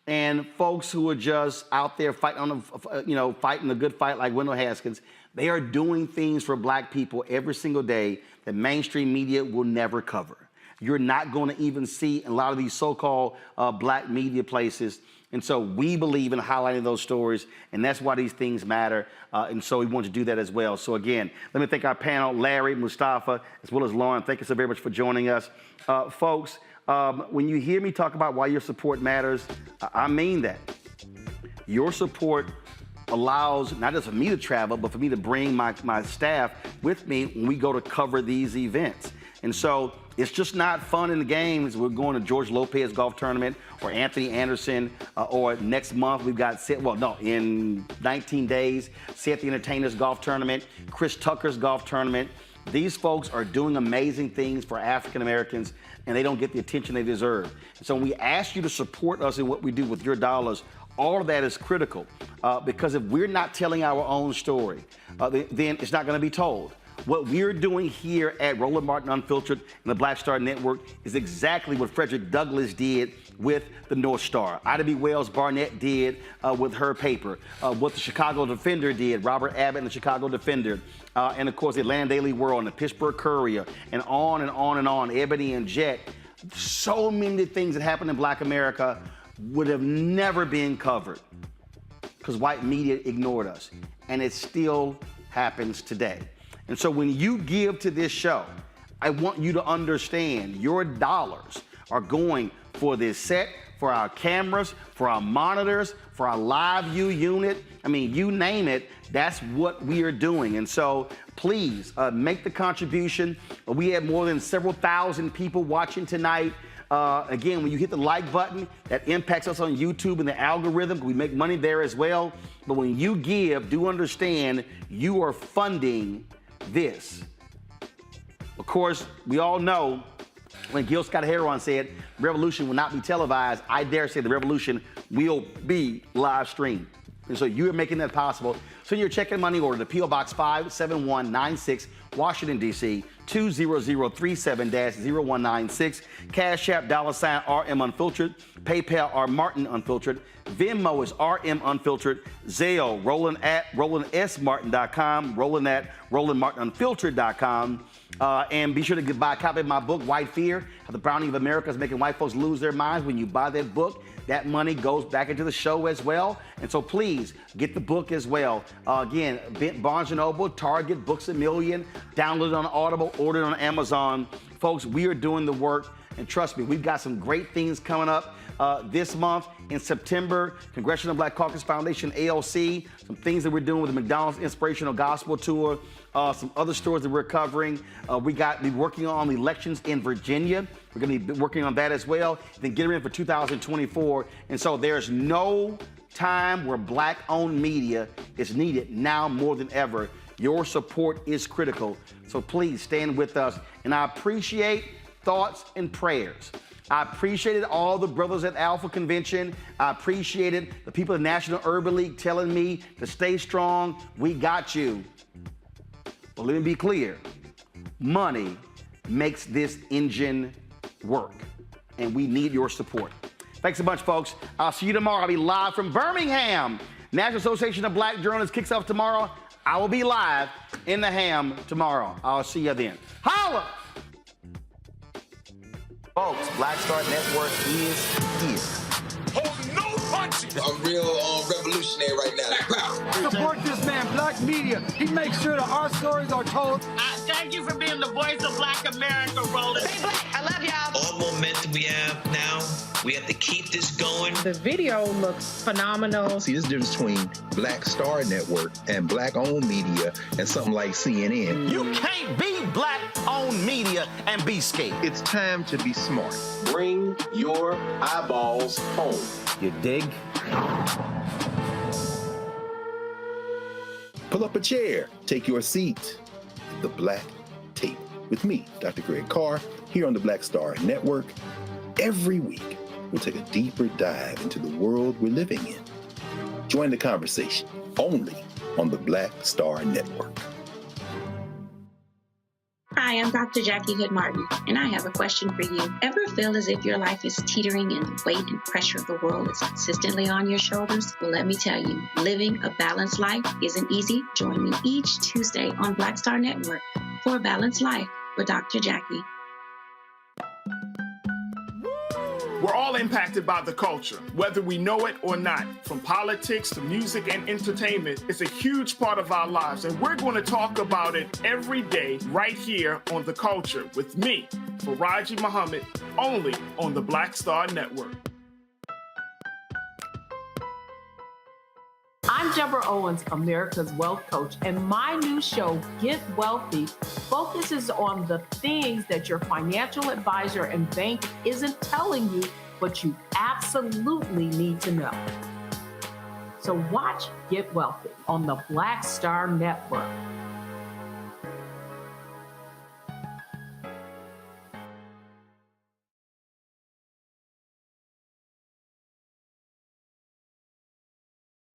and folks who are just out there fighting fighting the good fight like Wendell Haskins, they are doing things for black people every single day that mainstream media will never cover. You're not going to even see in a lot of these so-called black media places. And so we believe in highlighting those stories, and that's why these things matter. And so we want to do that as well. So again, let me thank our panel, Larry, Mustafa, as well as Lauren. Thank you so very much for joining us. Folks, when you hear me talk about why your support matters, I mean that. Your support allows not just for me to travel, but for me to bring my staff with me when we go to cover these events. And so it's just not fun in the games. We're going to George Lopez golf tournament or Anthony Anderson, or next month we've got, in 19 days, Seth the Entertainer's golf tournament, Chris Tucker's golf tournament. These folks are doing amazing things for African Americans, and they don't get the attention they deserve. So when we ask you to support us in what we do with your dollars, all of that is critical, because if we're not telling our own story, then it's not going to be told. What we're doing here at Roland Martin Unfiltered and the Black Star Network is exactly what Frederick Douglass did with the North Star. Ida B. Wells Barnett did with her paper, what the Chicago Defender did, Robert Abbott and the Chicago Defender, and of course the Atlanta Daily World and the Pittsburgh Courier, and on and on and on, Ebony and Jet. So many things that happened in Black America would have never been covered because white media ignored us, and it still happens today. And so when you give to this show, I want you to understand your dollars are going for this set, for our cameras, for our monitors, for our live view unit. I mean, you name it, that's what we are doing. And so please make the contribution. We have more than several thousand people watching tonight. Again, when you hit the like button, that impacts us on YouTube and the algorithm. We make money there as well. But when you give, do understand you are funding this. Of course, we all know when Gil Scott-Heron said revolution will not be televised, I dare say the revolution will be live streamed. And so you're making that possible. So you're checking money order to P.O. Box 57196, Washington, D.C., 20037-0196. Cash App, $RM Unfiltered. PayPal, R Martin Unfiltered. Venmo is RM Unfiltered. Zelle, Roland at RolandSMartin.com. Roland at RolandMartinUnfiltered.com. And be sure to buy a copy of my book, White Fear, How the Browning of America is Making White Folks Lose Their Minds. When you buy that book, that money goes back into the show as well. And so please get the book as well. Again, Barnes & Noble, Target, Books A Million, download it on Audible, order it on Amazon. Folks, we are doing the work. And trust me, we've got some great things coming up this month. In September, Congressional Black Caucus Foundation, ALC, some things that we're doing with the McDonald's Inspirational Gospel Tour, some other stories that we're covering. We got be working on the elections in Virginia. We're going to be working on that as well. Then get ready for 2024. And so there's no time where black-owned media is needed now more than ever. Your support is critical. So please stand with us. And I appreciate thoughts and prayers. I appreciated all the brothers at Alpha Convention. I appreciated the people at National Urban League telling me to stay strong. We got you. But let me be clear. Money makes this engine work, and we need your support. Thanks a bunch, folks. I'll see you tomorrow. I'll be live from Birmingham. National Association of Black Journalists kicks off tomorrow. I will be live in the Ham tomorrow. I'll see you then. Holla! Folks, Black Star Network is here. Hold no punches. I'm real revolutionary right now. Support this man, Black Media. He makes sure that our stories are told. Thank you for being the voice of Black America, Roland. Stay black. I love y'all. All momentum we have now, we have to keep this going. The video looks phenomenal. See, this difference between Black Star Network and Black-owned media and something like CNN. You can't be Black-owned media and be scared. It's time to be smart. Bring your eyeballs home. You dig? Pull up a chair, take your seat. The Black Tape with me, Dr. Greg Carr, here on the Black Star Network. Every week, we'll take a deeper dive into the world we're living in. Join the conversation only on the Black Star Network. Hi, I'm Dr. Jackie Hood Martin, and I have a question for you. Ever feel as if your life is teetering and the weight and pressure of the world is consistently on your shoulders? Well, let me tell you, living a balanced life isn't easy. Join me each Tuesday on Black Star Network for A Balanced Life with Dr. Jackie. We're all impacted by the culture, whether we know it or not. From politics to music and entertainment, it's a huge part of our lives, and we're going to talk about it every day right here on The Culture with me, Faraji Muhammad, only on the Black Star Network. I'm Deborah Owens, America's Wealth Coach, and my new show, Get Wealthy, focuses on the things that your financial advisor and bank isn't telling you, but you absolutely need to know. So watch Get Wealthy on the Black Star Network.